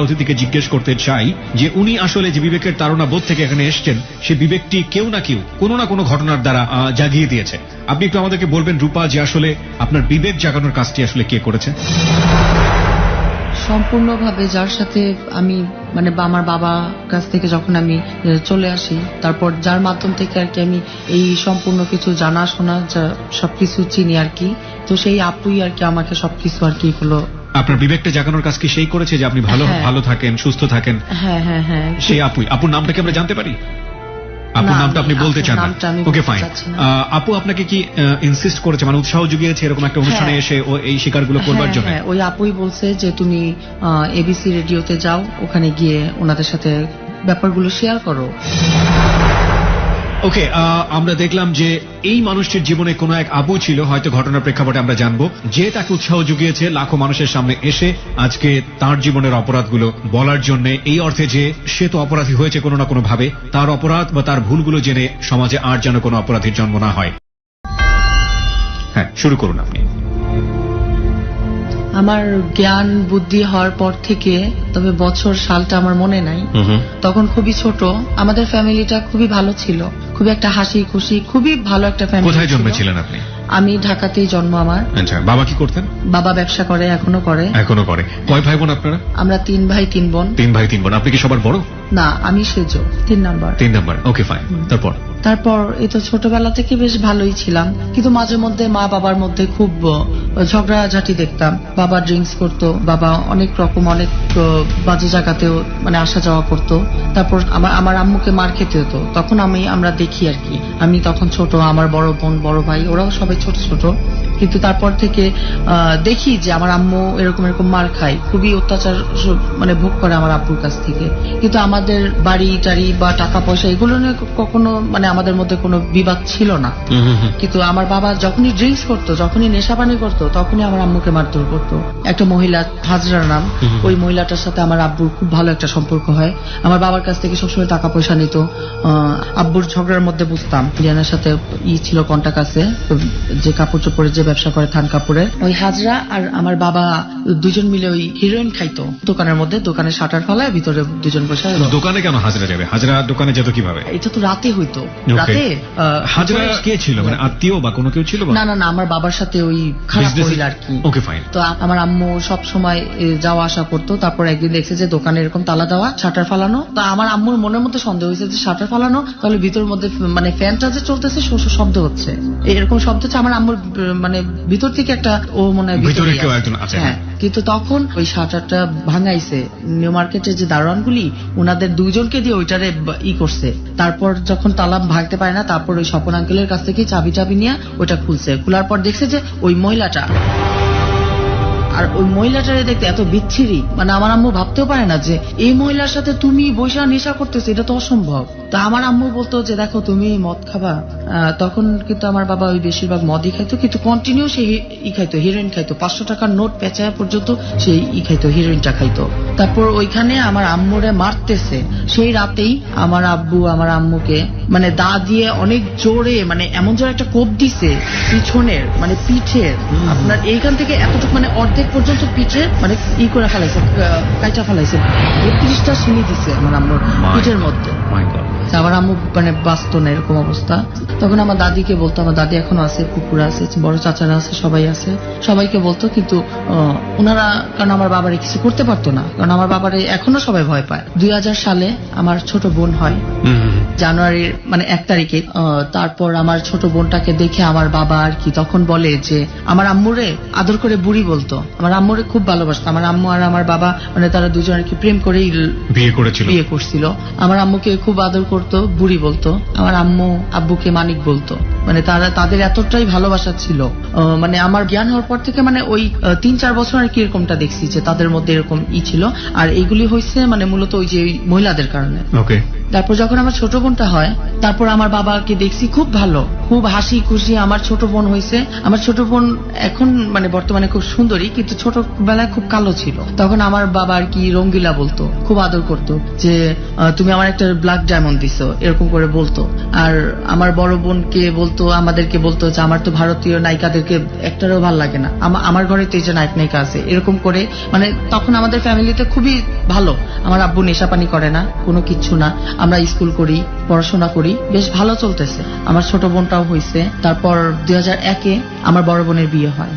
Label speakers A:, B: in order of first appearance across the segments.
A: অতিথিকে জিজ্ঞেস করতে চাই যে উনি আসলে যে বিবেকের তাড়না বোধ থেকে এখানে এসছেন সে বিবেকটি কেউ না কেউ কোনো না কোনো ঘটনার দ্বারা জাগিয়ে দিয়েছে। আপনি একটু আমাদেরকে বলবেন রূপা যে আসলে আপনার বিবেক জাগানোর কাজটি আসলে কে করেছে?
B: সম্পূর্ণভাবে যার সাথে আমি মানে আমার বাবা কাছ থেকে যখন আমি চলে আসি, তারপর যার মাধ্যম থেকে আর কি আমি এই সম্পূর্ণ কিছু জানাশোনা সবকিছু চিনি আর কি, তো সেই আপুই আর কি আমাকে সবকিছু আর কি হলো।
A: আপনার বিবেকটা জাগানোর কাজ কি সেই করেছে যে আপনি ভালো থাকেন, সুস্থ থাকেন?
B: হ্যাঁ হ্যাঁ হ্যাঁ।
A: সেই আপুর নামটা কি আমরা জানতে পারি? আপুর নামটা আপনি বলতে চান না? Okay fine. আপু আপনাকে কি ইনসিস্ট করেছে, মানে উৎসাহ জুগিয়েছে এরকম একটা অনুষ্ঠানে এসে ও এই শিকারগুলো করবার জন্য?
B: হ্যাঁ, ওই আপুই বলছে যে তুমি এবিসি রেডিওতে যাও, ওখানে গিয়ে ওনাদের সাথে ব্যাপারগুলো শেয়ার করো।
A: ওকে, আমরা দেখলাম যে এই মানুষটির জীবনে কোনো এক আপু ছিল, হয়তো ঘটনার প্রেক্ষাপটে আমরা জানবো, যে তাকে উৎসাহ জুগিয়েছে লাখো মানুষের সামনে এসে আজকে তার জীবনের অপরাধগুলো বলার জন্য, এই অর্থে যে সে তো অপরাধী হয়েছে কোনো না কোনো ভাবে, তার অপরাধ বা তার ভুলগুলো জেনে সমাজে আর যেন কোনো অপরাধীর জন্ম না হয়। হ্যাঁ, শুরু করুন আপনি।
B: আমার জ্ঞান বুদ্ধি হওয়ার পর থেকে, তবে বছর সালটা আমার মনে নাই, তখন খুবই ছোট, আমাদের ফ্যামিলিটা খুবই ভালো ছিল, খুবই একটা হাসি খুশি, খুবই ভালো একটা ফ্যামিলি।
A: কোথায় জন্মেছিলেন আপনি?
B: আমি ঢাকাতেই জন্ম আমার।
A: আচ্ছা, বাবা কি করতেন?
B: বাবা ব্যবসা করে, এখনো করে।
A: এখনো করে। কয় ভাই বোন আপনারা?
B: আমরা 3 ভাই 3 বোন।
A: 3 ভাই 3 বোন। আপনি কি সবার বড়?
B: না, আমি সেজো 3 নাম্বার।
A: 3 নাম্বার। Okay fine.
B: তারপর এই তো ছোটবেলা থেকে বেশ ভালোই ছিলাম, কিন্তু মাঝে মধ্যে মা বাবার মধ্যে খুব ঝগড়াঝাটি দেখতাম। বাবা ড্রিঙ্কস করতো, বাবা অনেক রকম অনেক বাজে জায়গাতেও মানে আসা যাওয়া করতো। তারপর আমার আম্মুকে মার খেতে হতো, তখন আমরা দেখি আর কি। আমি তখন ছোট, আমার বড় বোন বড় ভাই ওরাও সবাই ছোট ছোট, কিন্তু তারপর থেকে দেখি যে আমার আম্মু এরকম মার খায়, খুবই অত্যাচার মানে ভোগ করে আমার আব্বুর কাছ থেকে। কিন্তু আমাদের বাড়ি টাড়ি বা টাকা পয়সা এগুলো নিয়ে কখনো মানে আমাদের মধ্যে কোনো বিবাদ ছিল না। কিন্তু আমার বাবা যখনই ড্রিঙ্কস করতো, যখনই নেশা পানি করতো, তখনই আমার আম্মুকে মারধর করতো। একটা মহিলা, হাজরার নাম, ওই মহিলাটার সাথে আমার আব্বুর খুব ভালো একটা সম্পর্ক হয়। আমার বাবার কাছ থেকে সবসময় টাকা পয়সা নিত। আব্বুর ঝগড়ার মধ্যে বুঝতাম রিয়ানার সাথে ছিল কন্টাক্ট আছে, যে কাপড় চোপড়ের যে ব্যবসা করে থান কাপড়ের, ওই হাজরা আর আমার বাবা দুজন মিলে ওই হিরোইন খাইতো দোকানের মধ্যে, দোকানে শাটার ফালায় ভিতরে দুজন বসে।
A: দোকানে কেন হাজরা যাবে? হাজরা দোকানে যেত কিভাবে?
B: এটা তো রাতে হইতো। রাতে
A: হাজরা কে ছিল, মানে আত্মীয় বা কোনো কেউ ছিল?
B: না না না, আমার বাবার সাথে ওই খারাপ মহিলা আর কি।
A: Okay fine.
B: তো আমার আম্মু সব সময় যাওয়া আসা করতো। তারপর একদিন দেখছে যে দোকানে এরকম তালা দেওয়া, শাটার ফালানো। তো আমার আম্মুর মনের মধ্যে সন্দেহ হয়েছে যে শাটার ফালানো, তাহলে ভিতরের মধ্যে মানে ফ্যানটা যে চলতেছে শব্দ হচ্ছে, এরকম শব্দ হচ্ছে। আমার আম্মুর মানে ভিতর থেকে একটা ও মনে হয় ভিতরে কেউ একজন আছে। হ্যাঁ, কিন্তু তখন ওই শাটারটা ভাঙাইছে নিউ মার্কেটের যে দারোয়ানগুলি, ওনাদের 2 জনকে দিয়ে ওইটারে করছে। তারপর যখন তালা ভাঙতে পারে না, তারপর ওই স্বপন আঙ্কেলের কাছ থেকে চাবি নিয়ে ওইটা খুলছে। খোলার পর দেখছে যে ওই মহিলাটা, আর ওই মহিলাটারে দেখতে এত বিচ্ছিরি, মানে আমার আম্মু ভাবতেও পারে না যে এই মহিলার সাথে তুমি বৈশা নেশা করতেছো, এটা তো অসম্ভব। তো আমার আম্মু বলতো যে দেখো তুমি মদ খাবা। তখন কিন্তু আমার বাবা ওই বেশিরভাগ মদই খাইতো, কিন্তু কন্টিনিউ সে খাইতো, হিরোইন খাইতো। 500 টাকার নোট পেঁচায় পর্যন্ত সেই খাইতো, হিরোইনটা খাইতো। তারপর ওইখানে আমার আম্মুরে মারতেছে। সেই রাতেই আমার আব্বু আমার আম্মুকে মানে দা দিয়ে অনেক জোরে, মানে এমন জোরে একটা কোপ দিছে পিছনের, মানে পিঠের, আপনার এইখান থেকে এতটুকু মানে অর্ধেক পর্যন্ত পিঠে মানে করে ফেলাইছে, কাইটা ফেলাইছে। 32টা সিনি দিছে আমার আম্মুর পিঠের মধ্যে। আমার আম্মু মানে বাঁচত না, এরকম অবস্থা। তখন আমার দাদিকে বলতো, আমার দাদি এখনো আছে, কুকুর আছে, বড় চাচারা আছে, সবাই আছে, সবাইকে বলতো। কিন্তু ওনারা, কারণ আমার বাবারে কিছু করতে পারতো না, কারণ আমার বাবারে এখনো সবাই ভয় পায়। 2000 সালে আমার ছোট বোন হয়, জানুয়ারির মানে 1 তারিখে। তারপর আমার ছোট বোনটাকে দেখে আমার বাবা আর কি তখন বলে যে আমার আম্মুরে আদর করে বুড়ি বলতো। আমার আম্মুরে খুব ভালোবাসতো। আমার আম্মু আর আমার বাবা মানে তারা দুজন আর কি প্রেম করেই বিয়ে করছিল। আমার আম্মুকে খুব আদর করতো, বুড়ি বলতো। আমার আম্মু আব্বুকে মানিক বলতো। মানে তাদের এতটাই ভালোবাসা ছিল। মানে আমার জ্ঞান হওয়ার পর থেকে মানে ওই 3-4 বছর আর কি এরকমটা দেখছি যে তাদের মধ্যে এরকম ছিল। আর এইগুলি হয়েছে মানে মূলত ওই যে মহিলাদের কারণে। তারপর যখন আমার ছোট বোনটা হয়, তারপর আমার বাবাকে দেখছি খুব ভালো, খুব হাসি খুশি আমার ছোট বোন হয়েছে। আমার ছোট বোন এখন মানে বর্তমানে খুব সুন্দরী, কিন্তু ছোটবেলায় খুব কালো ছিল। তখন আমার বাবা আর কি রঙ্গিলা বলতো, খুব আদর করতো যে তুমি আমার একটা ব্ল্যাক ডায়মন্ড দিছো, এরকম করে বলতো। আর আমার বড় বোনকে বলতো, আমাদেরকে বলতো যে আমার তো ভারতীয় নায়িকাদেরকে একটারও ভালো লাগে না, আমার ঘরে তো এই যে নায়িকা আছে, এরকম করে। মানে তখন আমাদের ফ্যামিলিতে খুবই ভালো। আমার আব্বু নেশা পানি করে না, কোনো কিচ্ছু না। আমরা স্কুল করি, পড়াশোনা করি, বেশ ভালো চলতেছে। আমার ছোট বোনটাও হয়েছে। তারপর 2001-এ আমার বড় বোনের বিয়ে হয়।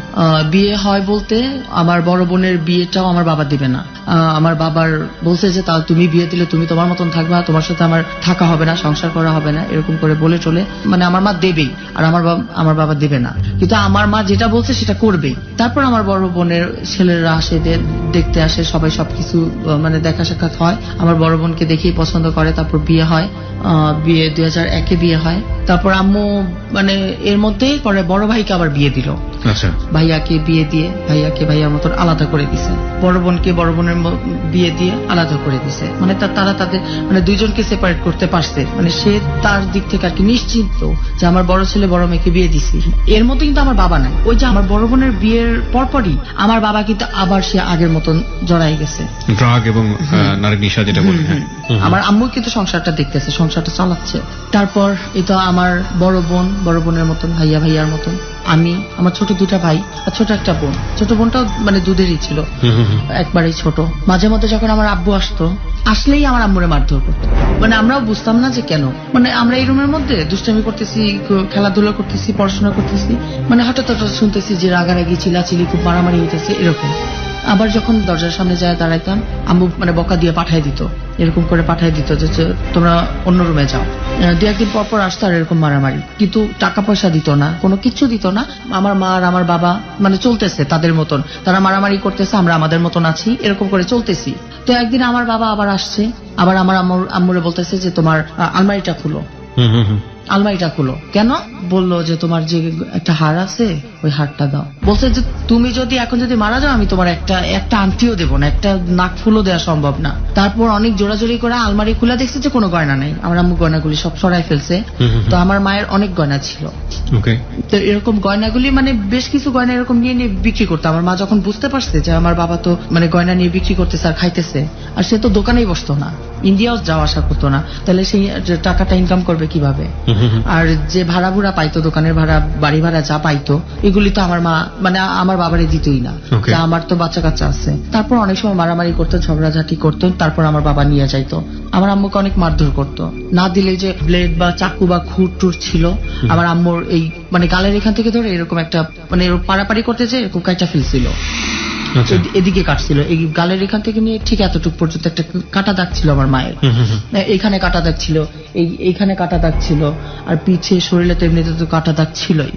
B: বিয়ে হয় বলতে আমার বড় বোনের বিয়েটাও আমার বাবা দিবে না। আমার বাবার বলছে যে তা তুমি বিয়ে দিলে তুমি তোমার মতন থাকবা, তোমার সাথে আমার থাকা হবে না, সংসার করা হবে না, এরকম করে বলে চলে। মানে আমার মা দেবেই, আর আমার বাবা দেবে না, কিন্তু আমার মা যেটা বলছে সেটা করবেই। তারপর আমার বড় বোনের ছেলেরা আসে, দেখতে আসে, সবাই সবকিছু মানে দেখা সাক্ষাৎ হয়। আমার বড় বোনকে দেখেই পছন্দ করে। তারপর বিয়ে হয়। বিয়ে 2001-এ বিয়ে হয়। তারপর আম্মু মানে এর মধ্যেই পরে বড় ভাইকে আবার বিয়ে দিল।
A: আচ্ছা,
B: ভাইয়াকে বিয়ে দিয়ে ভাইয়াকে ভাইয়ার মতন আলাদা করে দিছে। বড় বোনকে বড় বোনের বিয়ে দিয়ে আলাদা করে দিছে। মানে তারা তাদের মানে দুইজনকে সেপারেট করতে পারছে। মানে সে তার দিক থেকে আর কি নিশ্চিন্ত যে আমার বড় ছেলে বড় মেয়েকে বিয়ে দিছি। এর মধ্যে কিন্তু আমার বাবা নাই। ওই যে আমার বড় বোনের বিয়ের পরপরই আমার বাবা কিন্তু আবার সে আগের মতন জড়াই গেছে,
A: ড্রাগ এবং নারী নেশা যেটা বলি।
B: আমার আম্মু কিন্তু সংসারটা দেখতেছে, সংসারটা চালাচ্ছে। তারপর এটা আমার বড় বোনের মতন, ভাইয়ার মতন, আমি, আমার ছোট দুটা ভাই আর ছোট একটা বোন। ছোট বোনটাও মানে দুধেরই ছিল, একবারেই ছোট। মাঝে মধ্যে যখন আমার আব্বু আসলেই আমার আম্মুরে মারধর করতো। মানে আমরাও বুঝতাম না যে কেন। মানে আমরা এই রুমের মধ্যে দুষ্টামি করতেছি, খেলাধুলা করতেছি, পড়াশোনা করতেছি, মানে হঠাৎ শুনতেছি যে রাগারাগি, চিলাচিলি, খুব মারামারি হইতেছে, এরকম। আবার যখন দরজার সামনে যায় দাঁড়াইতাম, আম্মু মানে বকা দিয়ে পাঠাই দিত, এরকম করে পাঠাই দিত যে তোমরা অন্য রুমে যাও। 2 একদিন পর আসতো আর এরকম মারামারি, কিন্তু টাকা পয়সা দিত না, কোনো কিচ্ছু দিত না। আমার মা আর আমার বাবা মানে চলতেছে তাদের মতন, তারা মারামারি করতেছে, আমরা আমাদের মতন আছি, এরকম করে চলতেছি। তো একদিন আমার বাবা আবার আসছে, আবার আমার আম্মুরে বলতেছে যে তোমার আলমারিটা খুলো। আলমারিটা খুলো কেন? বললো যে তোমার যে একটা হার আছে ওই হারটা দাও। বলছে যে তুমি যদি এখন যদি মারা যাও আমি তোমার একটা আংটিও দেবো না, একটা নাক ফুলও দেওয়া সম্ভব না। তারপর অনেক জোরাজোরি করে আলমারি খুলে দেখছে যে কোনো গয়না নেই। আমার আম্মু গয়নাগুলি সব সরাই ফেলছে। তো আমার মায়ের অনেক গয়না ছিল। তো এরকম গয়নাগুলি মানে বেশ কিছু গয়না এরকম নিয়ে বিক্রি করতো। আমার মা যখন বুঝতে পারছে যে আমার বাবা তো মানে গয়না নিয়ে বিক্রি করতেছে আর খাইতেছে, আর সে তো দোকানেই বসতো না, ইন্ডিয়াও যাওয়া আসা করতো না, তাহলে সেই টাকাটা ইনকাম করবে কিভাবে? আর যে ভাড়া ভুড়া পাইতো, দোকানের ভাড়া, বাড়ি ভাড়া যা পাইতো, এগুলি তো আমার মা মানে আমার বাবারে দিতই না। আমার তো বাচ্চা কাচ্চা আছে। তারপর অনেক সময় মারামারি করতো, ঝগড়াঝাটি করতো, তারপর আমার বাবা নিয়ে যাইতো। আমার আম্মুকে অনেক মারধর করতো, না দিলে যে ব্লেড বা চাকু বা খুঁট টুট ছিল, আমার আম্মুর এই মানে গালের এখান থেকে ধরে এরকম একটা মানে পাড়াপাড়ি করতে যে এরকম কাইটা ফেলছিল, এদিকে কাটছিল, এই গালের এখান থেকে নিয়ে ঠিক এতটুকু পর্যন্ত একটা কাটা দাগ ছিল আমার মায়ের। এইখানে কাটা দাগ ছিল, এইখানে কাটা দাগ ছিল, আর পিছে শরীরে তো এমনিতে তো কাটা দাগ ছিলই।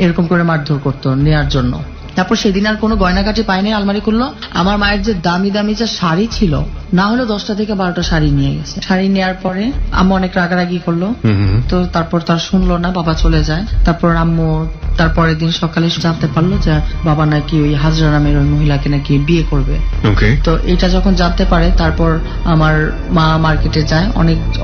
B: এরকম করে মারধর করতো নেয়ার জন্য। তারপর সেদিন আর কোনো গয়নাকাটি পাইনি, আলমারি খুললো। আমার মায়ের যে দামি দামি যে শাড়ি ছিল, না হলে 10টা থেকে 12টা শাড়ি নিয়ে গেছে। শাড়ি নেওয়ার পরে আম্মু অনেক রাগারাগি করলো। তো তারপর তার শুনলো না, বাবা চলে যায়। তারপর আম্মু তারপরের দিন সকালে জানতে পারলো যে বাবা নাকি ওই হাজরা নামের ওই মহিলাকে নাকি বিয়ে করবে। তো এটা যখন জানতে পারে, তারপর আমার মা মার্কেটে যায়,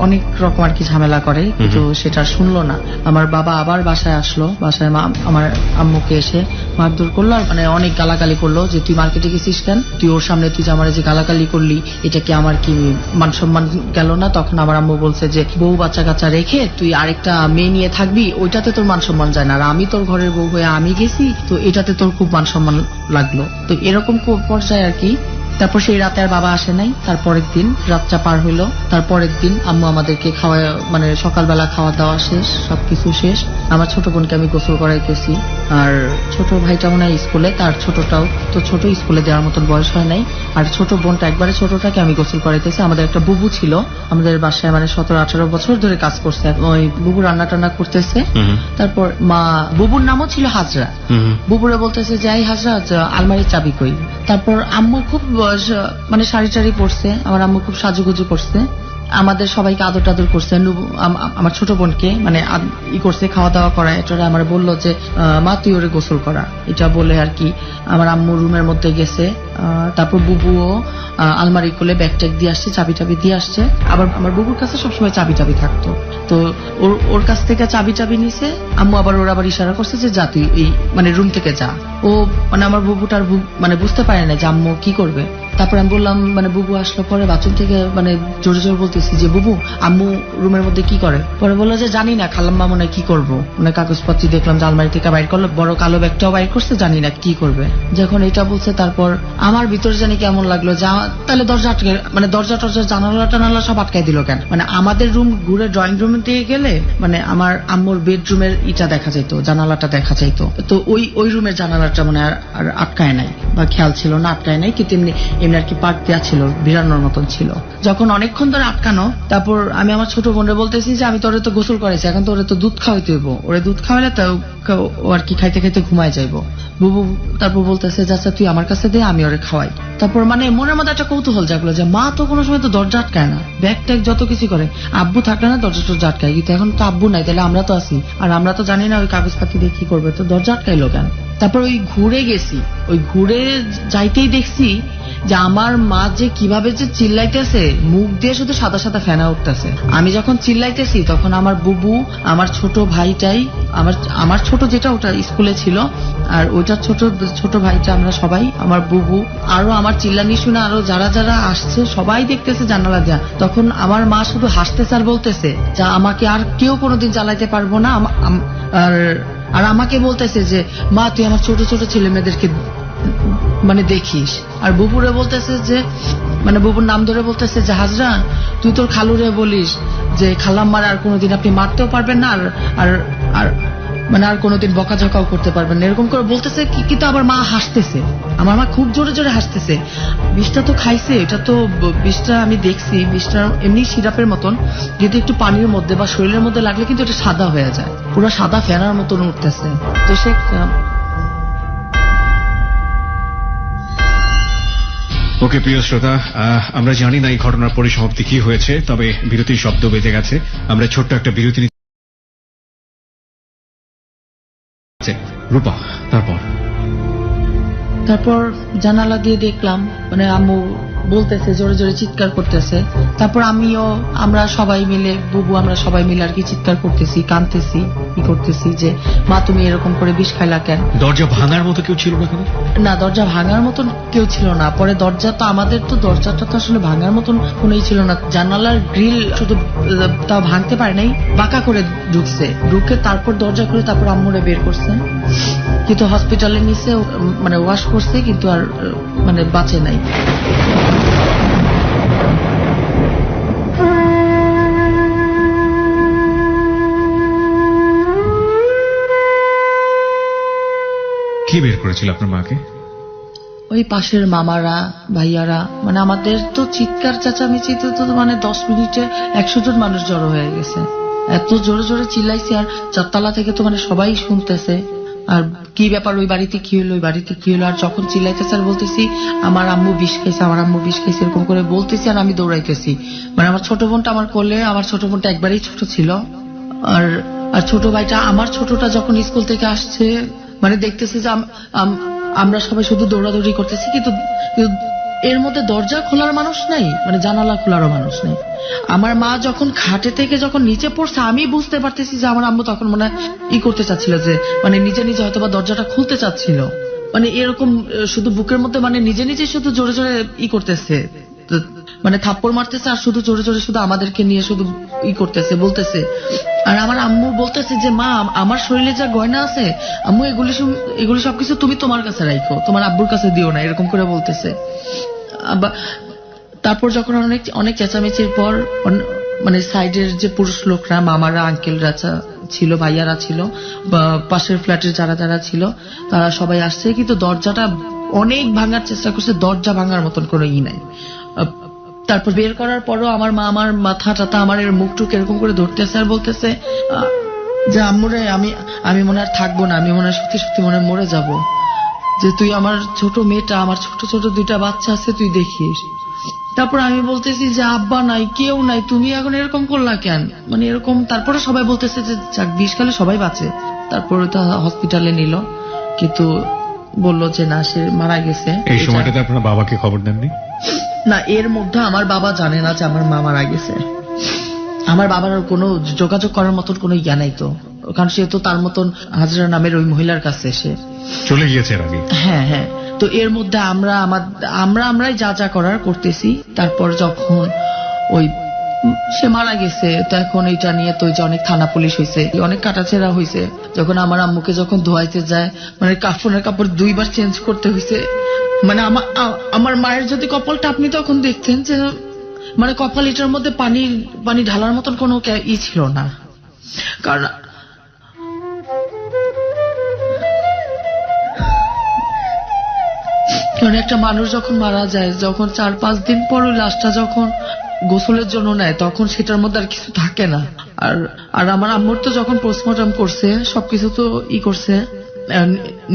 B: অনেক রকম আর কি ঝামেলা করে, কিন্তু সেটা শুনলো না। আমার বাবা আবার বাসায় আসলো, বাসায় আমার আম্মুকে এসে মারধর করলো, আর মানে অনেক গালাগালি করলো যে তুই মার্কেটে গেছিস কেন, তুই ওর সামনে তুই যে আমার যে গালাগালি করলি, এটা কি আমার কি মান সম্মান গেল না? তখন আমার আম্মু বলছে যে বউ বাচ্চা কাচ্চা রেখে তুই আরেকটা মেয়ে নিয়ে থাকবি, ওইটাতে তোর মান সম্মান যায় না, আর আমি তোর ঘরের বউ হয়ে আমি গেছি, তো এটাতে তোর খুব মান সম্মান লাগলো। তো এরকম পর্যায়ে আর কি। তারপর সেই রাতে আর বাবা আসে নাই। তারপরের দিন রাতটা পার হইলো, তারপরের দিন আম্মু আমাদেরকে খাওয়া মানে সকালবেলা খাওয়া দাওয়া শেষ, সবকিছু শেষ। আমার ছোট বোনকে আমি গোসল করাইতেছি, আর ছোট ভাইটা মনে হয় স্কুলে, তার ছোটটাও তো ছোট, স্কুলে দেওয়ার মতন বয়স হয় নাই। আর ছোট বোনটা একবারে ছোটটাকে আমি গোসল করাইতেছি। আমাদের একটা বুবু ছিল আমাদের বাসায়, মানে 17-18 বছর ধরে কাজ করছে। ওই বুবু রান্না টান্না করতেছে। তারপর মা, বুবুর নামও ছিল হাজরা, বুবুরে বলতেছে যে এই হাজরা আলমারির চাবি কই। তারপর আম্মু খুব মানে শাড়ি টাড়ি পরছে, আমার আম্মু খুব সাজুগুজু করছে, আমাদের সবাইকে আদর টাদর করছে। আমার ছোট বোনকে মানে ই করছে, খাওয়া দাওয়া করায়। এটা আমার বললো যে মা তুই ওরে গোসল করা, এটা বলে আর কি আমার আম্মু রুমের মধ্যে গেছে। তারপর বুবুও আলমারি খুলে ব্যাগ ট্যাগ দিয়ে আসছে, চাবি টাবি দিয়ে আসছে। আবার আমার বুবুর কাছে সবসময় চাবি টাবি থাকতো, তো ওর কাছ থেকে চাবি টাবি নিছে। আম্মু আবার ওর আবার ইশারা করছে যে যা তুই এই মানে রুম থেকে যা। ও মানে আমার বুবুটার মানে বুঝতে পারে না যে আম্মু কি করবে। তারপর আমি বললাম, মানে বুবু আসলো পরে বাথরুম থেকে মানে জোরে জোরে বলতেছি যে বুবু আম্মু রুমের মধ্যে কি করে? পরে বললো যে জানি না, খালাম্মা মনে হয় কি করবো, মানে কাগজপত্র দেখলাম যে আলমারি থেকে বাইর করলো, বড় কালো ব্যাগটাও বাইর করছে, জানি না কি করবে। যখন এটা বলছে তারপর আমার ভিতরে জানি কেমন লাগলো, যা তাহলে দরজা আটকে, মানে দরজা টরজা জানালা টানালা সব আটকাই দিল কেন? মানে আমাদের রুম ঘুরে ড্রয়িং রুমে দিয়ে গেলে মানে আমার আম্মুর বেডরুমের ইটা দেখা যাইতো, জানালাটা দেখা যাইতো, তো ওই রুমের জানালাটা মানে আর আটকায় নাই বা খেয়াল ছিল না আটকায় নাই, কিন্তু এমনি এমনি আর কি পাট দেওয়া ছিল, বিড়ানোর মতন ছিল। যখন অনেকক্ষণ ধরে আটকানো, তারপর আমি আমার ছোট বোনরে বলতেছি যে আমি তোরে তো গোসল করেছি, এখন তোরে তো দুধ খাওয়াইতে হইব, ওরে দুধ খাওয়াইলে তো ও আর কি খাইতে খাইতে ঘুমায় যাইবো। বুবু তারপর বলতেছে আচ্ছা তুই আমার কাছে দে, আমি ওরে খাওয়াই। তারপর মানে মনের মধ্যে একটা কৌতূহল জাগলো যে মা তো কোনো সময় তো দরজা আটকায় না, ব্যাগ ট্যাগ যত কিছু করে, আব্বু থাকলে না দরজা টরজা আটকায়, কিন্তু এখন তো আব্বু নাই, তাহলে আমরা তো আছি, আর আমরা তো জানি না ওই কাগজপাতি দিয়ে কি করবে, তো দরজা আটকাইলো কেন? তারপর ওই ঘুরে গেছি, ওই ঘুরে যাইতেই দেখছি যে আমার মা যে কিভাবে যে চিল্লাইতেছে, মুখ দিয়ে শুধু সাদা সাদা ফেনা উঠতেছে। আমি যখন চিল্লাইতেছি তখন আমার বুবু, আমার ছোট ভাইটাই, আমার ছোট যেটা ওটা স্কুলে ছিল, আর ওইটার ছোট ভাইটা, আমরা সবাই, আমার বুবু, আরো আমার চিল্লানি শুনে আরো যারা যারা আসছে সবাই দেখতেছে জানালা দেয়া। তখন আমার মা শুধু হাসতেছে আর বলতেছে যে আমাকে আর কেউ কোনোদিন জ্বালাইতে পারবো না, আর আমাকে বলতেছে যে মা তুই আমার ছোট ছোট ছেলে মেয়েদেরকে মানে দেখিস। আর বুবুরে বলতেছে যে, মানে বুবুর নাম ধরে বলতেছে যে হাজরান তুই তোর খালুরে বলিস যে খালাম্মার আর কোনোদিন আপনি মারতেও পারবেন না, আর আর মানে আর কোনোদিন বকাঝকাও করতে পারবেন না, এরকম করে বলতেছে। কিন্তু আবার মা হাসতেছে, আমার মা খুব জোরে জোরে হাসতেছে। বিষটা তো খাইছে, এটা তো বিষটা আমি দেখছি, বিষটা এমনি সিরাপের মতন, যদি একটু পানির মধ্যে বা শরীরের মধ্যে লাগলে কিন্তু এটা সাদা হয়ে যায়, পুরো সাদা ফেনার মতন উঠতেছে। তো সে
A: ওকে প্রিয় শ্রোতা, আমরা জানি না এই ঘটনার পরিসমাপ্তি কি হয়েছে, তবে বিরতির শব্দ বেজে গেছে। আমরা ছোট্ট একটা বিরতি নিচ্ছি। রূপা,
B: তারপর জানালা দিয়ে দেখলাম মানে আম্মু বলতেছে, জোরে জোরে চিৎকার করতেছে। তারপর আমরা সবাই মিলে, বুবু আমরা সবাই মিলে আর কি চিৎকার করতেছি, কাঁদতেছি, কি করতেছি যে মা তুমি এরকম করে বিষ খাইলা কেন?
A: দরজা ভাঙার মতো কেউ ছিল না?
B: না, দরজা ভাঙার মতন কেউ ছিল না। পরে দরজা তো আমাদের তো দরজাটা তো আসলে ভাঙার মতন কোনোই ছিল না, জানালার গ্রিল শুধু তাও ভাঙতে পারে নাই, বাঁকা করে ঢুকে তারপর দরজা করে তারপর আম্মুরে বের করছে, কিন্তু হসপিটালে নিচে মানে ওয়াশ করছে, কিন্তু আর মানে বাঁচে নাই।
A: কি বের করেছিল আপনার মাকে?
B: ওই পাশের মামারা, ভাইয়ারা, মানে আমাদের তো চিৎকার চেঁচামেচিতে তো মানে 10 মিনিটে 100 জন মানুষ জড়ো হয়ে গেছে, এত জোরে জোরে চিল্লাইছে, আর 4 তলা থেকে তো মানে সবাই শুনতেছে। আর কি ব্যাপার, ওই বাড়িতে কি হলো, ওই বাড়িতে কি হলো, আর যখন চিল্লাইতেছে আর বলতেছি আমার আম্মু বিষ খাইছে, আমার আম্মু বিষ খাইছে, এরকম করে বলতেছি, আর আমি দৌড়াইতেছি। মানে আমার ছোট বোনটা আমার কোলে, আমার ছোট বোনটা একবারই ছোট ছিল, আর ছোট ভাইটা, আমার ছোটটা যখন স্কুল থেকে আসছে, মানে দেখতেছি যে আমরা সবাই শুধু দৌড়াদৌড়ি করতেছি, কিন্তু এর মধ্যে দরজা খোলার মানুষ নাই, মানে জানালা খোলারও মানুষ নেই। আমার মা যখন খাটে থেকে যখন নিচে পড়ছে, আমি বুঝতে পারতেছি যে আমার আম্মু তখন মনে ই করতে চাচ্ছিল, যে মানে নিজে নিজে হয়তো বা দরজাটা খুলতে চাচ্ছিল, মানে এরকম শুধু বুকের মধ্যে মানে নিজে নিজে শুধু জোরে জোরে ই করতেছে, মানে থাপ্পড় মারতেছে, আর শুধু জোরে জোরে শুধু আমাদেরকে নিয়ে শুধু ই করতেছে, বলতেছে। আর আমার আম্মু বলতেছে যে মা আমার শরীরে যা গয়না আছে আম্মু এগুলি সবকিছু তুমি তোমার কাছে রাখো, তোমার আব্বুর কাছে দিও না, এরকম করে বলতেছে। তারপর যখন অনেক চেঁচামেচির পর মানে সাইডের যে পুরুষ লোকরা, মামারা, আঙ্কেলরা ছিল, ভাইয়ারা ছিল, বা পাশের ফ্ল্যাটের যারা যারা ছিল, তারা সবাই আসছে, কিন্তু দরজাটা অনেক ভাঙার চেষ্টা করছে, দরজা ভাঙার মতন কোনো ই নাই। তারপর বের করার পরও আমার মা আমার মাথা টাথা আমার মুখটুক এরকম করে ধরতেছে আর বলতেছে যে আম্মুরে আমি মনে আর থাকবো না, আমি মনে হয় সত্যি সত্যি মনে মরে যাব, যে তুই আমার ছোট মেয়েটা, আমার ছোট ছোট 2টা বাচ্চা আছে, তুই দেখিস। তারপর আমি বলতেছি যে আব্বা নাই, কেউ নাই, তুমি এখন এরকম করলা কেন, মানে এরকম। তারপরে সবাই বলতেছে যে যাক বিষ খেলে সবাই বাঁচে। তারপর ওটা হসপিটালে নিল, কিন্তু বললো যে না, সে মারা গেছে।
A: এই সময়টাতে আপনার বাবাকে খবর দেননি?
B: না, এর মধ্যে আমার বাবা জানে না যে আমার মা মারা গেছে। আমার বাবার কোনো যোগাযোগ করার মতন কোনো ইয়া নাই তো, কারণ সে তো তার মতন হাজরা নামের ওই মহিলার কাছে এসে
A: চলে গিয়েছে আগে।
B: হ্যাঁ, তো এর মধ্যে আমরাই যা যা করার করতেছি। তারপর যখন ওই সে মারা গেছে, তো এখন এটা নিয়ে তো অনেক থানা পুলিশ হয়েছে, অনেক কাটাছেড়া হয়েছে। যখন আমার আম্মুকে যখন ধোয়াইতে যায়, মানে কাফনের কাপড় 2 বার চেঞ্জ করতে হয়েছে। মানে আমার মায়ের যদি কপালটা আপনি তখন দেখতেন যে মানে কপাল এটার মধ্যে পানি ঢালার মতন কোনো ছিল না। কারণ একটা মানুষ যখন মারা যায়, যখন 4-5 দিন পর ওই লাশটা যখন গোসলের জন্য নেয়, তখন সেটার মধ্যে আর কিছু থাকে না। আর আমার আম্মুর তো যখন পোস্টমর্টম করছে, সবকিছু তো করছে,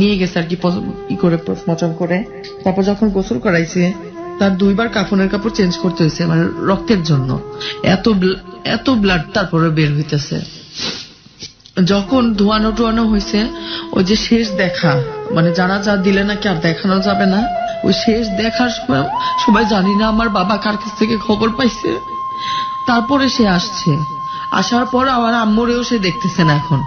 B: নিয়ে গেছে আর কি করে পোস্টমর্টম করে। তারপর যখন গোসল করাইছে, তার 2 বার কাফনের কাপড় চেঞ্জ করতে হয়েছে, মানে রক্তের জন্য। এত ব্লাড তারপরে বের হইতেছে। যখন ধোয়ানো হয়েছে, ওই যে শেষ দেখা, মানে জানাজা দিলে নাকি আর দেখানো যাবে না, ওই শেষ দেখার সময় সবাই জানি না আমার বাবা কার কাছ থেকে খবর পাইছে। তারপরে সে আসছে, আসার পর আমার আম্মুরেও সে দেখতেছে না। এখন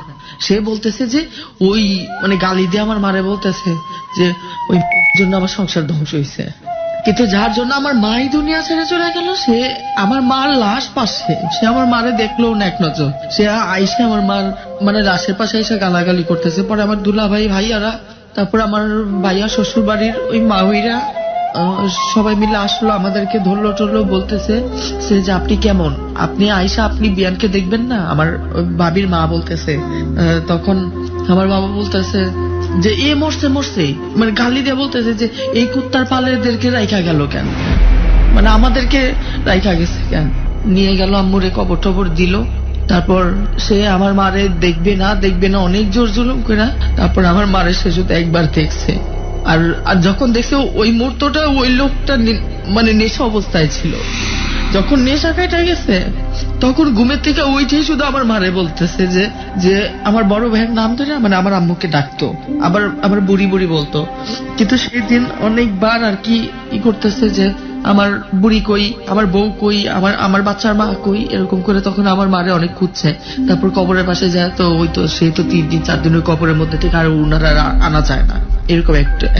B: সে বলতেছে যে ওই মানে গালি দিয়ে আমার মারে বলতেছে যে ওই জন্য আমার সংসার ধ্বংস হয়েছে। কিন্তু যার জন্য আমার মাই দুনিয়া ছেড়ে চলে গেল, সে আমার মার লাশ পাশে, সে আমার মারে দেখলো না এক নজর। সে আইসে আমার মার মানে লাশের পাশে এসে গালাগালি করতেছে। পরে আমার দুলা ভাইয়ারা, তারপর আমার ভাইয়া শ্বশুর বাড়ির ওই মাউইরা সবাই মিলে আসলো, আমাদেরকে ধরলো বলতেছে সে যে আপনি কেমন, আপনি আইসা আপনি বিয়ানকে দেখবেন না। আমার ভাবির মা বলতেছে, তখন আমার বাবা বলতেছে যে এ মরছে, মানে গালি দিয়ে বলতেছে যে এই কুত্তার পালেদেরকে রাইখা গেল কেন, মানে আমাদেরকে রাইখা গেছে কেন, নিয়ে গেল আম্মুরে কবর টবর দিল। তারপর সে আমার মারে দেখবে না অনেক জোর জুলুম করে। তারপর আমার মারে সে শুধু একবার দেখছে। আর যখন দেখছে ওই মুহূর্তটা ওই লোকটা মানে নেশা অবস্থায় ছিল। যখন নেশা কেটে গেছে, তখন ঘুমের থেকে ওইটাই শুধু আমার মারে বলতেছে যে আমার বড় ভাইয়ের নাম ধরে মানে আমার আম্মুকে ডাকতো, আবার বুড়ি বলতো। কিন্তু সেই দিন অনেকবার আর কি করতেছে যে আমার বুড়ি কই, আমার বউ কই, আমার বাচ্চার মা কই, এরকম করে তখন আমার মারে অনেক খুঁজছে। তারপর কবরের পাশে যায়, তো ওই তো সে তো 3 দিন 4 দিন ওই কবরের মধ্যে থেকে আর উনারা আনা যায় না। এরকম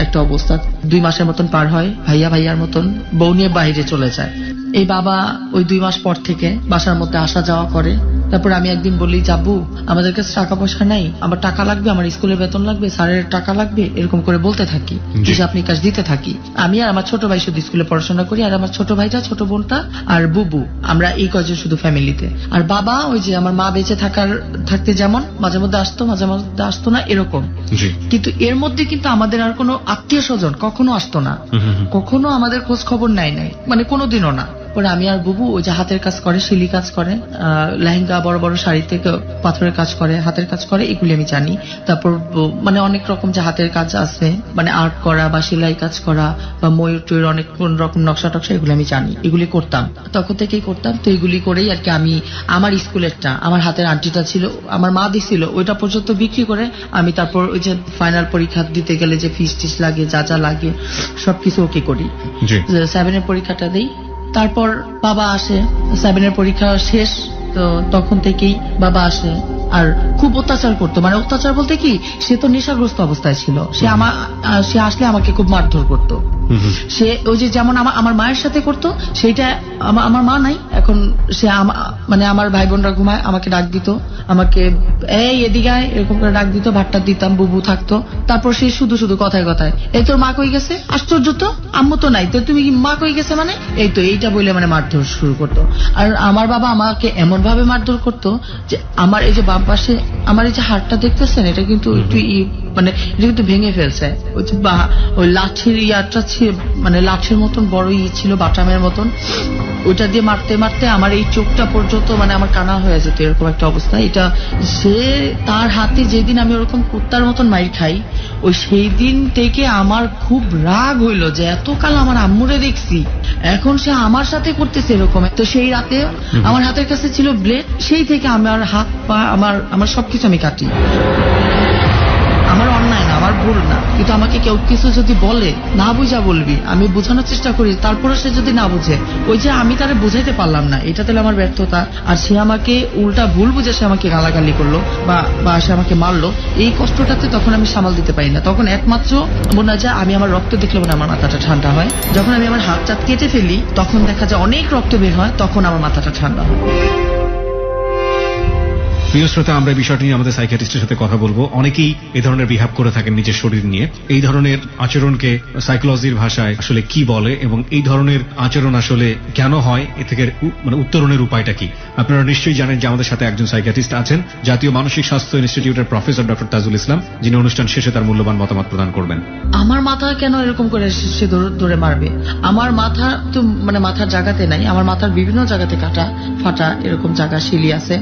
B: একটা অবস্থা। 2 মাসের মতন পার হয়, ভাইয়ার মতন বউ নিয়ে বাইরে চলে যায়। এই বাবা ওই 2 মাস পর থেকে বাসার মধ্যে আসা যাওয়া করে। তারপর আমি একদিন বলি, যাবু আমাদের কাছে টাকা পয়সা নাই, আমার টাকা লাগবে, আমার স্কুলের বেতন লাগবে, স্যারের টাকা লাগবে, এরকম করে বলতে থাকি, হিসাব নিকাশ দিতে থাকি। আমি আর আমার ছোট ভাই শুধু স্কুলে পড়াশোনা করি, আর আমার ছোট ভাইটা, ছোট বোনটা আর বুবু, আমরা এই কয়জন শুধু ফ্যামিলিতে। আর বাবা ওই যে আমার মা বেঁচে থাকতে যেমন মাঝে মধ্যে আসতো না এরকম। কিন্তু এর মধ্যে কিন্তু আমাদের আর কোনো আত্মীয় স্বজন কখনো আসতো না, কখনো আমাদের খোঁজ খবর নাই, মানে কোনোদিনও না। পরে আমি আর বুবু ওই যে হাতের কাজ করে, শিলি কাজ করে, লেহেঙ্গা বড় বড় শাড়ি থেকে পাথরের কাজ করে, হাতের কাজ করে, এগুলি আমি জানি। তারপর মানে অনেক রকম যে হাতের কাজ আছে, মানে আর্ট করা বা সেলাই কাজ করা বা ময়ূর টয়ূর অনেক রকম নকশা টকশা, এগুলি আমি জানি, এগুলি করতাম, তখন থেকেই করতাম। তো এগুলি করেই আর কি আমি আমার স্কুলেরটা, আমার হাতের আন্টিটা ছিল, আমার মা দিছিল, ওইটা পর্যন্ত বিক্রি করে আমি তারপর ওই যে ফাইনাল পরীক্ষা দিতে গেলে যে ফিস টিস লাগে, যা লাগে সবকিছু ওকে করি। 7-এর পরীক্ষাটা দিই। তারপর বাবা আসে, 7-এর পরীক্ষা শেষ, তো তখন থেকেই বাবা আসে। আর খুব অত্যাচার করতো, মানে অত্যাচার বলতে কি, সে তো নেশাগ্রস্ত অবস্থায় ছিল, সে আসলে আমাকে খুব মারধর করতো। সে ওই যে যেমন আমার মায়ের সাথে করতো, সেইটা আমার মা নাই এখন, সে মানে আমার ভাই বোনরা ঘুমায়, আমাকে ডাক দিত, আমাকে এই এদিকে আয় এরকম করে ডাক দিত, ভাতটা দিতাম, বুবু থাকতো। তারপর সে শুধু কথায় এই তোর মা কই গেছে, আশ্চর্য তো, আম্মু তো নাই, তো তুমি কি মা কই গেছে মানে এইটা বলে মানে মারধর শুরু করতো। আর আমার বাবা আমাকে এমন ভাবে মারধর করতো যে আমার এই যে বাম পাশে আমার এই যে হাড়টা দেখতেছেন, এটা কিন্তু একটু মানে এটা কিন্তু ভেঙে ফেলছে। ওই লাঠির ইয়াটা মানে লাঠির মতন বড় ছিল, বাটামের মতন, ওইটা দিয়ে মারতে আমার এই চোখটা পর্যন্ত মানে আমার কানা হয়ে যেত, এরকম একটা অবস্থা। এটা সে তার হাতে যেদিন আমি ওরকম কুত্তার মতন মাইর খাই, ওই সেই দিন থেকে আমার খুব রাগ হইলো যে এতকাল আমার আম্মুরে দেখছি, এখন সে আমার সাথে করতেছে এরকম। তো সেই রাতে আমার হাতের কাছে ছিল ব্লেড, সেই থেকে আমার হাত পা আমার সবকিছু আমি কাটি। আমার অন্যায় না, আমার ভুল না, কিন্তু আমাকে কেউ কিছু যদি বলে না বুঝা বলবি, আমি বোঝানোর চেষ্টা করি, তারপরে সে যদি না বুঝে, ওই যে আমি তারে বুঝাইতে পারলাম না, এটা তাহলে আমার ব্যর্থতা। আর সে আমাকে উল্টা ভুল বুঝে সে আমাকে গালাগালি করলো বা সে আমাকে মারলো, এই কষ্টটাতে তখন আমি সামাল দিতে পারি না। তখন একমাত্র মনে যায় আমি আমার রক্ত দেখলে মনে আমার মাথাটা ঠান্ডা হয়। যখন আমি আমার হাতটা কেটে ফেলি তখন দেখা যায় অনেক রক্ত বের হয়, তখন আমার মাথাটা ঠান্ডা হয়।
A: প্রিয় শ্রোতা, আমরা এই বিষয়টি নিয়ে আমাদের সাইকিয়াট্রিস্টের সাথে কথা বলবো। অনেকেই এই ধরনের বিহেভ করে থাকেন নিজের শরীর নিয়ে। এই ধরনের আচরণকে সাইকোলজির ভাষায় আসলে কি বলে এবং এই ধরনের আচরণ আসলে কেন হয়, এ থেকে মানে উত্তরণের উপায়টা কি? আপনারা নিশ্চয়ই জানেন যে আমাদের সাথে একজন সাইকিয়াট্রিস্ট আছেন, জাতীয় মানসিক স্বাস্থ্য ইনস্টিটিউটের প্রফেসর ডক্টর তাজুল ইসলাম, যিনি অনুষ্ঠান শেষে তার মূল্যবান মতামত প্রদান করবেন।
B: আমার মাথা কেন এরকম করে সে ধরে মারবে? আমার মাথা তো মানে মাথার জায়গাতে নাই, আমার মাথার বিভিন্ন জায়গাতে কাটা ফাটা এরকম জায়গা শিলি আছে।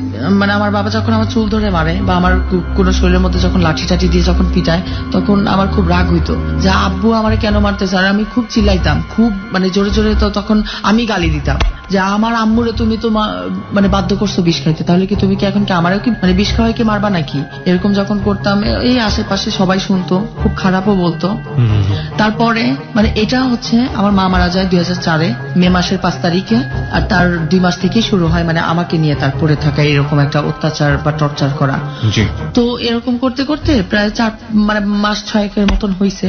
B: মানে আমার বাবা যখন আমার চুল ধরে মারে বা আমার কোন শরীরের মধ্যে যখন লাঠি টাঠি দিয়ে যখন পিটায়, তখন আমার খুব রাগ হইতো যে আব্বু আমার কেন মারতেছে। আর আমি খুব চিল্লাইতাম, খুব মানে জোরে জোরে। তো তখন আমি গালি দিতাম যে আমার আম্মুরে তুমি তো মানে বাধ্য করছো বিষ খাইতে, তাহলে কি তুমি কি এখন কি আমারও কি মানে বিষ খাওয়াই কি মারবা নাকি? এরকম যখন করতাম, এই আশেপাশে সবাই শুনতো, খুব খারাপও বলতো। তারপরে মানে এটা হচ্ছে আমার মা মারা যায় 2004-এ মে মাসের 5 তারিখে। আর তার 2 মাস থেকেই শুরু হয় মানে আমাকে নিয়ে তার পড়ে থাকা এরকম একটা অত্যাচার বা টর্চার করা। তো এরকম করতে করতে প্রায় 4 মানে মাস 6-এর মতন হয়েছে।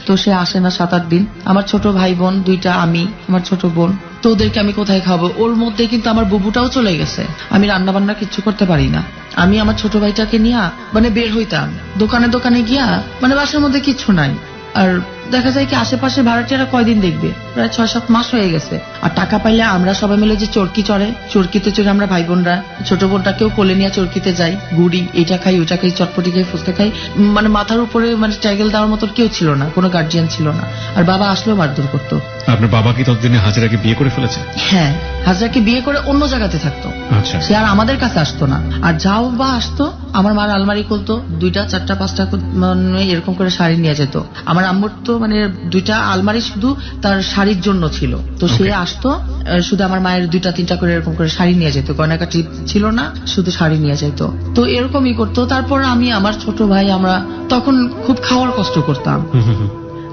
B: তো সে আসে না 7-8 দিন। আমার ছোট ভাই বোন 2টা, আমি আমার ছোট বোন, তো ওদেরকে আমি কোথায় খাবো? ওর মধ্যে কিন্তু আমার বুবুটাও চলে গেছে। আমি রান্না বান্না কিচ্ছু করতে পারি না। আমি আমার ছোট ভাইটাকে নিয়ে মানে বের হইতাম দোকানে দোকানে গিয়া, মানে বাসার মধ্যে কিচ্ছু নাই। আর দেখা যায় কি আশেপাশে ভাড়াটিয়ারা কয়দিন দেখবে, প্রায় 6-7 মাস হয়ে গেছে। আর টাকা পাইলে আমরা সবাই মিলে যে চরকি চড়ে, চরকিতে চড়ে আমরা ভাই বোনরা, ছোট বোনটাকেও কোলে নিয়ে চরকিতে যাই, গুড়ি এটা খাই ওটা খাই, চটপটি খাই ফুচকা খাই। মানে মাথার উপরে মানে ট্যাগেল দেওয়ার মতো কেউ ছিল না, কোনো গার্জিয়ান ছিল না। আর বাবা আসলেও মারধর করতো।
A: আপনার বাবা কি ততদিনে হাজরাকে বিয়ে করে ফেলেছে?
B: হ্যাঁ, হাজরাকে বিয়ে করে অন্য জায়গাতে থাকতো।
A: আচ্ছা।
B: সে আর আমাদের কাছে আসতো না। আর যাও বা আসতো, আমার মার আলমারি খুলতো, 2টা 4টা 5টা মানে এরকম করে শাড়ি নিয়ে যেত। আমার আম্মুর তো মানে 2টা আলমারি শুধু তার শাড়ির জন্য ছিল। তো সে আসতো শুধু আমার মায়ের 2টা 3টা করে এরকম করে শাড়ি নিয়ে যেত, গয়নাকাটি ছিল না, শুধু শাড়ি নিয়ে যেত। তো এরকমই করতো। তারপর আমি আমার ছোট ভাই, আমরা তখন খুব খাওয়ার কষ্ট করতাম।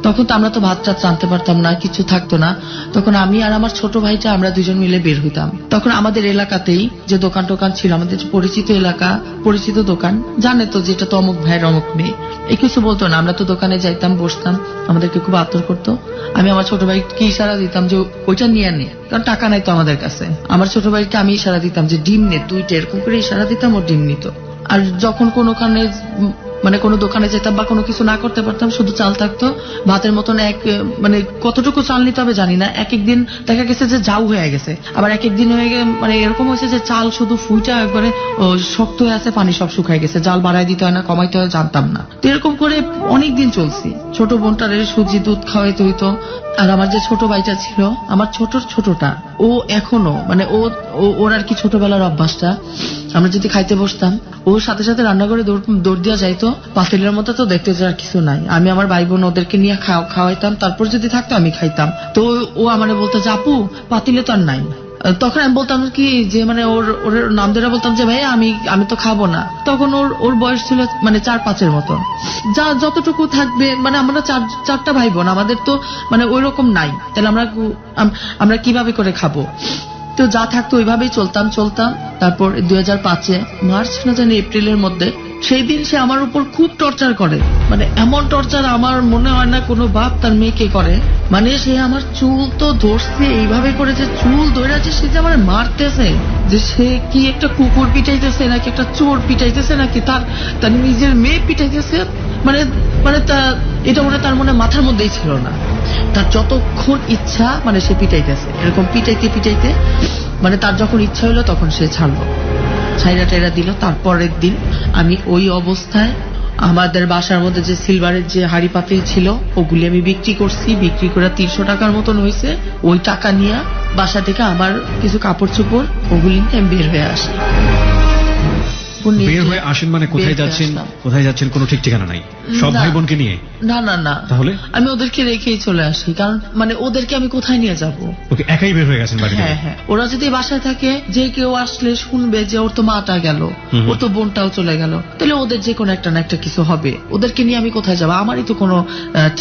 B: তখন তো আমরা তো ভাত টাত রাঁধতে পারতাম না, কিছু থাকতো না। তখন আমি আর আমার ছোট ভাইটা আমরা 2জন মিলে বের হইতাম। তখন আমাদের এলাকাতেই যে দোকান টোকান ছিল, আমাদের পরিচিত এলাকা, পরিচিত দোকান, জানে তো যেটা তো অমুক ভাইয়ের অমুক মেয়ে, এই কিছু বলতো না। আমরা তো দোকানে যাইতাম, বসতাম, আমাদেরকে খুব আদর করতো। আমি আমার ছোট ভাইকে ইশারা দিতাম যে ওইটা নিয়ে নে, কারণ টাকা নাই তো আমাদের কাছে। আমার ছোট ভাইকে আমি ইশারা দিতাম যে ডিম নে, 2টা এরকম করে ইশারা দিতাম, ও ডিম নিত। আর যখন কোনোখানে মানে কোনো দোকানে যেতাম বা কোনো কিছু না করতে পারতাম, শুধু চাল থাকতো ভাতের মতন, মানে কতটুকু চাল নিতে হবে জানি না। এক একদিন দেখা গেছে যে জাউ হয়ে গেছে, আবার এক একদিন হয়ে গেছে মানে এরকম হয়েছে যে চাল শুধু ফুইটা একবারে শক্ত হয়ে আছে, পানি সব শুকায় গেছে, জাল বাড়াই দিতে হয় না কমাইতে হয় জানতাম না। তো এরকম করে অনেকদিন চলছি। ছোট বোনটারে সুজি দুধ খাওয়াইতে হইতো। আর আমার যে ছোট ভাইটা ছিল, আমার ছোটটা, ও এখনো মানে ওর আর কি ছোটবেলার অভ্যাসটা, আমরা যদি খাইতে বসতাম ওর সাথে সাথে রান্নাঘরে দৌড় দেওয়া যাইতো। পাতিলের মতো তো দেখতে যাওয়ার কিছু নাই। আমি আমার ভাই বোন ওদেরকে নিয়ে খাওয়াইতাম, তারপর যদি থাকতো আমি খাইতাম। তো ও আমারে বলতো যে আপু পাতিলে তো আর নাই। তখন আমি বলতাম কি যে মানে ওর নাম ধরে বলতাম যে ভাই আমি তো খাবো না। তখন ওর বয়স ছিল মানে 4-5-এর মতো। যা যতটুকু থাকবে, মানে আমরা 4টা ভাই বোন, আমাদের তো মানে ওই রকম নাই, তাহলে আমরা কিভাবে করে খাবো? তো যা থাকতো ওইভাবেই চলতাম। তারপর 2005-এ মার্চ না জানি এপ্রিলের মধ্যে, সেই দিন সে আমার উপর খুব টর্চার করে। মানে এমন টর্চার আমার মনে হয় না কোনো বাপ তার মেয়েকে করে। মানে সে আমার চুল তো ধরছে এইভাবে করেছে, চুল ধরেছে, সে যে আমার মারতেছে, যে সে কি একটা কুকুর পিটাইতেছে নাকি একটা চোর পিটাইতেছে নাকি তার নিজের মেয়ে পিটাইতেছে। মানে এটা মনে তার মনে মাথার মধ্যেই ছিল না। তার যতক্ষণ ইচ্ছা মানে সে পিটাইতেছে, এরকম পিটাইতে মানে তার যখন ইচ্ছা হলো তখন সে ছাড়লো, ছাইরা টাইরা দিল। তারপরের দিন আমি ওই অবস্থায় আমাদের বাসার মধ্যে যে সিলভারের যে হাড়ি পাতিল ছিল ওগুলি আমি বিক্রি করছি। বিক্রি করে 300 টাকার মতন হয়েছে। ওই টাকা নিয়ে বাসা থেকে আমার কিছু কাপড় চোপড় ওগুলি নিয়ে আমি বের হয়ে আসি। কাপড় নিয়ে
A: বের হয়ে আসেন মানে কোথায়
B: বের হয়ে
A: যাচ্ছেন
B: আসলাম।
A: কোথায় যাচ্ছেন কোনো ঠিক ঠিকানা নাই, সব
B: না।
A: ভাই বোনকে নিয়ে?
B: না না না,
A: তাহলে
B: আমি ওদেরকে রেখেই চলে আসি, কারণ মানে ওদেরকে আমি কোথায় নিয়ে যাব?
A: ওকে একাই বের হয়ে গেছেন বাড়ি থেকে?
B: হ্যাঁ হ্যাঁ, ওরা যদি বাসায় থাকে, যে কেউ আসলে শুনবে যে ওর তো মাটা গেল,
A: হুম।
B: ওর তো বোনটাও চলে গেল, তাহলে ওদের যে কোনো একটা না একটা কিছু হবে। ওদেরকে নিয়ে আমি কোথায় যাব? আমারই তো কোনো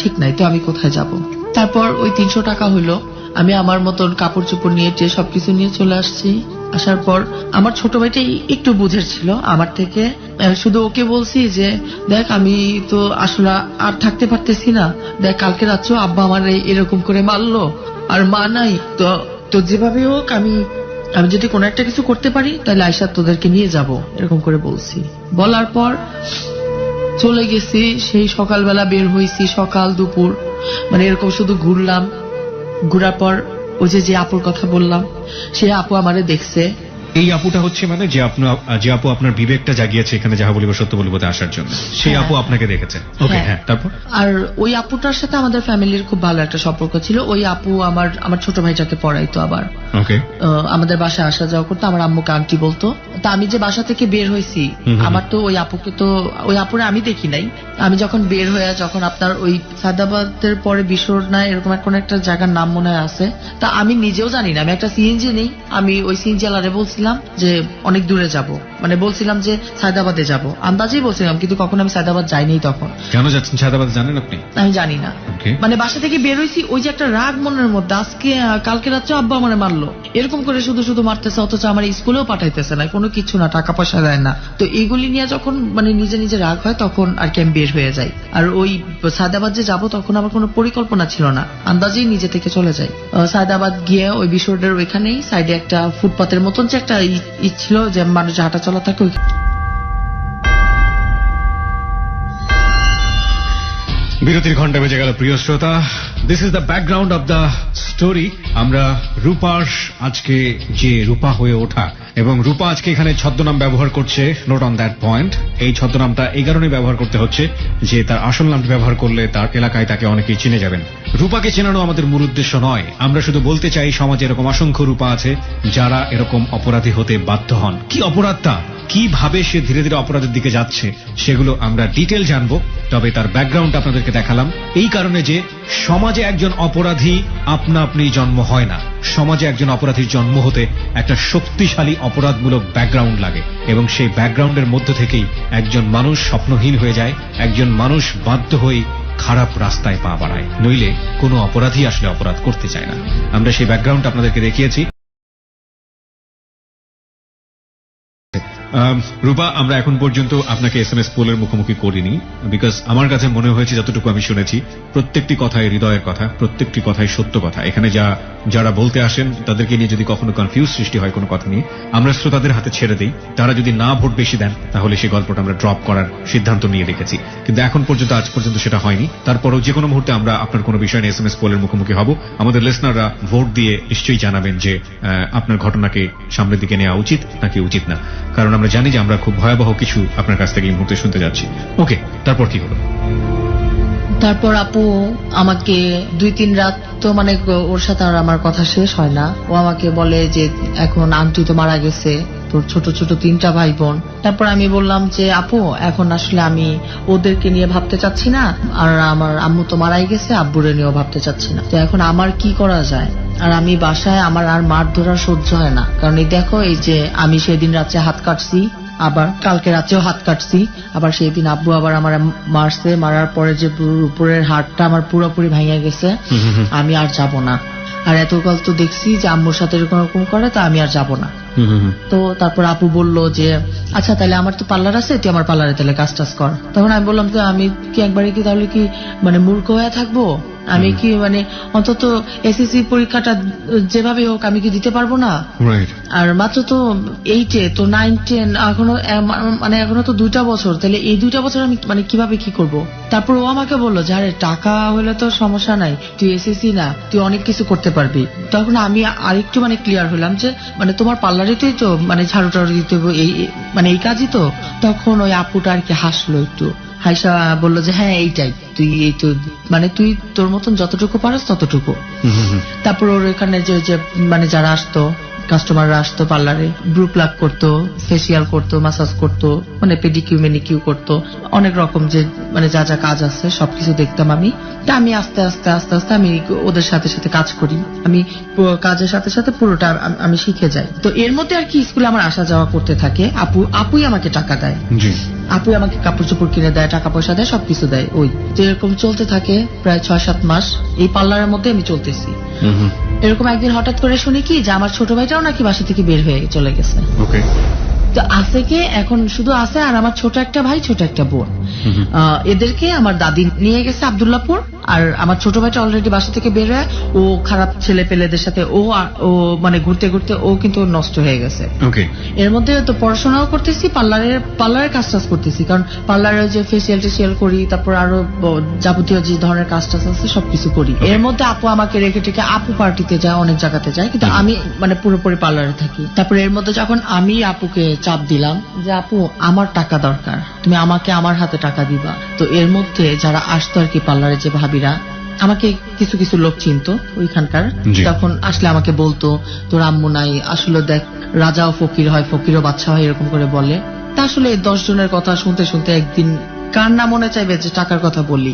B: ঠিক নাই, তো আমি কোথায় যাব? তারপর ওই 300 টাকা হইলো, আমি আমার মতন কাপড় চোপড় নিয়ে টিয়ে সবকিছু নিয়ে চলে আসছি। আসার পর আমার ছোট ভাইটাই একটু বুঝের ছিল আমার থেকে, শুধু ওকে বলছি যে দেখ আমি তো আসলে আর থাকতে পারতেছি না, দেখ কালকে রাত্রেও আব্বা আমার এরকম করে মারলো, আর মা নাই তো, তো যেভাবে হোক আমি যদি কোনো একটা কিছু করতে পারি তাহলে আয়শা তোদেরকে নিয়ে যাব, এরকম করে বলছি। বলার পর চলে গেছি। সেই সকালবেলা বের হয়েছি, সকাল দুপুর মানে এরকম শুধু ঘুরলাম। ঘুরার পর ওই যে আপুর কথা বললাম, সে আপু আমারে দেখছে।
A: এই আপুটা হচ্ছে মানে যে আপু আপনার বিবেকটা জাগিয়েছে এখানে যাহা বলিব সত্য বলিবতে আসার জন্য, সেই
B: হ্যাঁ।
A: আপু আপনাকে দেখেছে? ওকে,
B: হ্যাঁ।
A: হ্যাঁ, তারপর?
B: আর ওই আপুটার সাথে আমাদের ফ্যামিলির খুব ভালো একটা সম্পর্ক ছিল। ওই আপু আমার ছোট ভাইটাকে পড়াইতো, আবার
A: ওকে।
B: আমাদের বাসায় আসা যাওয়া করতো, আমার আম্মুকে আন্টি বলতো। তা আমি যে বাসা থেকে বের হয়েছি, আমার তো ওই আপুকে তো, ওই আপুরে আমি দেখি নাই। আমি যখন বের হয়ে, যখন আপনার ওই সাদাবাদের পরে বিশোর না এরকম কোন একটা জায়গার নাম মনে হয় আছে, তা আমি নিজেও জানি না। আমি একটা সিএনজি নেই, আমি ওই সিএনজি আলারে বলছিলাম যে অনেক দূরে যাব, মানে বলছিলাম যে সায়দাবাদে যাব, আন্দাজেই বলছিলাম, কিন্তু কখন আমি সায়দাবাদ যাইনি। তখন
A: কেন যাচ্ছেন সায়দাবাদ জানেন আপনি?
B: আমি জানি না,
A: ওকে।
B: মানে বাসা থেকে বের হয়েছি, ওই যে একটা রাগ মনের মধ্যে, আজকে কালকে রাত্রে আব্বা আমার মারলো, এরকম করে শুধু শুধু মারতেছে, অথচ আমার স্কুলেও পাঠাইতেছে না, কোনো কিছু না, টাকা পয়সা দেয় না। তো এইগুলি নিয়ে যখন মানে নিজে নিজে রাগ হয়, তখন আর কি আমি বের হয়ে যাই। আর ওই সায়দাবাদ যে যাবো, তখন আমার কোনো পরিকল্পনা ছিল না, আন্দাজেই নিজে থেকে চলে যাই। সায়দাবাদ গিয়ে ওই বিশোরের ওইখানেই সাইডে একটা ফুটপাতের মতন যে একটা ছিল, যে মানুষ হাঁটা চলা থাকে,
A: বিরতির ঘন্টা বেজে গেল প্রিয় শ্রোতা। This is the background of the story. আমরা রূপার আজকে যে রূপা হয়ে ওঠা, এবং রূপা আজকে এখানে ছদ্মনাম ব্যবহার করছে, নোট অন দ্যাট পয়েন্ট। এই ছদ্মনামটা এই কারণেই ব্যবহার করতে হচ্ছে যে তার আসল নামটি ব্যবহার করলে তার এলাকায় তাকে অনেকেই চিনে যাবেন। রূপাকে চেনানো আমাদের মূল উদ্দেশ্য নয়, আমরা শুধু বলতে চাই সমাজে এরকম অসংখ্য রূপা আছে যারা এরকম অপরাধী হতে বাধ্য হন। কি অপরাধটা, কিভাবে সে ধীরে ধীরে অপরাধের দিকে যাচ্ছে, সেগুলো আমরা ডিটেল জানবো। তবে তার ব্যাকগ্রাউন্ড আপনাদেরকে দেখালাম এই কারণে যে সমাজে একজন অপরাধী আপনা আপনি জন্ম হয় না। সমাজে একজন অপরাধীর জন্ম হতে একটা শক্তিশালী অপরাধমূলক ব্যাকগ্রাউন্ড লাগে, এবং সেই ব্যাকগ্রাউন্ডের মধ্য থেকেই একজন মানুষ স্বপ্নহীন হয়ে যায়, একজন মানুষ বাধ্য হয়ে খারাপ রাস্তায় পা বাড়ায়, নইলে কোনো অপরাধী আসলে অপরাধ করতে চায় না। আমরা সেই ব্যাকগ্রাউন্ড আপনাদেরকে দেখিয়েছি। রূপা, আমরা এখন পর্যন্ত আপনাকে SMS পোলের মুখোমুখি করিনি, বিকজ আমার কাছে মনে হয়েছে যতটুকু আমি শুনেছি প্রত্যেকটি কথাই হৃদয়ের কথা, প্রত্যেকটি কথাই সত্য কথা। এখানে যারা বলতে আসেন তাদেরকে নিয়ে যদি কখনো কনফিউজ সৃষ্টি হয় কোনো কথা নিয়ে, আমরা শ্রোতাদের হাতে ছেড়ে দিই। তারা যদি না ভোট বেশি দেন তাহলে সেই গল্পটা আমরা ড্রপ করার সিদ্ধান্ত নিয়ে রেখেছি, কিন্তু এখন পর্যন্ত আজ পর্যন্ত সেটা হয়নি। তারপরেও যে কোনো মুহূর্তে আমরা আপনার কোনো বিষয় নিয়ে SMS পোলের মুখোমুখি হব। আমাদের লিসনাররা ভোট দিয়ে নিশ্চয়ই জানাবেন যে আপনার ঘটনাকে সামনের দিকে নেওয়া উচিত নাকি উচিত না, কারণ আমরা জানি যে আমরা খুব ভয়াবহ কিছু আপনার কাছ থেকে এই মুহূর্তে শুনতে যাচ্ছি। ওকে, তারপর কি হলো?
B: তারপর আপু আমাকে 2-3 রাত তো মানে ওর সাথে আর আমার কথা শেষ হয় না। ও আমাকে বলে যে এখন আন্টি তো মারা গেছে, তোর ছোট ছোট 3টা ভাই বোন। তারপর আমি বললাম যে আপু এখন আসলে আমি ওদেরকে নিয়ে ভাবতে চাচ্ছি না, আর আমার আম্মু তো মারাই গেছে, আব্বুরে নিয়েও ভাবতে চাচ্ছি না, তো এখন আমার কি করা যায়? আর আমি বাসায় আমার আর মার ধরা সহ্য হয় না, কারণ এই দেখো এই যে আমি সেদিন রাত্রে হাত কাটছি, আবার কালকে রাতেও হাত কাটছি, আবার সেই দিন আব্বু আবার আমার মারছে, মারার পরে যে উপরের হাড়টা আমার পুরোপুরি ভেঙে গেছে। আমি আর যাব না, আর এতকাল তো দেখছি যে আম্মুর সাথে এরকম করে, তো আমি আর যাব না। তো তারপর আপু বলল যে আচ্ছা তাহলে আমার তো পার্লার আছে, তুই আমার পার্লারে তাহলে কাজ টাজ কর। তখন আমি বললাম তো আমি কি একবারে কি তাহলে কি মানে মূর্খ হয়ে থাকবো? আমি কি মানে অন্তত এসএসসি পরীক্ষাটা যেভাবে হোক আমি কি দিতে পারবো না? আর মাত্র তো 8-এ, তো 9-10 এখনো মানে এখনো তো 2টা বছর, তাহলে এই 2টা বছর আমি মানে কিভাবে কি করব? তারপর ও আমাকে বললো যে আরে টাকা হলে তো সমস্যা নাই, তুই এসএসসি না, তুই অনেক কিছু করতে পারবি। তখন আমি আরেকটু মানে ক্লিয়ার হলাম যে মানে তোমার পার্লারেতেই তো মানে ঝাড়ু টাড়ু দিতে হবে, এই মানে এই কাজই তো। তখন ওই আপুটা আর কি হাসলো একটু, হাইসা বললো যে হ্যাঁ এইটাই, তুই এই তো মানে তুই তোর মতন যতটুকু পারস ততটুকু। তারপর ওর এখানে যে মানে যারা আসতো কাস্টমাররা আসতো পার্লারে, ব্রু প্লাক করতো, ফেসিয়াল করতো, মাসাজ করতো, মানে পেডিকিউ মেনিকিউ করতো, অনেক রকম যে মানে যা যা কাজ আছে সবকিছু দেখতাম আমি। তা আমি আস্তে আস্তে আস্তে আস্তে আমি ওদের সাথে সাথে কাজ করি, আমি কাজের সাথে সাথে পুরোটা আমি শিখে যাই। তো এর মধ্যে আর কি স্কুলে আমার আসা যাওয়া করতে থাকে, আপুই আমাকে টাকা দেয়,
A: জি
B: আপুই আমাকে কাপড় চোপড় কিনে দেয়, টাকা পয়সা দেয়, সবকিছু দেয়। ওই তো এরকম চলতে থাকে প্রায় 6-7 মাস এই পার্লারের মধ্যে আমি চলতেছি। এরকম একদিন হঠাৎ করে শুনি কি যে আমার ছোট ভাইটাও নাকি বাসা থেকে বের হয়ে চলে গেছে।
A: ওকে।
B: তো আছে কে এখন শুধু আছে আর আমার ছোট একটা ভাই, ছোট একটা বোন। এদেরকে আমার দাদি নিয়ে গেছে আব্দুল্লাহপুর, আর আমার ছোট ভাইটা অলরেডি বাসা থেকে বের হয়ে ও খারাপ ছেলে পেলেদের সাথে ও মানে ঘুরতে ঘুরতে ও কিন্তু নষ্ট হয়ে গেছে।
A: ওকে।
B: এর মধ্যে তো পড়াশোনাও করতেছি, পার্লারের কাজ টাজ করতেছি, কারণ পার্লারে যে ফেসিয়াল টেসিয়াল করি, তারপর আরো যাবতীয় যে ধরনের কাজ টাজ আছে সবকিছু করি। এর মধ্যে আপু আমাকে রেখে টেকে আপু পার্টিতে যায়, অনেক জায়গাতে যায়, কিন্তু আমি মানে পুরোপুরি পার্লারে থাকি। তারপরে এর মধ্যে যখন আমি আপুকে চাপ দিলাম যে আপু আমার টাকা দরকার, তুমি আমাকে আমার হাতে টাকা দিবা, তো এর মধ্যে যারা আসতো আর কি পার্লারে যে ভাবিরা, আমাকে কিছু কিছু লোক চিনতো ওইখানকার, তখন আসলে আমাকে বলতো তোর আম্মু নাই, আসলে দেখ রাজাও ফকির হয়, ফকিরও বাচ্চা হয়, এরকম করে বলে। তা আসলে 10 জনের কথা শুনতে শুনতে একদিন কার না মনে চাইবে যে টাকার কথা বলি।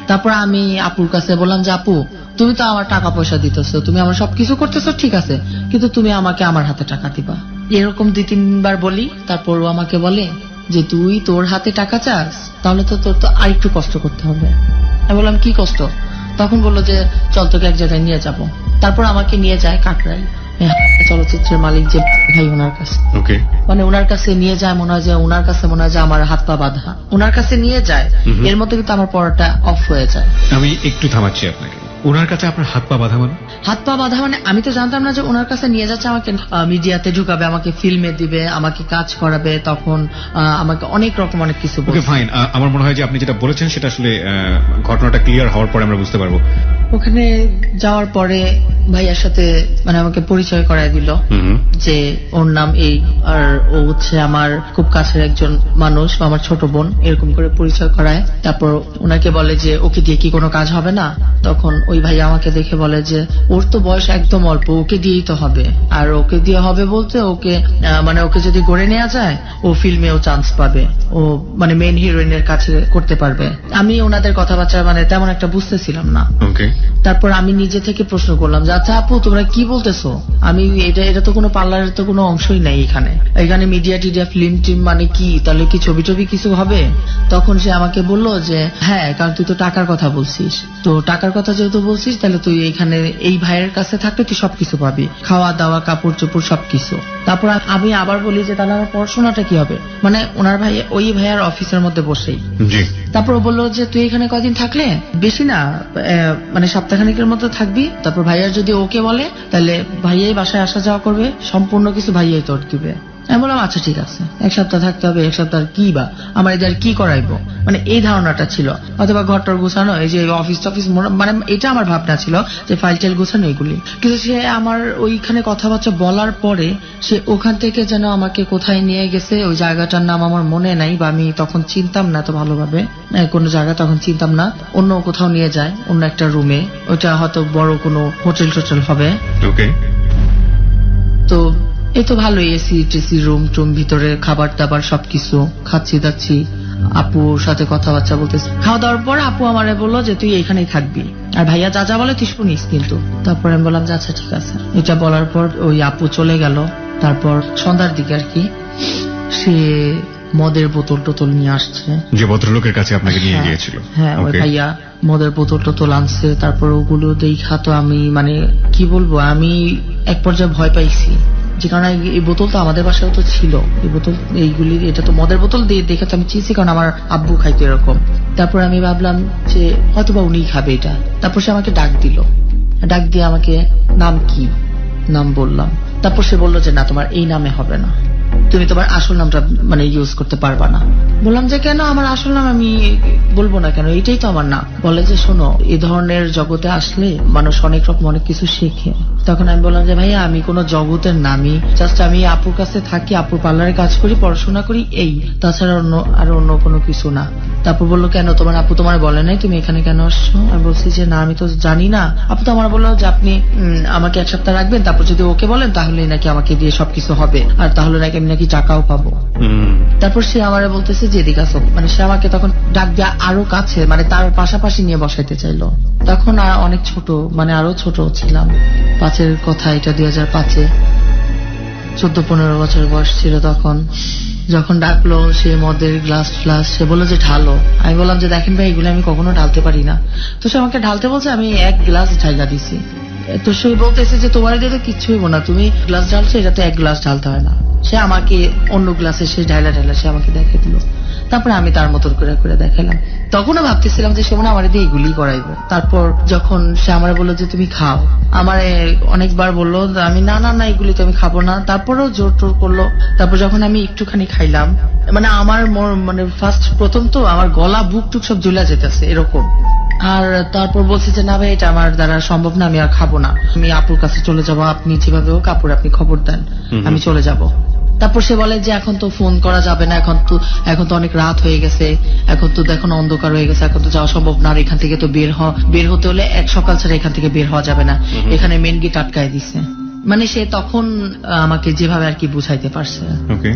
B: তারপর আমি আপুর কাছে বললাম যে আপু তুমি তো আমার টাকা পয়সা দিতেছো, তুমি আমার সবকিছু করতেছো ঠিক আছে, কিন্তু তুমি আমাকে আমার হাতে টাকা দিবা। এরকম 2-3 বার বলি, তারপর ও আমাকে বলে যে তুই তোর হাতে টাকা চাস, তাহলে তো তোর তো আরেকটু কষ্ট করতে হবে। আমি বললাম কি কষ্ট? তখন বললো যে চল তোকে এক জায়গায় নিয়ে যাব। তারপর আমাকে নিয়ে যায় কাকরাই, চলচ্চিত্রের মালিক যে ভাই ওনার কাছে। মানে ওনার কাছে নিয়ে যায়, মনে হয় যে ওনার কাছে মনে হয় যে আমার হাত পা বাঁধা, ওনার কাছে নিয়ে যায়। এর মধ্যে কিন্তু আমার পড়াটা অফ হয়ে যায়।
A: আমি একটু থামাচ্ছি আপনাকে, ওনার কাছে আপনার হাত পা বাঁধা মানে?
B: হাত পা বাঁধা মানে আমি তো জানতাম না যে ওনার কাছে নিয়ে যাচ্ছে, আমাকে মিডিয়াতে ঢুকাবে, আমাকে ফিল্মে দিবে, আমাকে কাজ করাবে, তখন আমাকে অনেক রকম অনেক কিছু বলবে।
A: ফাইন, আমার মনে হয় যে আপনি যেটা বলেছেন সেটা আসলে ঘটনাটা ক্লিয়ার হওয়ার পরে আমরা বুঝতে পারবো।
B: ওখানে যাওয়ার পরে ভাইয়ার সাথে মানে আমাকে পরিচয় করায় দিল যে ওর নাম এই, আর ও হচ্ছে আমার খুব কাছের একজন মানুষ, আমার ছোট বোন, এরকম করে পরিচয় করায়। তারপর ওনাকে বলে যে ওকে দিয়ে কি কোনো কাজ হবে না? তখন ওই ভাই আমাকে দেখে বলে যে ওর তো বয়স একদম অল্প, ওকে দিয়েই তো হবে। আর ওকে দিয়ে হবে বলতে ওকে মানে ওকে যদি গড়ে নেওয়া যায় ও ফিল্মেও চান্স পাবে, ও মানে মেইন হিরোইনের কাছে করতে পারবে। আমি ওনাদের কথাবার্তা মানে তেমন একটা বুঝতেছিলাম না। তারপর আমি নিজে থেকে প্রশ্ন করলাম যে আচ্ছা আপু তোমরা কি বলতেছো, আমি এটা তো কোনো পার্লারের তো কোনো অংশই নাই এখানে মিডিয়া টিডিয়া ফিল্ম টিম মানে কি, তাহলে কি ছবি টবি কিছু হবে? তখন সে আমাকে বললো যে হ্যাঁ, কারণ তুই তো টাকার কথা বলছিস, তো টাকার কথা যেহেতু বলছিস তাহলে তুই এখানে এই ভাইয়ের কাছে থাকলে তুই সবকিছু পাবি, খাওয়া দাওয়া কাপড় চোপড় সবকিছু। তারপর আমি আবার বলি যে তাহলে আমার পড়াশোনাটা কি হবে, মানে ওনার ভাই ওই ভাইয়ার অফিসের মধ্যে বসেই। তারপর ও বললো যে তুই এখানে কদিন থাকলে, বেশি না মানে সপ্তাহখানিকের মতো থাকবি, তারপর ভাইয়ার যদি ওকে বলে তাহলে ভাইয়াই বাসায় আসা যাওয়া করবে, সম্পূর্ণ কিছু ভাইয়াই তোর দিবে। আমি বললাম আচ্ছা ঠিক আছে, 1 সপ্তাহ থাকতে হবে, 1 সপ্তাহ কি বা আমার এদের কি করাইবো, মানে এই ধারণাটা ছিল। অথবা ঘরটার গুছানো, এই যে অফিস টফিস, মানে এটা আমার ভাবনা ছিল যে ফাইল টাইল গুছানো এগুলি। কিন্তু সে আমার ওইখানে কথাবার্তা বলার পরে সে ওখান থেকে যেন আমাকে কোথায় নিয়ে গেছে, ওই জায়গাটার নাম আমার মনে নাই, বা আমি তখন চিনতাম না তো ভালোভাবে কোনো জায়গা, তখন চিনতাম না, অন্য কোথাও নিয়ে যায়, অন্য একটা রুমে, ওইটা হয়তো বড় কোনো হোটেল টোটেল হবে। তো এই তো ভালোই, এসি টেসি রুম টুম, ভিতরে খাবার দাবার সবকিছু খাচ্ছি দাচ্ছি, আপুর সাথে কথাবার্তা বলতেছি। খাওয়া দাওয়ার পর আপু আমারে বললো যে তুই এখানেই থাকবি, আর ভাইয়া যা যা বলে তুই শুনিস কিন্তু। তারপর আমি বললাম যে আচ্ছা ঠিক আছে। এটা বলার পর ওই আপু চলে গেল। তারপর সন্ধ্যার দিকে আর কি সে মদের বোতল টোতল নিয়ে আসছে, যে ভদ্রলোকের কাছে আপনাকে নিয়ে গিয়েছিল। হ্যাঁ, ওই ভাইয়া মদের বোতল টোতল আনছে। তারপর ওগুলো দেখা তো আমি মানে কি বলবো, আমি এক পর্যায়ে ভয় পাইছি, যে কারণ এই বোতল তো আমাদের বাসায় তো ছিল, এই বোতল এইগুলি, এটা তো মদের বোতল দিয়ে দেখে তো আমি চিনছি, কারণ আমার আব্বু খাইতো এরকম। তারপর আমি ভাবলাম যে হয়তোবা উনিই খাবে এটা। তারপর সে আমাকে ডাক দিল, ডাক দিয়ে আমাকে নাম কি, নাম বললাম। তারপর সে বললো যে না, তোমার এই নামে হবে না, তুমি তোমার আসল নামটা মানে ইউজ করতে পারবা না। বললাম যে কেন, আমার আসল নাম আমি বলবো না কেন, এটাই তো আমার নাম। বলে যে শোনো, এই ধরনের জগতে আসলে মানুষ অনেক রকম অনেক কিছু শেখে। তখন আমি বললাম যে ভাইয়া আমি কোনো জগতের নামই, জাস্ট আমি আপুর কাছে থাকি, আপুর পার্লারে কাজ করি, পড়াশোনা করি, এই, তাছাড়া অন্য কোনো কিছু না। তারপর বললো কেন তোমার আপু তোমার বলে নাই তুমি এখানে কেন আসছো? আমি বলছি যে না আমি তো জানি না। আপু তো আমার বললো যে আপনি আমাকে 1 সপ্তাহ রাখবেন, তারপর যদি ওকে বলেন তাহলে নাকি আমাকে দিয়ে সবকিছু হবে, আর তাহলে নাকি আমি নাকি টাকাও পাবো। তারপর সে আমারে বলতেছে যে এদিকে আসো, মানে সে আমাকে তখন ডাক দিয়ে আরো কাছে, মানে তার পাশাপাশি নিয়ে বসাইতে চাইলো। তখন আর অনেক ছোট, মানে আরো ছোট ছিলাম, 5-এর কথা, এটা 2005-এ, 14-15 বছর বয়স ছিল তখন। যখন ডাকলো সে মদের গ্লাস ফ্লাস, সে বললো যে ঢালো। আমি বললাম যে দেখেন ভাই এগুলো আমি কখনো ঢালতে পারি না। তো সে আমাকে ঢালতে বলছে, আমি 1 গ্লাস ঢাইলা দিছি। তো সে বলতেছে যে তোমার দিয়ে তো কিচ্ছু হইব না, তুমি গ্লাস ঢালছো, এটা তো 1 গ্লাস ঢালতে হয় না। সে আমাকে অন্য গ্লাসে সে ঢাইলা সে আমাকে দেখে দিল। তারপরে আমি তার মতন করে করে দেখালাম। তখনও ভাবতেছিলাম যে সে মনে আমার দিয়ে এগুলি করাইবো। তারপর যখন সে আমার বললো যে তুমি খাও, আমার অনেকবার বললো, আমি না না না এগুলি তো আমি খাবো না, তারপরেও জোর টোর করলো। তারপর যখন আমি একটুখানি খাইলাম, মানে আমার মানে প্রথম তো আমার গলা বুক টুক সব জ্বলা যেতেছে এরকম। আর তারপর বলছি যে না ভাই এটা আমার দ্বারা সম্ভব না, আমি আর খাবো না, আমি আপুর কাছে চলে যাবো, আপনি যেভাবে হোক আপুর আপনি খবর দেন, আমি চলে যাব। তারপর সে বলে যে এখন তো ফোন করা যাবে না, এখন তো অনেক রাত হয়ে গেছে, এখন তো দেখুন অন্ধকার হয়ে গেছে, এখন তো যাওয়া সম্ভব না, আর এখান থেকে তো বের হতে হলে 1 সকাল ছাড়া এখান থেকে বের হওয়া যাবে না, এখানে মেন গেট আটকায় দিছে। মানে সে তখন আমাকে যেভাবে আর কি বুঝাইতে পারছে।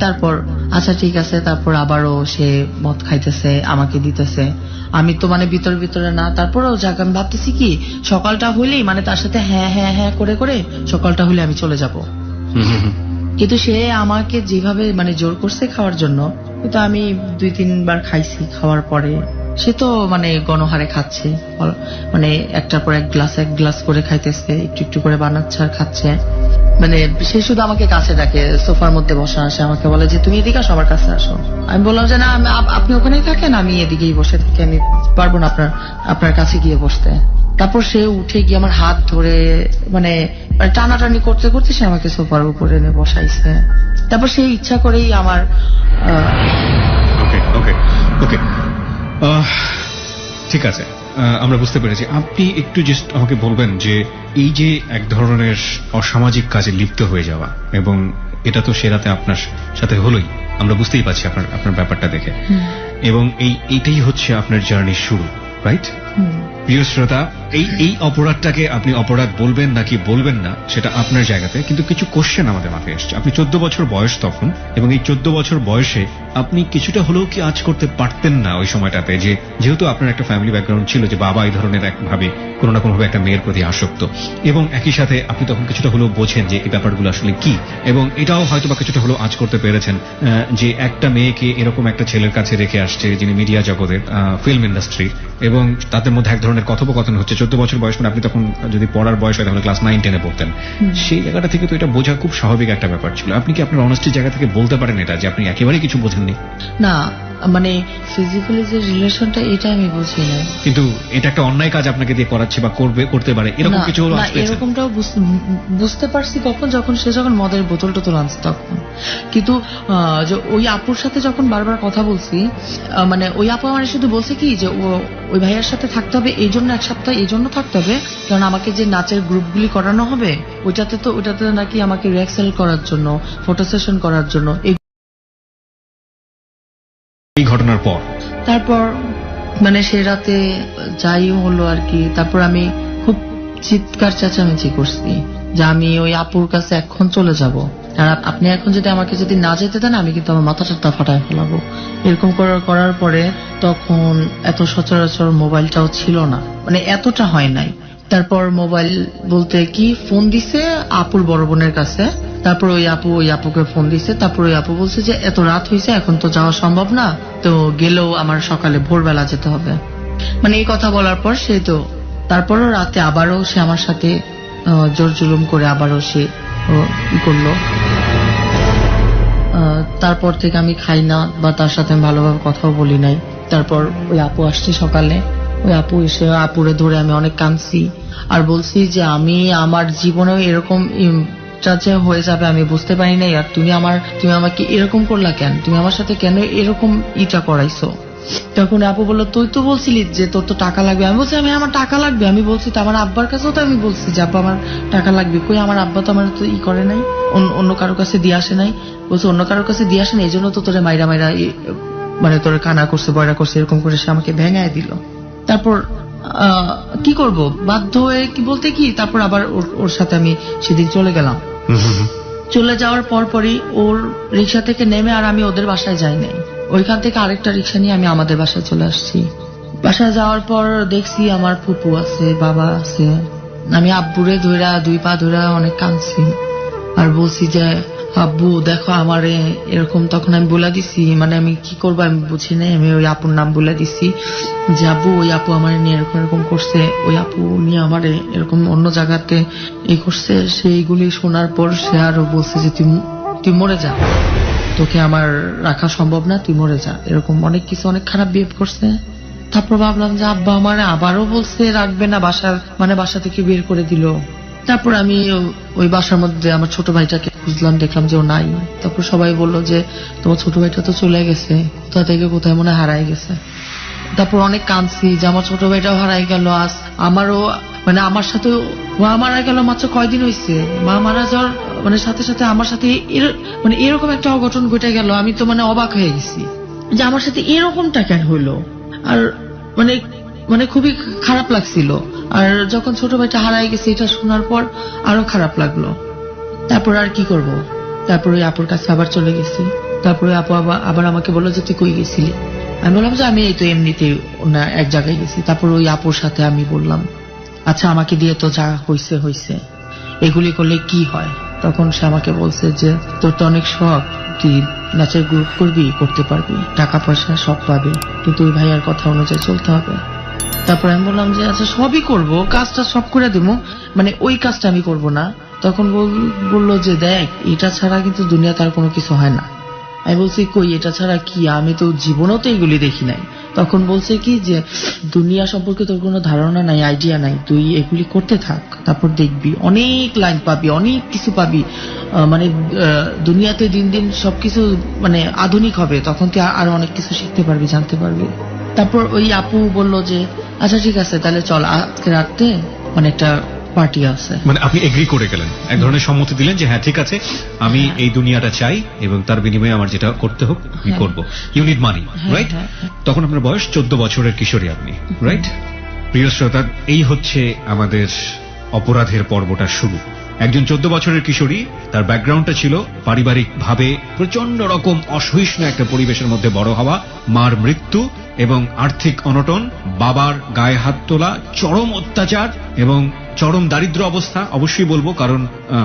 B: তারপর আচ্ছা ঠিক আছে, তারপর আবারও সে মদ খাইতেছে, আমাকে দিতেছে। আমি তো মানে ভিতরে না, তারপরেও যাক আমি ভাবতেছি কি সকালটা হইলেই, মানে তার সাথে হ্যাঁ হ্যাঁ হ্যাঁ করে করে সকালটা হলে আমি চলে যাব। কিন্তু সে আমাকে যেভাবে মানে জোর করছে খাওয়ার জন্য, কিন্তু আমি 2-3 বার খাইছি। খাওয়ার পরে সে তো মানে গণহারে খাচ্ছে, মানে একটার পর 1 গ্লাস করে খাইতেছে, একটু একটু করে বানাচ্ছে আর খাচ্ছে। মানে সে শুধু আমাকে কাছে ডাকে, সোফার মধ্যে বসা আসে, আমাকে বলে যে তুমি এদিকে আসো, আমার কাছে আসো। আমি বললাম যে না আপনি ওখানেই থাকেন, আমি এদিকেই বসে থাকি, আমি পারবো না আপনার কাছে গিয়ে বসতে। তারপর সে উঠে গিয়ে আমার হাত ধরে মানে টানাটানি করতে করতে সে আমাকে সোফার উপরে এনে বসাইছে। তারপর সে ইচ্ছা করেই আমার
A: ঠিক আছে, আমরা বুঝতে পেরেছি। আপনি একটু জাস্ট আমাকে বলবেন যে এই যে এক ধরনের অসামাজিক কাজে লিপ্ত হয়ে যাওয়া, এবং এটা তো সে রাতে আপনার সাথে হলোই, আমরা বুঝতেই পারছি আপনার ব্যাপারটা দেখে, এবং এইটাই হচ্ছে আপনার জার্নির শুরু, রাইট? প্রিয় শ্রোতা, এই অপরাধটাকে আপনি অপরাধ বলবেন নাকি বলবেন না সেটা আপনার জায়গাতে, কিন্তু কিছু কোশ্চেন আমাদের মাথায় এসছে। আপনি 14 বছর বয়স তখন, এবং এই 14 বছর বয়সে আপনি কিছুটা হলেও কি আজ করতে পারতেন না ওই সময়টাতে, যে যেহেতু আপনার একটা ফ্যামিলি ব্যাকগ্রাউন্ড ছিল যে বাবা এই ধরনের একভাবে কোনো না কোনোভাবে একটা মেয়ের প্রতি আসক্ত, এবং একই সাথে আপনি তখন কিছুটা হলেও বোঝেন যে এই ব্যাপারগুলো আসলে কি, এবং এটাও হয়তো বা কিছুটা হলেও আজ করতে পেরেছেন যে একটা মেয়েকে এরকম একটা ছেলের কাছে রেখে আসছে যিনি মিডিয়া জগতের, ফিল্ম ইন্ডাস্ট্রি, এবং তাদের মধ্যে এক ধরনের কথোপকথন হচ্ছে। 14 বছর বয়স মানে আপনি তখন যদি পড়ার বয়স হয় তাহলে ক্লাস 9-10-এ পড়তেন। সেই জায়গাটা থেকে তো এটা বোঝা খুব স্বাভাবিক একটা ব্যাপার ছিল। আপনি কি আপনার অনেস্টির জায়গা থেকে বলতে পারেন এটা যে আপনি একেবারেই কিছু বোঝেননি?
B: না, মানে ফিজিক্যালি যে রিলেশনটা এটা আমি বুঝি না, কিন্তু
A: এটা একটা অন্যায় কাজ আপনাকে দিয়ে করাচ্ছে বা করতে পারে এরকম কিছু হলো?
B: এরকমটাও বুঝতে পারছি কখন, যখন সে মদের বোতল টোতল আনছে তখন। কিন্তু ওই আপুর সাথে যখন বারবার কথা বলছি, মানে ওই আপু আমার শুধু বলছে কি যে ওই ভাইয়ার সাথে থাকতে হবে, এই জন্য 1 সপ্তাহ এই জন্য থাকতে হবে কারণ আমাকে যে নাচের গ্রুপগুলি করানো হবে ওইটাতে নাকি আমাকে রিহার্সাল করার জন্য, ফটো সেশন করার জন্য।
A: এই ঘটনার পর
B: তারপর মানে সে রাতে যাই হলো আর কি, তারপর আমি খুব চিৎকার চেঁচামেচি করছি যে আমি ওই আপুর কাছে এখন চলে যাব, আর আপনি এখন যদি আমাকে না যেতে দেন আমি কিন্তু আমার মাথাটা ফাটায় ফেলাবো। এরকম করার পরে তখন এত সচরাচর মোবাইলটাও ছিল না, মানে এতটা হয় নাই। তারপর মোবাইল বলতে কি ফোন দিছে আপুর বড় বোনের কাছে, তারপর ওই আপুকে ফোন দিছে, তারপর ওই আপু বলছে যে এত রাত হয়েছে এখন তো যাওয়া সম্ভব না, তো গেলেও আমার সকালে ভোরবেলা যেতে হবে। মানে এই কথা বলার পর সে তো তারপরও রাতে আবারও সে আমার সাথে জোর জুলুম করে আবারও সে করলো। তারপর থেকে আমি খাই না বা তার সাথে আমি ভালোভাবে কথাও বলি নাই। তারপর ওই আপু আসছে সকালে, ওই আপু এসে আপুরে ধরে আমি অনেক কাঁদছি আর বলছি যে আমি আমার জীবনেও এরকম যে হয়ে যাবে আমি বুঝতে পারি নাই, আর তুমি আমাকে এরকম করলা কেন, তুমি আমার সাথে কেন এরকম ইটা করাইছো। তখন আপু বললো তুই তো বলছিলি যে তোর তো টাকা লাগবে। আমি বলছি আমি আমার টাকা লাগবে, আমি বলছি তো আমার আব্বার কাছেও তো আমি বলছি যে আব্বা আমার টাকা লাগবে, কই আমার আব্বা তো আমার তো করে নাই, অন্য কারোর কাছে দিয়ে আসে নাই। বলছে অন্য কারোর কাছে দিয়ে আসে না, এই জন্য তো তোরে মাইরা মানে তোর কানা করছে বয়রা করছে এরকম করে সে আমাকে ভেঙায় দিল। তারপর কি করব, বাধ্য হয়ে কি বলতে কি, তারপর আবার ওর সাথে আমি সেদিন চলে গেলাম। চলে যাওয়ার পরই ওর রিক্সা থেকে নেমে আর আমি ওদের বাসায় যাই নাই, ওইখান থেকে আরেকটা রিক্সা নিয়ে আমি আমাদের বাসায় চলে আসছি। বাসায় যাওয়ার পর দেখছি আমার ফুপু আছে, বাবা আছে। আমি আব্বুরে ধইরা 2 পা ধইরা অনেক কাঁদছি আর বলছি যে আব্বু দেখো আমারে এরকম। তখন আমি বলে দিছি, মানে আমি কি করবো আমি বুঝি নাই, আমি ওই আপুর নাম বলে দিছি যে আব্বু ওই আপু আমার নিয়ে এরকম এরকম করছে, ওই আপু নিয়ে আমারে এরকম অন্য জায়গাতে এই করছে। সেইগুলি শোনার পর সে আরো বলছে যে তুই মরে যা, তোকে আমার রাখা সম্ভব না, তুই মরে যা, এরকম অনেক কিছু অনেক খারাপ বিহেভ করছে। তারপর ভাবলাম যে আব্বা আমার আবারও বলছে রাখবে না, বাসা থেকে বের করে দিল। তারপর আমি ওই বাসার মধ্যে আমার ছোট ভাইটাকে খুঁজলাম, দেখলাম যে ও নাই। তারপর সবাই বললো যে তোমার ছোট ভাইটা তো চলে গেছে, কোথা থেকে কোথায় মনে হারাই গেছে। তারপর অনেক কাঁদছি যে আমার ছোট ভাইটাও হারাই গেল, আজ আমারও মানে আমার সাথে মা মারা গেল মাত্র কয়দিন হয়েছে, মা মারা যাওয়ার মানে সাথে সাথে আমার সাথে মানে এরকম একটা অঘটন ঘটে গেল। আমি তো মানে অবাক হয়ে গেছি যে আমার সাথে এরকমটা কেন হইলো, আর মানে খুবই খারাপ লাগছিল। আর যখন ছোট ভাইটা হারাই গেছে এটা শোনার পর আরো খারাপ লাগলো। তারপর আর কি করব, তারপর ওই আপুর কাছে আবার চলে গেছি। তারপরে আপু আবার আমাকে বললো যে তুই কই গেছিলি। আমি বললাম যে আমি এই তো এমনিতে এক জায়গায় গেছি। তারপর ওই আপুর সাথে আমি বললাম আচ্ছা আমাকে দিয়ে তো যা হইছে, এগুলি করলে কি হয়। তখন সে আমাকে বলছে যে তোর তো অনেক শখ, তুই নাচের গ্রুপ করবি, করতে পারবি, টাকা পয়সা সব পাবি, কিন্তু ওই ভাইয়ার কথা অনুযায়ী চলতে হবে। তারপর আমি বললাম যে আচ্ছা সবই করব, কাজটা সব করে দেবো, মানে ওই কাজটা আমি করব না। তখন বললো যে দেখ এটা ছাড়া কিন্তু দুনিয়াতে আর কোনো কিছু হয় না। আমি বলছি কই এটা ছাড়া কি, আমি তো জীবনেও তো এগুলি দেখি নাই। তখন বলছে কি যে দুনিয়া সম্পর্কে তোর কোনো ধারণা নাই, আইডিয়া নাই, তুই এগুলি করতে থাক, তারপর দেখবি অনেক লাইন পাবি, অনেক কিছু পাবি, মানে দুনিয়াতে দিন দিন সবকিছু মানে আধুনিক হবে, তখন তুই আরো অনেক কিছু শিখতে পারবি, জানতে পারবি। তারপর ওই আপু বলল যে আচ্ছা ঠিক আছে তাহলে চল আজকে রাতে মানে একটা পার্টি আছে।
A: মানে আপনি এগ্রি করে গেলেন, এক ধরনের সম্মতি দিলেন যে হ্যাঁ ঠিক আছে আমি এই দুনিয়াটা চাই এবং তার বিনিময়ে আমার যেটা করতে হোক আমি করবো, ইউ নিড মানি, রাইট? তখন আপনার বয়স 14 বছরের কিশোরী আপনি, রাইট? প্রিয় শ্রোতা, এই হচ্ছে আমাদের অপরাধের পর্বটা শুরু। একজন 14 বছরের কিশোরী, তার ব্যাকগ্রাউন্ডটা ছিল পারিবারিক ভাবে প্রচন্ড রকম অসহিষ্ণু একটা পরিবেশের মধ্যে বড় হওয়া, মার মৃত্যু এবং আর্থিক অনটন, বাবার গায়ে হাত তোলা, চরম অত্যাচার এবং চরম দারিদ্র অবস্থা। অবশ্যই বলবো কারণ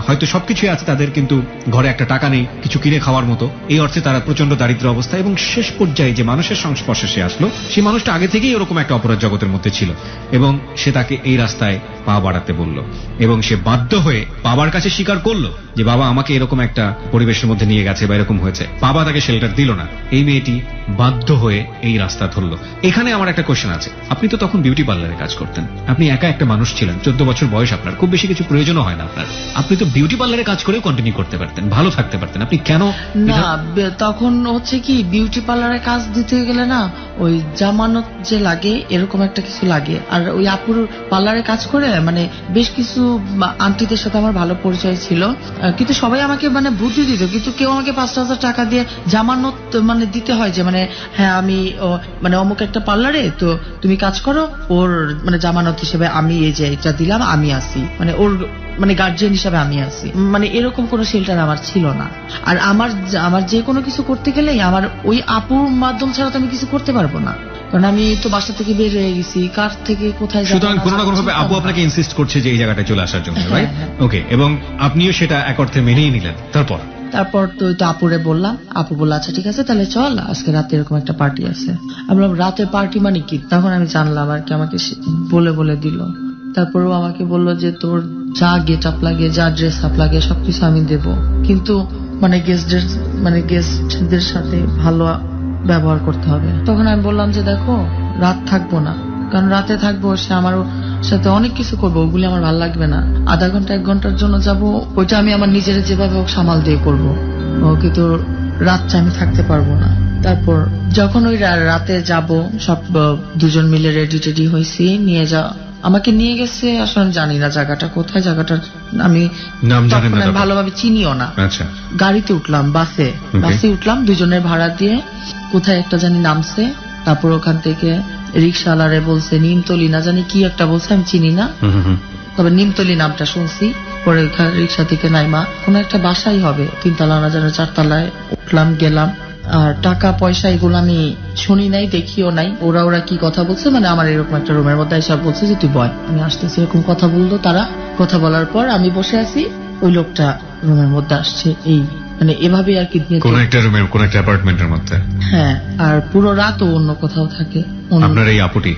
A: হয়তো সবকিছুই আছে তাদের, কিন্তু ঘরে একটা টাকা নেই কিছু কিনে খাওয়ার মতো, এই অর্থে তারা প্রচন্ড দারিদ্র অবস্থা। এবং শেষ পর্যায়ে যে মানুষের সংস্পর্শে সে আসলো, সেই মানুষটা আগে থেকেই এরকম একটা অপরাধ জগতের মধ্যে ছিল এবং সে তাকে এই রাস্তায় পা বাড়াতে বলল এবং সে বাধ্য হয়ে বাবার কাছে স্বীকার করলো যে বাবা আমাকে এরকম একটা পরিবেশের মধ্যে নিয়ে গেছে বা এরকম হয়েছে। বাবা তাকে শেল্টার দিল না, এই মেয়েটি বাধ্য হয়ে এই রাস্তা ধরলো। এখানে আমার একটা কোশ্চেন আছে, আপনি তো তখন বিউটি পার্লারে কাজ করতেন, আপনি একা একটা মানুষ ছিলেন, 14 বছর বয়স আপনার, খুব বেশি কিছু প্রয়োজনও হয় না আপনার, আপনি তো বিউটি পার্লারে কাজ করেও কন্টিনিউ করতে পারতেন, ভালো থাকতে পারতেন, আপনি কেন?
B: না তখন হচ্ছে কি বিউটি পার্লারে কাজ দিতে গেলে না ওই জামানত যে লাগে এরকম একটা কিছু লাগে। আর ওই আপুর পার্লারে কাজ করে মানে বেশ কিছু আন্টিদের সাথে আমার ভালো পরিচয় ছিল, কিন্তু সবাই আমাকে মানে বুদ্ধি দিত, কিন্তু কেউ আমাকে 5,000 টাকা দিয়ে জামানত মানে দিতে হয় যে মানে হ্যাঁ আমি মানে অমুক একটা পার্লারে তো তুমি কাজ করো, ওর মানে জামানত হিসেবে আমি এই যে এটা দিলাম, আমি আসি মানে ওর মানে গার্জিয়ান হিসাবে আমি আছি, মানে এরকম কোনো শেল্টার আমার ছিল না। আর আমার যে কোনো কিছু করতে গেলেই আমার ওই আপুর মাধ্যম ছাড়া তো আমি কিছু করতে পারবো না, কারণ আমি তো বাসা থেকে বের হয়ে গেছি, কার থেকে কোথায় যাবো।
A: সুতরাং কোনো না কোনো ভাবে আপু আপনাকে ইনসিস্ট করছে যে এই জায়গাটায় চলে আসার জন্য, রাইট? ওকে, এবং আপনিও সেটা এক অর্থে মেনেই নিলেন। তারপর
B: তো আপুরে বললাম, আপু বললো আচ্ছা ঠিক আছে তাহলে চল আজকে রাতে এরকম একটা পার্টি আছে। আমি বললাম রাতের পার্টি মানে কি? তখন আমি জানলাম আর কি, আমাকে বলে দিল। তারপরও আমাকে বললো যে তোর যা গেট আপ লাগে, যা ড্রেস আপ লাগে সবকিছু আমি দেব, কিন্তু মানে গেস্টদের সাথে ভালো ব্যবহার করতে হবে। তখন আমি বললাম যে দেখো রাত থাকবো না, কারণ রাতে থাকবো সে আমার সাথে অনেক কিছু করবো, ওগুলি আমার ভালো লাগবে না। আধা ঘন্টা 1 ঘন্টার জন্য যাব, ওইটা আমি আমার নিজের যেভাবে হোক সামাল দিয়ে করবো, কিন্তু রাতটা আমি থাকতে পারবো না। তারপর যখন ওই রাতে যাব, সব দুজন মিলে রেডি হয়েছি, নিয়ে আমাকে নিয়ে গেছে, আসলে আমি জানি না জায়গাটা কোথায়, জায়গাটার আমি
A: নাম জানেন
B: তখন
A: না
B: আমি
A: তারপর?
B: ভালোভাবে চিনিও না।
A: আচ্ছা,
B: গাড়িতে উঠলাম, বাসে উঠলাম, দুজনের ভাড়া দিয়ে কোথায় একটা জানি নামছে। তারপর ওখান থেকে রিক্সাওয়ালারে বলছে নিমতলি না জানি কি একটা বলছে, আমি চিনি না, তবে নিমতলি নামটা শুনছি। পরে রিক্সা থেকে নাইমা কোন একটা বাসাই হবে, 3 তলা না জানো 4 তলায় উঠলাম, গেলাম। আর টাকা পয়সা এগুলো আমি শুনি নাই, দেখিও নাই। ওরা কি কথা বলছে, মানে আমার এরকম একটা রুমের মধ্যে এসব বলছে যে তুই বয়, আমি আসতেছি, এরকম কথা বললো তারা। কথা বলার পর আমি বসে আছি, ওই লোকটা রুমের মধ্যে আসছে, এই মানে এভাবে আর কি।
A: কোন একটা রুমের, কোন একটা অ্যাপার্টমেন্টের মধ্যে?
B: হ্যাঁ, আর পুরো রাত ও অন্য কোথাও থাকে।
A: আপনার এই আপুটি?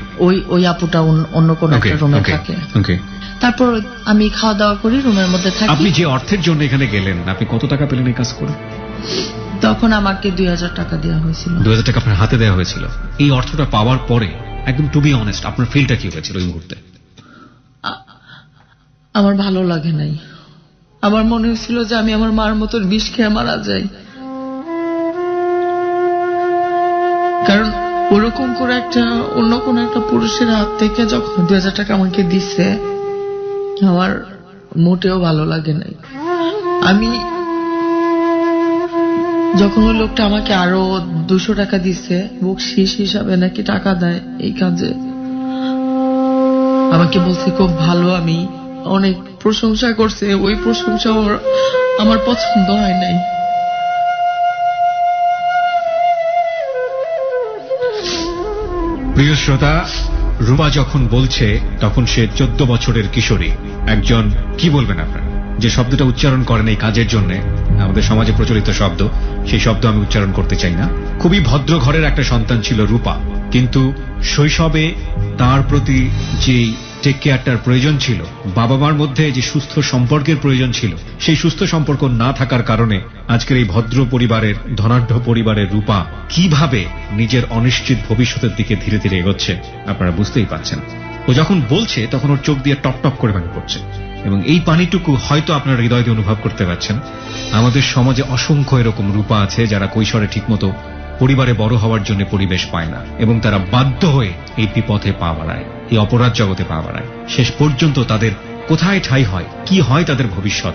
B: ওই আপুটা অন্য কোন একটা রুমে থাকে। তারপর আমি খাওয়া দাওয়া করি, রুমের মধ্যে থাকি।
A: আপনি যে অর্থের জন্য এখানে গেলেন, আপনি কত টাকা পেলেন এই কাজ করে?
B: তখন আমাকে 2000 টাকা দেওয়া হয়েছিল।
A: 2000 টাকা আপনার হাতে দেওয়া হয়েছিল। এই অর্থটা পাওয়ার পরে একদম টু বি অনেস্ট, আপনার ফিলটা কি হয়েছিল ওই মুহূর্তে?
B: আমার ভালো লাগে নাই। আমার মনে হয়েছিল যে আমি আমার মার মতন বিষ খেয়ে মারা যাই। কারণ ওরকম করে একটা অন্য কোন একটা পুরুষের হাত থেকে যখন 2000 টাকা আমাকে দিচ্ছে, আমার মোটেও ভালো লাগে নাই। আমি যখন ওই লোকটা আমাকে আরো 200 টাকা দিচ্ছে, বকশিশ হিসাবে নাকি টাকা দেয় এই কাজে, আমাকে বলছে খুব ভালো, আমি অনেক প্রশংসা করছে। ওই প্রশংসা আমার পছন্দ হয় নাই।
A: প্রিয় শ্রোতা, রূপা যখন বলছে তখন সে 14 বছরের কিশোরী। একজন, কি বলবেন আপনারা, যে শব্দটা উচ্চারণ করেন এই কাজের জন্য, আমাদের সমাজে প্রচলিত শব্দ, সেই শব্দ আমি উচ্চারণ করতে চাই না। খুবই ভদ্র ঘরের একটা সন্তান ছিল রূপা, কিন্তু শৈশবে তার প্রতি যেই টেক কেয়ারটার প্রয়োজন ছিল, বাবা মার মধ্যে যে সুস্থ সম্পর্কের প্রয়োজন ছিল, সেই সুস্থ সম্পর্ক না থাকার কারণে আজকের এই ভদ্র পরিবারের, ধনাঢ্য পরিবারের রূপা কিভাবে নিজের অনিশ্চিত ভবিষ্যতের দিকে ধীরে ধীরে এগোচ্ছে আপনারা বুঝতেই পারছেন। ও যখন বলছে তখন ওর চোখ দিয়ে টপ টপ করে পানি পড়ছে, এবং এই পানিটুকু হয়তো আপনারা হৃদয় দিয়ে অনুভব করতে পারছেন। আমাদের সমাজে অসংখ্য এরকম রূপা আছে যারা কৈশোরে ঠিকমতো পরিবারে বড় হওয়ার জন্য পরিবেশ পায় না, এবং তারা বাধ্য হয়ে এই বিপথে পা বাড়ায়, এই অপরাধ জগতে পা বাড়ায়। শেষ পর্যন্ত তাদের কোথায় ঠাঁই হয়, কি হয় তাদের ভবিষ্যৎ।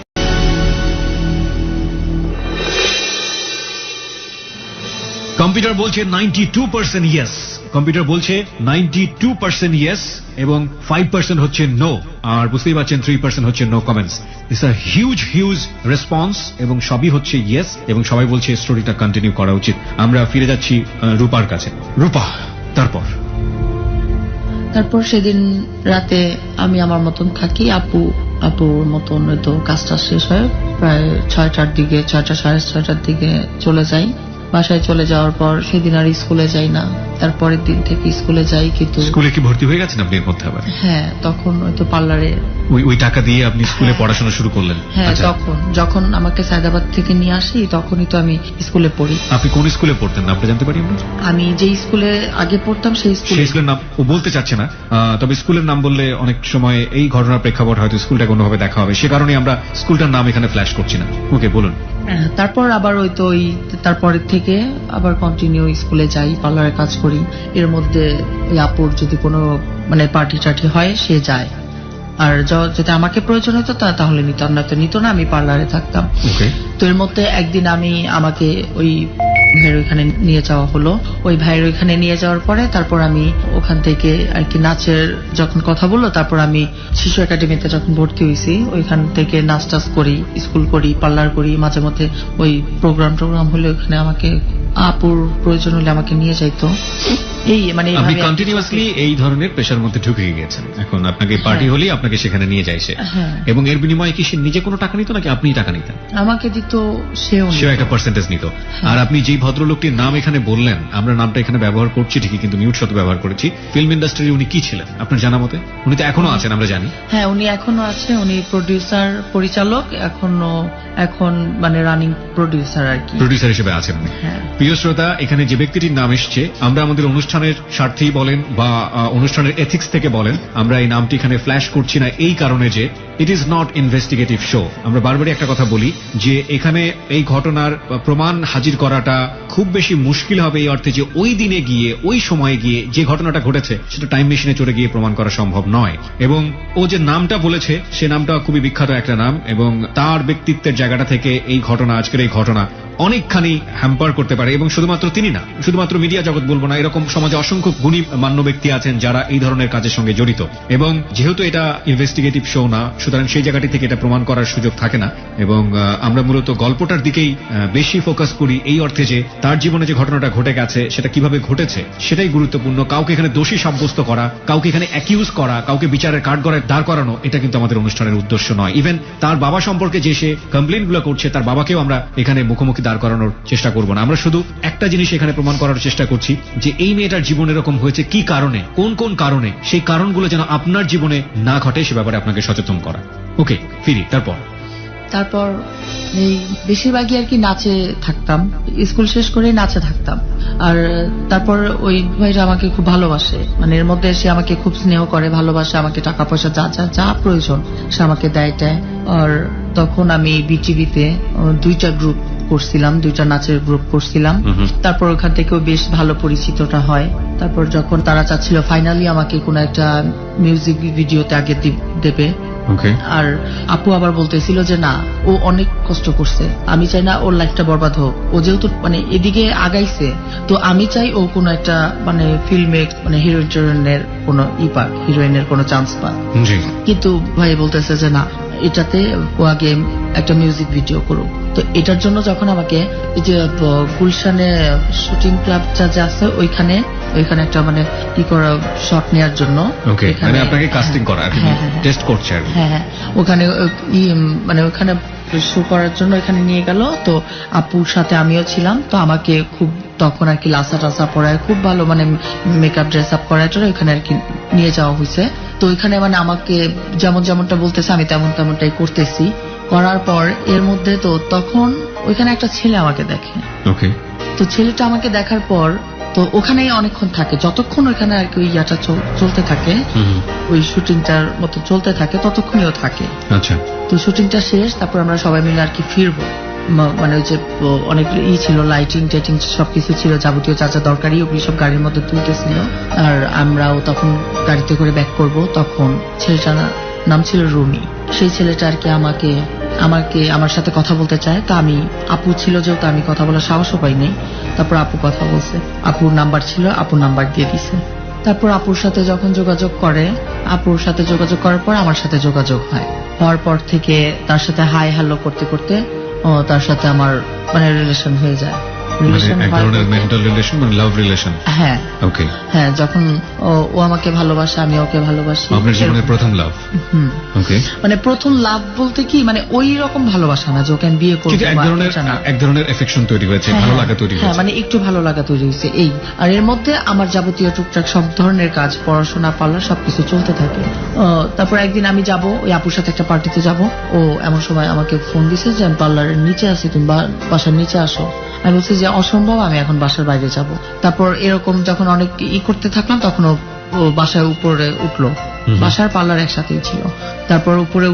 A: কম্পিউটার বলছে 92% ইয়েস, কম্পিউটার বলছে 92% ইয়েস, এবং 5% হচ্ছে নো, আর বুঝতেই পারছেন 3% হচ্ছে no comments. It's a huge response, এবং সবই হচ্ছে ইয়েস, এবং সবাই বলছে স্টোরিটা কন্টিনিউ করা উচিত। আমরা ফিরে যাচ্ছি রূপার কাছে। রূপা, তারপর
B: সেদিন রাতে আমি আমার মতন থাকি, আপুর মতন হয়তো কাজটা শেষ হয় প্রায় 6টার দিকে, 6টা সাড়ে 6টার দিকে চলে যাই। বাসায় চলে যাওয়ার পর সেদিন আর স্কুলে যাই না, তারপরের দিন থেকে স্কুলে যাই। কিন্তু
A: স্কুলে কি ভর্তি হয়ে গেছেন আপনি এর মধ্যে আবার?
B: হ্যাঁ, তখন হয়তো পার্লারে
A: ওই টাকা দিয়ে আপনি স্কুলে পড়াশোনা শুরু করলেন?
B: হ্যাঁ, যখন আমাকে সায়দাবাদ থেকে নিয়ে আসি তখনই তো আমি স্কুলে পড়ি।
A: আপনি কোন স্কুলে পড়তেন আপনি জানতে পারি?
B: আমি যে স্কুলে আগে পড়তাম সেই
A: স্কুলের নাম ও বলতে চাচ্ছে না, তবে স্কুলের নাম বললে অনেক সময় এই ঘটনার প্রেক্ষাপট হয়তো স্কুলটাকে অন্যভাবে দেখা হবে, সে কারণে আমরা স্কুলটার নাম এখানে ফ্ল্যাশ করছি না। ওকে, বলুন।
B: তারপর আবার হয়তো তারপরের থেকে আবার কন্টিনিউ স্কুলে যাই, পার্লারে কাজ করি। এর মধ্যে ওই আপুর যদি কোনো মানে পার্টি টার্টি হয় সে যায়, আর যদি আমাকে প্রয়োজন হতো তাহলে নিত, না তো নিত না, আমি পার্লারে থাকতাম। তো এর মধ্যে একদিন আমাকে ওই ভাইয়ের ওইখানে নিয়ে যাওয়া হলো। ওই ভাইয়ের ওইখানে নিয়ে যাওয়ার পরে তারপর আমি ওখান থেকে আর কি নাচের যখন কথা বললো, তারপর আমি শিশু একাডেমিতে যখন ভর্তি হয়েছি, ওইখান থেকে নাচ টাচ করি, স্কুল করি, পার্লার করি, মাঝে মধ্যে ওই প্রোগ্রাম হলে ওখানে আমাকে আপুর প্রয়োজন হলে আমাকে নিয়ে যাইতো। এই মানে
A: আপনি কন্টিনিউয়াসলি এই ধরনের পেশার মধ্যে ঢুকে গিয়েছেন। এখন আপনাকে পার্টি হলেই আপনাকে সেখানে নিয়ে যায় সে, এবং এর বিনিময়ে কি সে নিজে কোনো টাকা নিত নাকি আপনি টাকা নিতেন?
B: আমাকে দিত, সেও
A: একটা পার্সেন্টেজ নিত। আর আপনি যেই ভদ্রলোকটির নাম এখানে বললেন, আমরা নামটা এখানে ব্যবহার করছি ঠিকই, কিন্তু মিউট শব্দ ব্যবহার করেছি। ফিল্ম ইন্ডাস্ট্রির উনি কি ছিলেন আপনার জানা মতে? উনি তো এখনো আছেন, আমরা জানি।
B: হ্যাঁ, উনি এখনো আছে, উনি প্রডিউসার, পরিচালক, এখন মানে রানিং প্রডিউসার আর কি,
A: প্রডিউসার হিসেবে আছেন উনি। প্রিয় শ্রোতা, এখানে যে ব্যক্তিটির নাম এসছে, আমরা আমাদের অনুষ্ঠানের স্বার্থেই বলেন বা অনুষ্ঠানের এথিক্স থেকে বলেন, আমরা এই নামটি এখানে ফ্ল্যাশ করছি না এই কারণে যে it is not investigative show. আমরা বারবারই একটা কথা বলি যে এখানে এই ঘটনার প্রমাণ হাজির করাটা খুব বেশি মুশকিল হবে, এই অর্থে যে ওই দিনে গিয়ে ওই সময়ে গিয়ে যে ঘটনাটা ঘটেছে সেটা টাইম মেশিনে চড়ে গিয়ে প্রমাণ করা সম্ভব নয়। এবং ও যে নামটা বলেছে সে নামটা খুবই বিখ্যাত একটা নাম, এবং তার ব্যক্তিত্বের জায়গাটা থেকে এই ঘটনা, আজকের এই ঘটনা অনেকখানি হ্যাম্পার করতে পারে। এবং শুধুমাত্র তিনি না, শুধুমাত্র মিডিয়া জগৎ বলবো না, এরকম সমাজে অসংখ্য গুণী মান্য ব্যক্তি আছেন যারা এই ধরনের কাজের সঙ্গে জড়িত। এবং যেহেতু এটা ইনভেস্টিগেটিভ শো না, সুতরাং সেই জায়গাটি থেকে এটা প্রমাণ করার সুযোগ থাকে না। এবং আমরা মূলত গল্পটার দিকেই বেশি ফোকাস করি, এই অর্থে যে তার জীবনে যে ঘটনাটা ঘটে গেছে সেটা কিভাবে ঘটেছে সেটাই গুরুত্বপূর্ণ। কাউকে এখানে দোষী সাব্যস্ত করা, কাউকে এখানে অ্যাকিউজ করা, কাউকে বিচারের কাঠগড়ায় দাঁড় করানো, এটা কিন্তু আমাদের অনুষ্ঠানের উদ্দেশ্য নয়। ইভেন তার বাবা সম্পর্কে যে সে কমপ্লেন গুলো করছে, তার বাবাকেও আমরা এখানে মুখোমুখি দাঁড় করানোর চেষ্টা করব না। আমরা শুধু একটা জিনিস এখানে প্রমাণ করার চেষ্টা করছি যে এই মেয়েটার জীবন এরকম হয়েছে কি কারণে, কোন কোন কারণে, সেই কারণগুলো যেন আপনার জীবনে না ঘটে সে ব্যাপারে আপনাকে সচেতন করা। ওকে, ফিরি। তারপর
B: এই বেশিরভাগই আর কি নাচে থাকতাম, স্কুল শেষ করে নাচে থাকতাম। আর তারপর ওই ভাইরা আমাকে খুব ভালোবাসে, মানে এর মধ্যে সে আমাকে খুব স্নেহ করে, ভালোবাসে, আমাকে টাকা পয়সা যা যা যা প্রয়োজন সে আমাকে দেয়। আর তখন আমি বিটিভিতে 2টা গ্রুপ করছিলাম, 2টা নাচের গ্রুপ করছিলাম। তারপর ওখান থেকেও বেশ ভালো পরিচিতটা হয়। তারপর যখন তারা চাচ্ছিল ফাইনালি আমাকে কোনো একটা মিউজিক ভিডিওতে আগে দেবে, আর আপু আবার বলতেছিল যে না, ও অনেক কষ্ট করছে, আমি চাই না ওর লাইফটা বরবাদ হোক, ও যেহেতু মানে এদিকে আগাইছে, তো আমি চাই ও কোনো একটা মানে ফিল্মে মানে হিরোইনের কোনো পাক, হিরোইনের কোনো চান্স পাক। কিন্তু ভাই বলতেছে যে না, এটাতে ও আগে একটা মিউজিক ভিডিও করুক। তো এটার জন্য যখন আমাকে এই যে গুলশানে শুটিং ক্লাব যা আছে ওইখানে একটা মানে কি করা শট নেওয়ার জন্য
A: আপনাকে কাস্টিং করা, টেস্ট করছে,
B: হ্যাঁ ওখানে মানে ওখানে শো করার জন্য এখানে নিয়ে গেল। তো আপুর সাথে আমিও ছিলাম। তো আমাকে খুব তখন আর কি লাসা টাসা পরায়, খুব ভালো মানে মেকআপ ড্রেস আপ করার জন্য এখানে আর কি নিয়ে যাওয়া হয়েছে। তো ওইখানে মানে আমাকে যেমনটা বলতেছে আমি তেমনটাই করতেছি। করার পর এর মধ্যে তো তখন ওইখানে একটা ছেলে আমাকে দেখে। তো ছেলেটা আমাকে দেখার পর তো ওখানেই অনেকক্ষণ থাকে, যতক্ষণ ওইখানে আর কি ওই ইয়াটা চলতে থাকে, ওই শুটিংটার মতো চলতে থাকে ততক্ষণেও থাকে।
A: আচ্ছা।
B: তো শুটিংটা শেষ, তারপর আমরা সবাই মিলে আর কি ফিরবো। মানে ওই যে অনেক ছিল, লাইটিং টাইটিং সবকিছু ছিল, যাবতীয় যা যা দরকারি ওগুলি সব গাড়ির মধ্যে তুলতেছিল। আর আমরাও তখন গাড়িতে করে ব্যাক করব। তখন ছেলেটার নাম ছিল রুমি। সেই ছেলেটা আর কি আমার সাথে কথা বলতে চায়। তা আমি, আপু ছিল যেহেতু আমি কথা বলার সাহসও পাইনি। তারপর আপু কথা বলছে, আপুর নাম্বার ছিল, আপুর নাম্বার দিয়ে দিছে। তারপর আপুর সাথে যখন যোগাযোগ করার পর আমার সাথে যোগাযোগ হওয়ার পর থেকে তার সাথে হাই হ্যালো করতে করতে তার সাথে আমার মানে রিলেশন হয়ে যায়। হ্যাঁ, যখন ও আমাকে ভালোবাসে, আমি ওকে ভালোবাসি।
A: আপনার জীবনের প্রথম লাভ?
B: মানে প্রথম লাভ বলতে কি, মানে ওই রকম ভালোবাসা না যে ওকে আমি বিয়ে করবো,
A: এক ধরনের এফেকশন তৈরি হয়েছে, ভালো লাগা তৈরি হয়েছে।
B: মানে একটু ভালো লাগা তৈরি হয়েছে এই। আর এর মধ্যে আমার যাবতীয় টুকটাক সব ধরনের কাজ, পড়াশোনা, পার্লার সবকিছু চলতে থাকে। তারপর একদিন আমি যাব, ওই আপুর সাথে একটা পার্টিতে যাব। ও এমন সময় আমাকে ফোন দিছে যে আমি পার্লারের নিচে আছি, তুমি বাসার নিচে আসো। আমি বলছি যে অসম্ভব, আমি এখন বাসার বাইরে যাব। তারপর এরকম যখন অনেক করতে থাকলাম, তখন ও বাসায় উপরে উঠলো, বাসার পার্লার একসাথেই ছিল। তারপর উপরে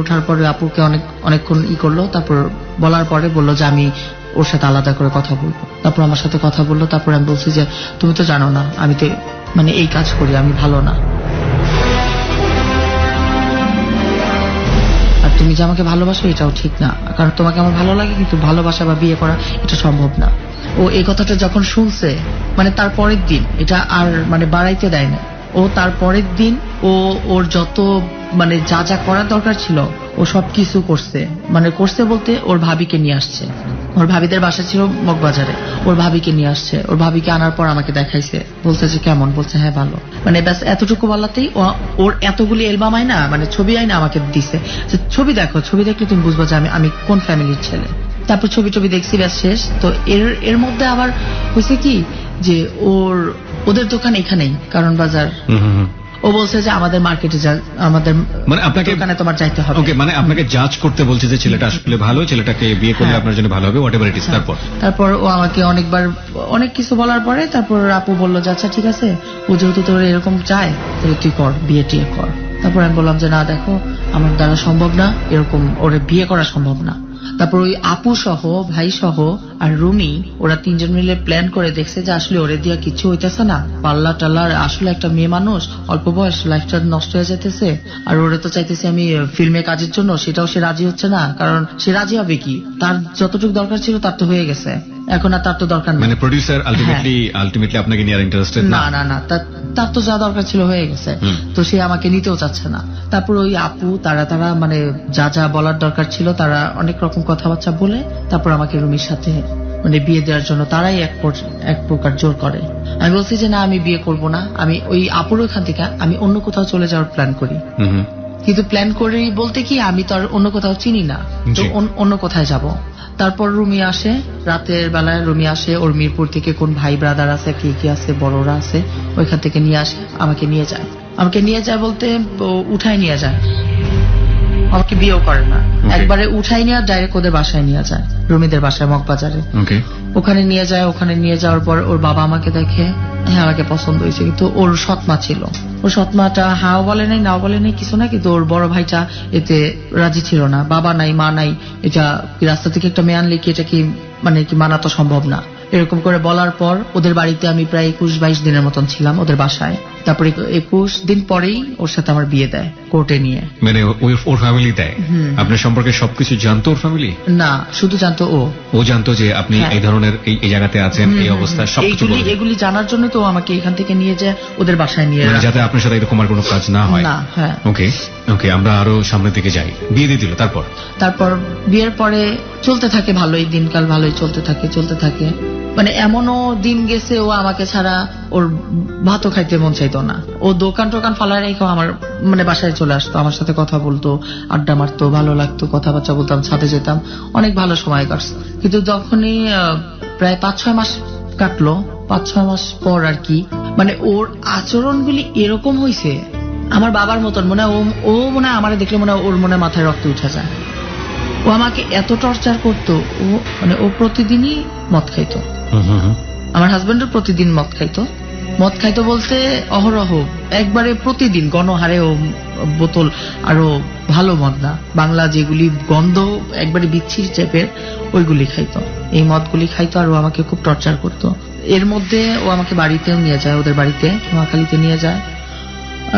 B: ওঠার পরে আপুকে অনেকক্ষণ করলো। তারপর বলার পরে বললো যে আমি ওর সাথে আলাদা করে কথা বলবো। তারপর আমার সাথে কথা বললো। তারপর আমি বলছি যে তুমি তো জানো না আমি তো মানে এই কাজ করি, আমি ভালো না, আর তুমি যে আমাকে ভালোবাসো এটাও ঠিক না, কারণ তোমাকে আমার ভালো লাগে, কিন্তু ভালোবাসা বা বিয়ে করা এটা সম্ভব না। ও এই কথাটা যখন শুনছে, মানে তার পরের দিন, এটা আর মানে বাড়াইতে দেয় না, ও তার পরের দিন ওর যত মানে যা যা করার দরকার ছিল ও সবকিছু করছে। মানে করছে বলতে ওর ভাবিকে নিয়ে আসছে, ওর ভাবিদের বাসা ছিল মগবাজারে, ওর ভাবিকে নিয়ে আসছে। ওর ভাবিকে আনার পর আমাকে দেখাইছে, বলতেছে কেমন, বলছে হ্যাঁ ভালো। মানে ব্যাস এতটুকু বলাতেই ওর এতগুলি অ্যালবাম আয় না, মানে ছবি আয় না আমাকে দিছে, যে ছবি দেখো, ছবি দেখলে তুমি বুঝবো যে আমি কোন ফ্যামিলির ছেলে। তারপর ছবি দেখছি, ব্যাস শেষ। তো এর মধ্যে আবার হয়েছে কি যে ওদের দোকান এখানেই, কারণ বাজার, ও বলছে যে আমাদের মার্কেটে আমাদের
A: মানে আপনাকে
B: দোকানে তোমার যাইতে হবে।
A: ওকে, মানে আপনাকে জাজ করতে বলছে যে ছেলেটা আসলে ভালো, ছেলেটাকে বিয়ে করলে
B: হ্যাঁ।
A: আপনার জন্য ভালো হবে, হোয়াট এভার ইট ইজ।
B: তারপর ও আমাকে অনেকবার অনেক কিছু বলার পরে তারপর আপু বললো যে আচ্ছা ঠিক আছে, ও যেহেতু তোর এরকম চায় তাহলে তুই কর, বিয়ে টিয়ে কর। তারপর আমি বললাম যে না দেখো, আমার দ্বারা সম্ভব না, এরকম ওরে বিয়ে করা সম্ভব না। তারপর ওই আপু সহ, ভাই সহ আর রুমি, ওরা তিনজন মিলে প্ল্যান করে দেখছে যে আসলে ওরে দিয়া কিছু হইতেছে না, পাল্লা টাল্লার, আসলে একটা মেয়ে মানুষ, অল্প বয়স, লাইফটা নষ্ট হয়ে যেতেছে। আর ওরে তো চাইতেছে আমি ফিল্মে কাজের জন্য, সেটাও সে রাজি হচ্ছে না, কারণ সে রাজি হবে কি, তার যতটুকু দরকার ছিল তার তো হয়ে গেছে, এখন আর তার তো দরকার নেই।
A: মানে প্রোডিউসার আলটিমেটলি আপনাকে নিয়ে আর ইন্টারেস্টেড
B: না না না, তার তো যা দরকার ছিল হয়ে গেছে, তো সে আমাকে নিতেও চাচ্ছে না। তারপর ওই আপু তারা মানে যা যা বলার দরকার ছিল তারা অনেক রকম কথাবার্তা বলে তারপর আমাকে রুমির সাথে মানে বিয়ে দেওয়ার জন্য তারাই এক প্রকার জোর করে। আমি বলছি যে না, আমি বিয়ে করব না, আমি ওই আপুর ওখান থেকে আমি অন্য কোথাও চলে যাওয়ার প্ল্যান করি। কিন্তু প্ল্যান করি বলতে কি, আমি তো আর অন্য কোথাও চিনি না, তো অন্য কোথায় যাব। তারপর রুমি আসে, রাতের বেলায় রুমি আসে, ওর মিরপুর থেকে কোন ভাই ব্রাদার আছে, কি কি আছে, বড়রা আছে, ওইখান থেকে নিয়ে আসে, আমাকে নিয়ে যায়। আমাকে নিয়ে যায় বলতে উঠাই নিয়ে যায়, আমাকে বিয়েও করে না, একবারে উঠাই নিয়ে ডাইরেক্ট ওদের বাসায় নিয়ে যায়, রুমিদের বাসায় মগবাজারে। ওখানে নিয়ে যায়, ওখানে নিয়ে যাওয়ার পর ওর বাবা আমাকে দেখে, হ্যাঁ আমাকে পছন্দ হয়েছে, কিন্তু ওর সৎমা ছিল, ওর সৎমাটা হাও বলে নাই, নাও বলে নাই, কিছু না, কিন্তু ওর বড় ভাইটা এতে রাজি ছিল না, বাবা নাই মা নাই, এটা রাস্তা থেকে একটা মেয়ে আনলে কি এটা কি মানে কি মানা তো সম্ভব না। এরকম করে বলার পর ওদের বাড়িতে আমি প্রায় 21-22 দিনের মতন ছিলাম ওদের বাসায়। তারপরে 21 দিন পরেই ওর সাথে আমার বিয়ে দেয় কোর্টে নিয়ে।
A: মানে ওর ফ্যামিলি দেয়? আপনার সম্পর্কে সবকিছু জানতো ওর ফ্যামিলি?
B: না, শুধু জানতো ও জানতো যে আপনি এই ধরনের এই জায়গাতে আছেন, এই অবস্থায় সবকিছু এগুলি জানার জন্য তো আমাকে এখান থেকে নিয়ে যায় ওদের বাসায় নিয়ে,
A: যাতে আপনার সাথে এরকম আর কোনো কাজ না হয়।
B: হ্যাঁ।
A: ওকে, আমরা আরো সামনের দিকে যাই। বিয়ে দিয়ে দিল, তারপর
B: বিয়ের পরে চলতে থাকে ভালোই, দিনকাল ভালোই চলতে থাকে। মানে এমনও দিন গেছে ও আমাকে ছাড়া ওর ভাতও খাইতে মন চাইতো না, ও দোকান টোকান ফালায় রেখে আমার মানে বাসায় চলে আসতো, আমার সাথে কথা বলতো, আড্ডা মারতো, ভালো লাগতো, কথাবার্তা বলতাম, ছাদে যেতাম, অনেক ভালো সময় কাটছে। কিন্তু যখনই প্রায় 5-6 মাস কাটলো, 5-6 মাস পর আর কি, মানে ওর আচরণগুলি এরকম হয়েছে আমার বাবার মতন, মনে ও মনে হয় আমার দেখলে মনে হয় ওর মনে মাথায় রক্ত উঠে যায়। ও আমাকে এত টর্চার করতো, ও প্রতিদিনই মদ খাইতো, আমার হাজবেন্ডও প্রতিদিন মদ খাইতো বলতে অহরহ, একবারে প্রতিদিন গণহারে ও বোতল, আরো ভালো মদ না, বাংলা যেগুলি গন্ধ একবারে বিচ্ছিরি টাইপের ওইগুলি খাইতো, এই মদগুলি খাইতো, আর ও আমাকে খুব টর্চার করতো। এর মধ্যে ও আমাকে বাড়িতেও নিয়ে যায়, ওদের বাড়িতে নোয়াখালীতে নিয়ে যায়।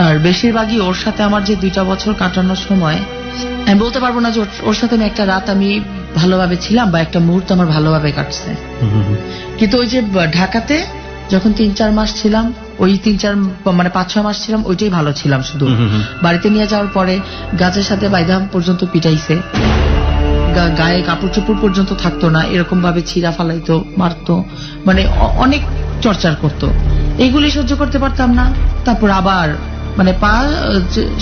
B: আর বেশিরভাগই ওর সাথে আমার যে 2টা বছর কাটানোর সময়, আমি বলতে পারবো না যে ওর সাথে আমি একটা রাত আমি ভালোভাবে ছিলাম বা একটা মুহূর্ত আমার ভালোভাবে কাটছে। কিন্তু ওই যে ঢাকাতে যখন 3-4 মাস ছিলাম, ওই 5-6 মাস ছিলাম, ওইটাই ভালো ছিলাম শুধু। বাড়িতে নিয়ে যাওয়ার পরে গাছের সাথে বাইধাম পর্যন্ত পিটাইছে, গায়ে কাপড় চোপড় পর্যন্ত থাকতো না, এরকম ভাবে ছিঁড়া ফালাইতো, মারতো, মানে অনেক টর্চার করতো। এইগুলি সহ্য করতে পারতাম না। তারপর আবার মানে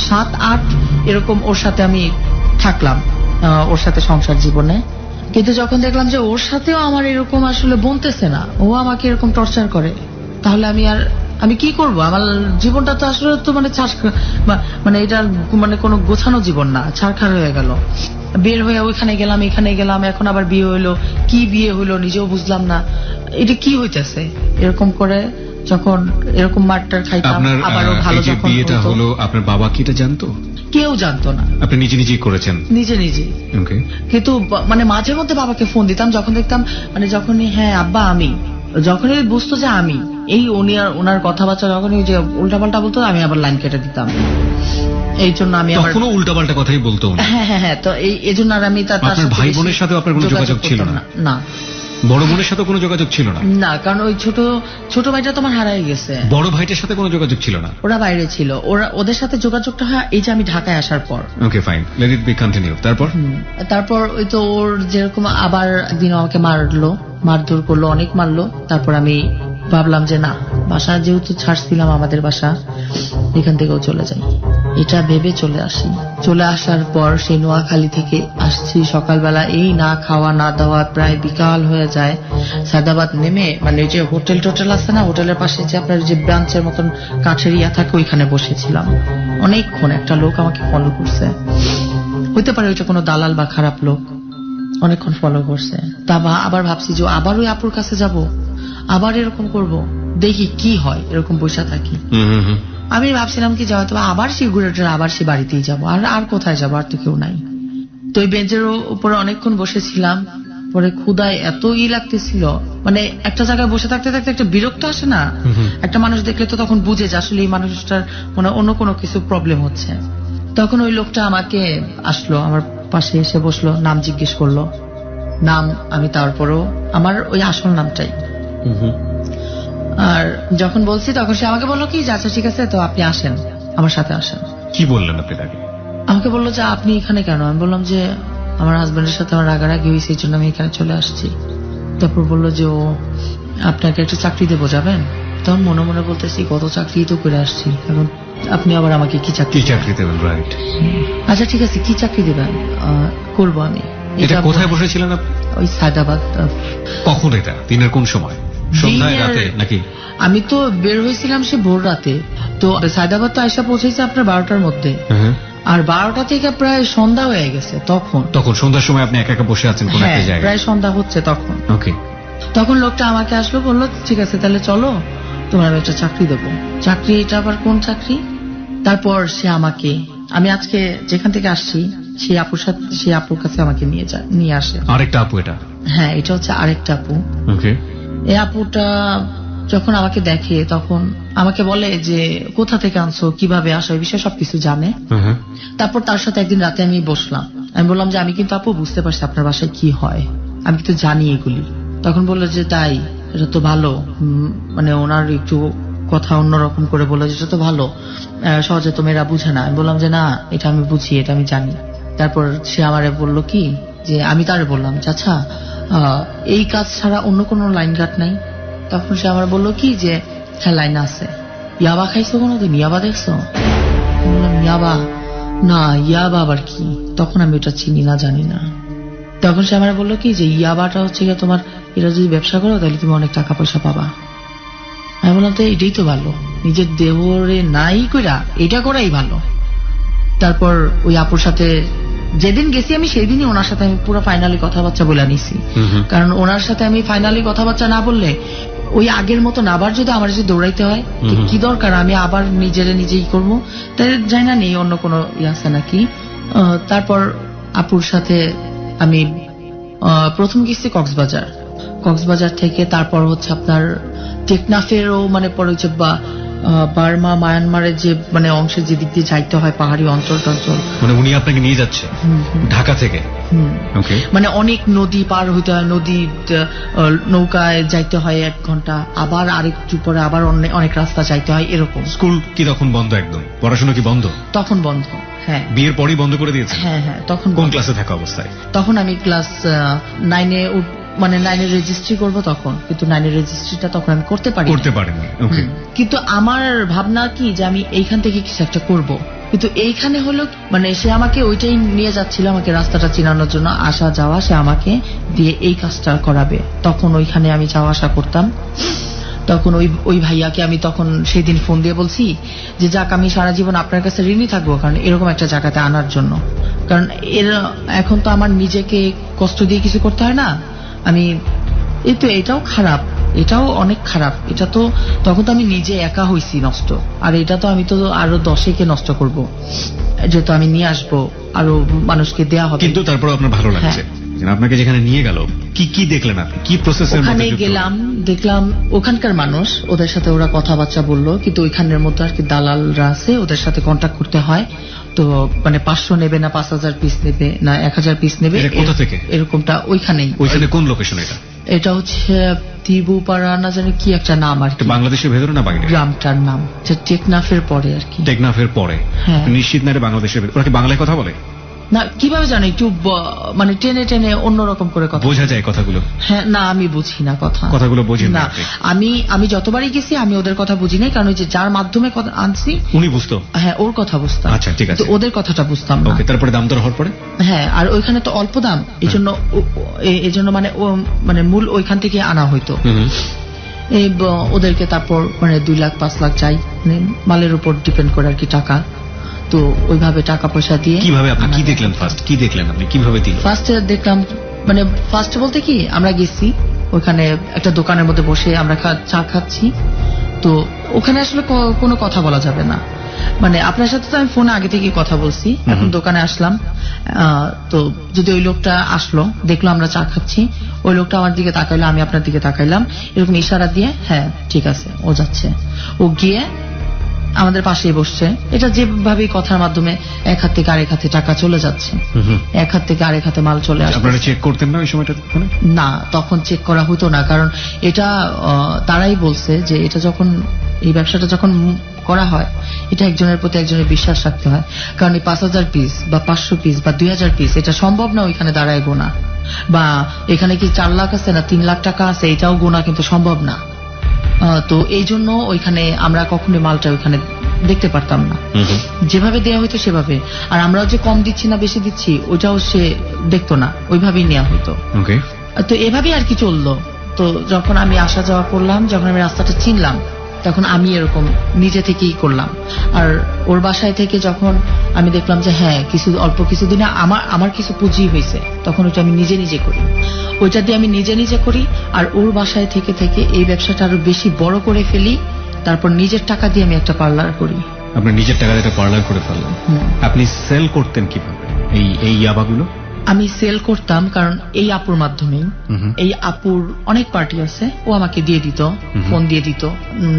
B: 7-8 এরকম ওর সাথে আমি থাকলাম, ওর সাথে সংসার জীবনে। কিন্তু যখন দেখলাম যে ওর সাথেও আমার এরকম আসলে বনতেছে না, ও আমাকে এরকম টর্চার করে, তাহলে আমি কি করব? আমার জীবনটা তো আসলে তো মানে এটা মানে কোনো গোছানো জীবন না, ছাড়খাড় হয়ে গেল। বের হয়ে ওইখানে গেলাম, এখানে গেলাম, এখন আবার বিয়ে হইলো, কি বিয়ে হইলো নিজেও বুঝলাম না, এটা কি হইতেছে। এরকম করে যখন এরকম মারটার খাইতাম, আবারও ভালো যখন
A: বিয়েটা হলো, আপনার বাবা কি এটা জানতো?
B: কেউ জানতো না, আপনি নিজেই করেছেন? নিজে। কিন্তু মানে মাঝে মধ্যে বাবাকে ফোন দিতাম যখন দেখতাম, মানে যখনই হ্যাঁ আব্বা আমি, যখনই বুঝতো যে আমি, এই ওনার কথাবার্তা যখনই যে উল্টাপাল্টা বলতো, আমি আবার লাইন কেটে দিতাম। এই জন্য আমি আবার
A: কোনো উল্টাপাল্টা কথাই বলতো?
B: হ্যাঁ, তো এই জন্য আর আমি
A: আপনার ভাই বোনের সাথে আপনার কোনো যোগাযোগ ছিল না?
B: না।
A: বড় বোনের সাথে কোনো যোগাযোগ ছিল না?
B: না, কারণ ওই ছোট ভাইটা তো আমার হারাই গেছে।
A: বড় ভাইটার সাথে কোনো যোগাযোগ ছিল না?
B: ওরা বাইরে ছিল, ওদের সাথে যোগাযোগটা হয় এই যে আমি ঢাকায় আসার পর।
A: Okay fine, let it be continue.
B: তারপর ওই তো ওর যেরকম আবার একদিন আমাকে মারধর করলো, অনেক মারলো। তারপর আমি ভাবলাম যে না, বাসা যেহেতু ছাড়ছিলাম আমাদের বাসা, এখান থেকেও চলে যাই, এটা ভেবে চলে আসি। চলে আসার পর সেই নোয়াখালী থেকে আসছি সকালবেলা, এই না খাওয়া না দাওয়া, প্রায় বিকাল হয়ে যায়। সায়দাবাদ নেমে মানে ওই যে হোটেল আছে না, হোটেলের পাশে যে আপনার যে ব্রাঞ্চের মতন কাঠের ইয়া থাকে, ওইখানে বসেছিলাম অনেকক্ষণ। একটা লোক আমাকে ফলো করছে, হইতে পারে ওইটা কোনো দালাল বা খারাপ লোক, অনেকক্ষণ ফলো করছে। তা আবার ভাবছি যে আবার ওই আপুর কাছে যাব, আবার এরকম করব, দেখি কি হয়, এরকম বসে থাকি। আমি ভাবছিলাম কি যে হয়তো আবার সেই ঘুরেটার আবার সে বাড়িতেই যাবো, আর কোথায় যাবো, আর তো কেউ নাই। তো ওই বেঞ্চের উপরে অনেকক্ষণ বসেছিলাম, পরে ক্ষুদায় এত লাগতেছিল, মানে একটা জায়গায় বসে থাকতে থাকতে একটা বিরক্ত আসে না, একটা মানুষ দেখলে তো তখন বুঝে যে আসলে এই মানুষটার মানে অন্য কোনো কিছু প্রবলেম হচ্ছে। তখন ওই লোকটা আমাকে আসলো, আমার পাশে এসে বসলো, নাম জিজ্ঞেস করলো, নাম আমি তারপরও আমার ওই আসল নামটাই। আর যখন বলছি তখন সে আমাকে বললো কি আচ্ছা ঠিক আছে, তো আপনি আসেন, আমার সাথে আসেন।
A: কি বললেন আপনি তাকে?
B: আমাকে বললো যে আপনি এখানে কেন? আমি বললাম যে আমার হাজবেন্ডের সাথে আমার রাগারাগি হয়েছে, এই জন্য আমি এখানে চলে আসছি। তারপর বললো যে ও আপনাকে একটা চাকরি দেবো, যাবেন? তখন মনে মনে বলতেছি কত চাকরি তো করে আসছি, এখন আপনি আবার আমাকে কি চাকরি
A: দেবেন? রাইট,
B: আচ্ছা ঠিক আছে, কি চাকরি দেবেন? করবো আমি।
A: এটা কোথায় বসেছিলেন আপনি?
B: ওই সায়দাবাদ।
A: কখন এটা? দিনের কোন সময়? সন্ধ্যায়, রাতে নাকি?
B: আমি তো বের হয়েছিলাম সে ভোর রাতে, তো সায়দাবাদ তো আইসা পৌঁছেছে আপনার 12টার মধ্যে, আর 12টা থেকে প্রায় সন্ধ্যা হয়ে গেছে। তখন
A: সন্ধ্যার সময় আপনি একা একা বসে আছেন কোন একটা জায়গায়?
B: প্রায় সন্ধ্যা হচ্ছে তখন।
A: ওকে।
B: তখন লোকটা আমাকে আসলো, বললো ঠিক আছে তাহলে চলো, তোমার আমি একটা চাকরি দেবো। চাকরি? এটা আবার কোন চাকরি? তারপর সে আমাকে, আমি আজকে যেখান থেকে আসছি সেই আপুর কাছে আমাকে নিয়ে আসে।
A: আরেকটা আপু এটা? হ্যাঁ,
B: এটা হচ্ছে আরেকটা আপু।
A: ওকে।
B: এই আপুটা যখন আমাকে দেখে তখন আমাকে বলে যে কোথা থেকে আনছো, কিভাবে আসো, এই বিষয়ে সবকিছু জানে। তারপর তার সাথে একদিন রাতে আমি বসলাম, আমি বললাম যে আমি কিন্তু আপু বুঝতে পারছি আপনার বাসায় কি হয়, আমি কিন্তু জানি এগুলি। তখন বললো যে তাই, এটা তো ভালো, মানে ওনার একটু কথা অন্যরকম করে বললো যে এটা তো ভালো, সহজে তো মেয়েরা বুঝে না। আমি বললাম যে না, এটা আমি বুঝি, এটা আমি জানি। তারপর সে আমারে বললো কি যে, আমি তারে বললাম যে আচ্ছা এই কাজ ছাড়া অন্য কোনো লাইন ঘাট নাই? তখন সে আমার বললো কি যে হ্যাঁ লাইন আছে। ইয়াবা খাইছো কোনোদিন? ইয়াবা দেখছো? বললাম ইয়াবা না, ইয়াবা আবার কি? তখন আমি এটা চিনি না, জানি না। তখন সে আমার বললো কি যে ইয়াবাটা হচ্ছে গিয়ে তোমার, এটা যদি ব্যবসা করো তাহলে তুমি অনেক টাকা পয়সা পাবা। আমি বললাম তো এটাই তো ভালো, নিজের দেহরে নাই কইরা এটা করাই ভালো। তারপর ওই আপুর সাথে যেদিন গেছি আমি সেই দিনই ওনার সাথে আমি পুরো ফাইনালি কথাবার্তা বলে নিছি, কারণ ওনার সাথে আমি ফাইনালি কথাবার্তা না বললে ওই আগের মতন আবার যদি আমার যদি দৌড়াইতে হয় কি দরকার, আমি আবার নিজেই করবো, তাই জানি না নেই অন্য কোনো আছে নাকি। তারপর আপুর সাথে আমি প্রথম গেছি কক্সবাজার থেকে, তারপর হচ্ছে আপনার টেকনাফেরও মানে পরে হচ্ছে বার্মা মায়ানমারের যে মানে অংশের যে দিক দিয়ে যাইতে হয়, পাহাড়ি অঞ্চল
A: মানে উনি আপনাকে নিয়ে যাচ্ছে ঢাকা থেকে?
B: মানে অনেক নদী পার হইতে হয়, নদী নৌকায় যাইতে হয় 1 ঘন্টা, আবার আরেকটু পরে আবার অনেক রাস্তা যাইতে হয় এরকম।
A: স্কুল কি তখন বন্ধ? একদম পড়াশোনা কি বন্ধ?
B: তখন বন্ধ, হ্যাঁ।
A: বিয়ের পরই বন্ধ করে দিয়েছে?
B: হ্যাঁ, তখন।
A: কোন ক্লাসে থাকা অবস্থায়?
B: তখন আমি ক্লাস 9-এ মানে 9-এর রেজিস্ট্রি করবো তখন, কিন্তু 9-এর রেজিস্ট্রিটা তখন আমি করতে পারিনি। কিন্তু আমার ভাবনা কি যে আমি এইখান থেকে কিছু একটা করব, কিন্তু এইখানে হলো মানে সে আমাকে ওইটাই নিয়ে যাচ্ছিল, আমাকে রাস্তাটা চিনানোর জন্য, আসা যাওয়া, সে আমাকে দিয়ে এই কাজটা করাবে। তখন ওইখানে আমি যাওয়া আসা করতাম। তখন ওই ভাইয়াকে আমি তখন সেই দিন ফোন দিয়ে বলছি যে যাক, আমি সারা জীবন আপনার কাছে ঋণী থাকবো, কারণ এরকম একটা জায়গাতে আনার জন্য, কারণ এখন তো আমার নিজেকে কষ্ট দিয়ে কিছু করতে হয় না। আমি এটাও খারাপ, এটাও অনেক খারাপ, এটা তো তখন তো আমি নিজে একা হইছি নষ্ট, আর এটা তো আমি তো আরো 10-কে নষ্ট করব, যেহেতু আমি নিয়ে আসবো আরো মানুষকে দেয়া হবে।
A: কিন্তু তারপর আপনার ভালো লাগছে? আপনাকে যেখানে নিয়ে গেল কি দেখলেন আপনি? কি প্রসেসের মধ্যে
B: ওখানে গেলাম, দেখলাম ওখানকার মানুষ, ওদের সাথে ওরা কথাবার্তা বললো, কিন্তু ওইখানের মধ্যে আর কি দালালরা আছে, ওদের সাথে কন্ট্যাক্ট করতে হয়। তো মানে 500 নেবে না 5000 পিস নেবে না 1000 পিস নেবে,
A: কোথা থেকে
B: এরকমটা ওইখানে কোন লোকেশন? এটা হচ্ছে তিবুপাড়া না জানি কি একটা নাম আর কি,
A: বাংলাদেশের ভেতরে না বাইরে?
B: গ্রামটার নাম টেকনাফের পরে আর কি।
A: টেকনাফের পরে? নিশ্চিত না এটা বাংলাদেশের ভেতরে? ওরা কি বাংলায় কথা বলে?
B: না কিভাবে জানো একটু মানে টেনে টেনে অন্যরকম করে কথা
A: বোঝা যায় কথাগুলো?
B: হ্যাঁ, না আমি বুঝি না
A: কথাগুলো বোঝেন না
B: না।
A: আপনি?
B: আমি যতবারই গেছি আমি ওদের কথা বুঝি নাই, কারণ ওই যে যার মাধ্যমে কথা আনছি
A: উনি বুঝতো?
B: হ্যাঁ, ওর কথা বুঝতাম।
A: আচ্ছা, ঠিক আছে।
B: তো ওদের কথাটা বুঝতাম না।
A: ওকে, তারপরে দাম দর হওয়ার পরে?
B: হ্যাঁ, আর ওইখানে তো অল্প দাম, এই জন্য মানে মানে মূল ওইখান থেকে আনা হইতো। এই ওদেরকে তারপর মানে 2 লাখ 5 লাখ চাই, মানে মালের উপর ডিপেন্ড করে আর কি টাকা। তো ওইভাবে টাকা পয়সা দিয়ে
A: কিভাবে আপনি কি দেখলেন ফার্স্ট? কি দেখলেন আপনি, কিভাবে দিল?
B: ফার্স্টে দেখলাম, মানে ফার্স্ট বলতে কি আমরা গেছি ওখানে একটা দোকানের মধ্যে বসে আমরা চা খাচ্ছি। তো ওখানে আসলে কোনো কথা বলা যাবে না, মানে আপনার সাথে তো আমি ফোনে আগে থেকে কথা বলছি, এখন দোকানে আসলাম। তো যদি ওই লোকটা আসলো, দেখলো আমরা চা খাচ্ছি, ওই লোকটা আমার দিকে তাকাইলো, আমি আপনার দিকে তাকাইলাম, এরকম ইশারা দিয়ে হ্যাঁ ঠিক আছে ও যাচ্ছে। ও গিয়ে আমাদের পাশেই বসছে। এটা যেভাবে কথার মাধ্যমে এক হাত থেকে আরেক হাতে টাকা চলে যাচ্ছে, এক হাত থেকে আরেক হাতে মাল চলে আসছে।
A: আপনারা চেক করতেন না ওই সময়টা?
B: না, তখন চেক করা হতো না, কারণ এটা তারাই বলছে যে এটা যখন এই ব্যবসাটা যখন করা হয়, এটা একজনের প্রতি একজনের বিশ্বাস রাখতে হয়। কারণ এই 5,000 পিস বা 500 পিস বা 2,000 পিস এটা সম্ভব না ওইখানে দাঁড়ায় গোনা, বা এখানে কি 4 লাখ আছে না 3 লাখ টাকা আছে এটাও গোনা কিন্তু সম্ভব না। তো এই জন্য ওইখানে আমরা কখনোই মালটা ওইখানে দেখতে পারতাম না, যেভাবে দেওয়া হইতো সেভাবে। আর আমরাও যে কম দিচ্ছি না বেশি দিচ্ছি ওটাও সে দেখতো না, ওইভাবেই নেওয়া হইতো। তো এভাবেই আর কি চললো। তো যখন আমি আসা যাওয়া করলাম, যখন আমি রাস্তাটা চিনলাম, তখন আমি এরকম নিজে থেকেই করলাম। আর ওর বাসায় থেকে যখন আমি দেখলাম যে হ্যাঁ অল্প কিছুদিনে আমার কিছু পুঁজি হয়েছে, তখন ওটা আমি নিজে নিজে করি, ওইটা দিয়ে আমি নিজে নিজে করি। আর ওর বাসায় থেকে থেকে এই ব্যবসাটা আরো বেশি বড় করে ফেলি। তারপর নিজের টাকা দিয়ে আমি একটা পার্লার করি।
A: আপনি নিজের টাকা দিয়ে একটা পার্লার করে ফেললেন? আপনি সেল করতেন কিভাবে এই ইয়াবাগুলো?
B: আমি সেল করতাম কারণ এই আপুর মাধ্যমেই। এই আপুর অনেক পার্টি আছে, ও আমাকে দিয়ে দিত, ফোন দিয়ে দিত,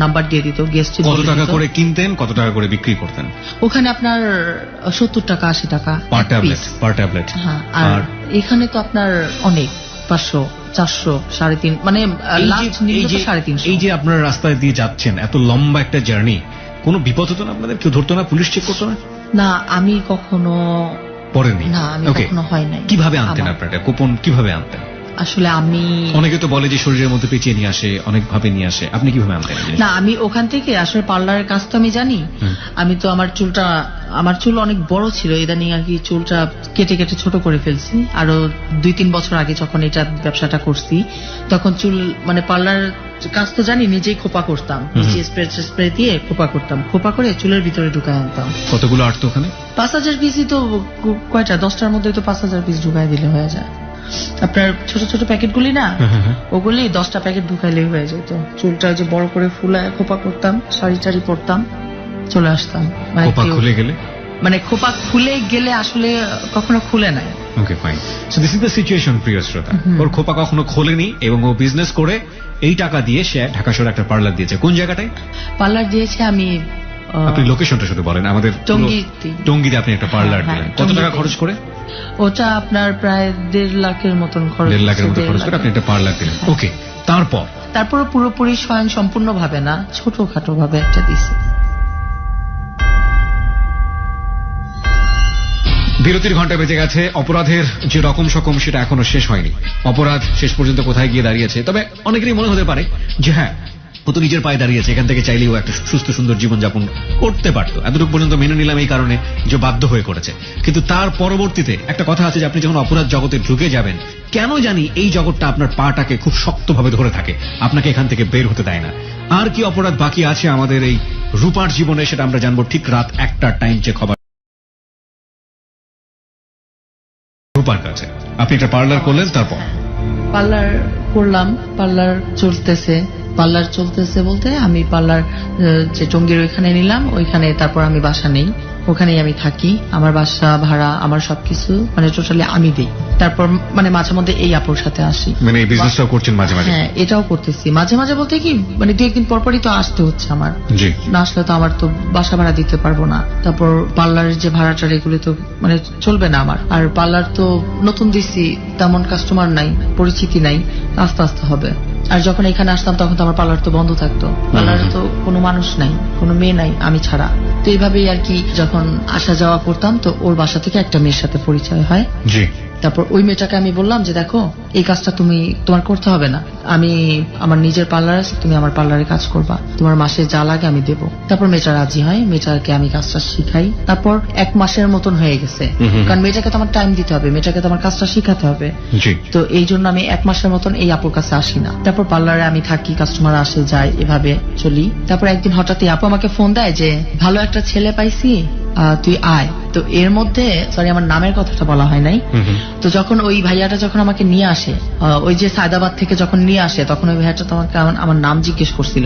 B: নাম্বার দিয়ে দিত, গেস্ট।
A: কত টাকা করে কিনতেন, কত টাকা করে বিক্রি করতেন?
B: ওখানে আপনার 70 টাকা 80 টাকা
A: পার ট্যাবলেট।
B: হ্যাঁ, আর এখানে তো আপনার অনেক 500 400 350, মানে লাস্ট নিয়ে 350।
A: এই যে আপনারা রাস্তায় দিয়ে যাচ্ছেন, এত লম্বা একটা জার্নি, কোনো বিপদ হতো না আপনাদের? কেউ ধরতো না? পুলিশ চেক করতো না?
B: না, আমি কখনো
A: পড়েননি?
B: না, আমি কখনো হয় নাই।
A: কিভাবে আনতেন আপনারা কুপন, কিভাবে আনতেন?
B: আসলে আমি, অনেকে
A: তো বলে যে শরীরের মধ্যে পেঁচিয়ে নিয়ে আসে, অনেক ভাবে নিয়ে আসে, আপনি কিভাবে আনতেন?
B: না, আমি ওখান থেকে আসলে পার্লারের কাজ তো আমি জানি। আমি তো আমার চুল অনেক বড় ছিল, ইদানিং আর কি চুলটা কেটে কেটে ছোট করে ফেলছি। আরো 2-3 বছর আগে যখন এটা ব্যবসাটা করছি, তখন চুল মানে পার্লার কাজ তো জানি, নিজেই খোপা করতাম, নিজে স্প্রে দিয়ে খোপা করতাম, খোপা করে চুলের ভিতরে ঢুকায় আনতাম।
A: কতগুলো আটতো ওখানে?
B: 5,000 পিসই তো, কয়টা 10টার মধ্যে তো 5,000 পিস ঢুকায় দিলে হয়ে যায়। আপনার ছোট ছোট প্যাকেটগুলি না, ওগুলি 10টা প্যাকেট ঢুকাইলেই হয়ে যেত। চুলটা যে বড় করে ফুলায় খোপা করতাম, শাড়ি টাড়ি পরতাম, চলে আসতাম। মানে খোপা খুলে গেলে আসলে কখনো খুলে নাই।
A: Okay, fine. So this is the situation, প্রিয় শ্রোতা। ওর খোপা কখনো খোলেনি এবং ও বিজনেস করে এই টাকা দিয়ে সে ঢাকা শহরে একটা পার্লার দিয়েছে। কোন জায়গাটায়
B: পার্লার দিয়েছে? আমি,
A: আপনি লোকেশনটা শুধু বলেন আমাদের। টঙ্গীতে আপনি একটা পার্লার দিলেন। কত টাকা খরচ করে?
B: ওটা আপনার প্রায় 1.5 লাখের মতন খরচ।
A: 1.5 লাখের মতো খরচ করে আপনি একটা পার্লার দিলেন। ওকে, তারপর
B: পুরোপুরি স্বয়ং সম্পূর্ণ ভাবে না, ছোটখাটো ভাবে একটা দিছি।
A: বিরতির ঘন্টা বেজে গেছে। অপরাধের যে রকম সকম সেটা এখনো শেষ হয়নি। অপরাধ শেষ পর্যন্ত কোথায় গিয়ে দাঁড়িয়েছে? তবে অনেকেরই মনে হতে পারে যে হ্যাঁ, ও তো নিজের পায়ে দাঁড়িয়েছে, এখান থেকে চাইলেও একটা সুস্থ সুন্দর জীবনযাপন করতে পারতো। এতটুকু পর্যন্ত মেনে নিলাম এই কারণে যে বাধ্য হয়ে করেছে। কিন্তু তার পরবর্তীতে একটা কথা আছে যে আপনি যখন অপরাধ জগতে ঢুকে যাবেন, কেন জানি এই জগৎটা আপনার পাটাকে খুব শক্তভাবে ধরে থাকে, আপনাকে এখান থেকে বের হতে দেয় না। আর কি অপরাধ বাকি আছে আমাদের এই রূপার জীবনে, সেটা আমরা জানবো ঠিক রাত 1টার টাইম চেক হবার। রূপার কাছে আপনি একটা পার্লার করলেন, তারপর?
B: পার্লার করলাম, পার্লার চলতেছে বলতে আমি পার্লার যে টঙ্গীর ওইখানে নিলাম, ওইখানে তারপর আমি বাসা নেই, ওখানেই আমি থাকি। আমার বাসা ভাড়া, আমার সবকিছু মানে টোটালি আমি দিই। তারপর মানে মাঝে মধ্যে এই আপুর সাথে আসি।
A: মানে এই বিজনেসটাও করছেন মাঝে মাঝে?
B: হ্যাঁ, এটাও করতেছি মাঝে মাঝে বলতে কি, মানে 2-1 দিন পরপরই তো আসতে হচ্ছে আমার। না আসলে তো আমার তো বাসা ভাড়া দিতে পারবো না। তারপর পার্লারের যে ভাড়াটা, এগুলো তো মানে চলবে না আমার। আর পার্লার তো নতুন দিছি, তেমন কাস্টমার নাই, পরিচিতি নাই, আস্তে আস্তে হবে। আর যখন এখানে আসতাম তখন তো আমার পার্লার তো বন্ধ থাকতো, পার্লারে তো কোনো মানুষ নাই, কোনো মেয়ে নাই আমি ছাড়া। তো এইভাবেই আর কি যখন আসা যাওয়া করতাম, তো ওর বাসা থেকে একটা মেয়ের সাথে পরিচয় হয়।
A: জি।
B: তারপর ওই মেয়েটাকে আমি বললাম যে দেখো এই কাজটা তোমার করতে হবে না, আমি আমার নিজের পার্লার আছে, তুমি আমার পার্লারে কাজ করবা, তোমার মাসে যা লাগে আমি দেবো। তারপর মেয়েটা রাজি হয়, মেয়েটাকে আমি কাজটা শিখাই। তারপর 1 মাসের মতন হয়ে গেছে, কারণ মেয়েটাকে তো আমার টাইম দিতে হবে, মেয়েটাকে তো আমার কাজটা শিখাতে হবে। তো এই জন্য আমি 1 মাসের মতন এই আপুর কাছে আসি না। তারপর পার্লারে আমি থাকি, কাস্টমার আসে যায়, এভাবে চলি। তারপর একদিন হঠাৎ আপু আমাকে ফোন দেয় যে ভালো একটা ছেলে পাইছি, তুই আয়। তো এর মধ্যে সরি আমার নামের কথাটা বলা হয় নাই। তো যখন ওই ভাইয়াটা যখন আমাকে নিয়ে আসে, ওই যে সায়দাবাদ থেকে যখন নিয়ে আসে, তখন ওই ভাইয়াটা তোমাকে আমার নাম জিজ্ঞেস করছিল।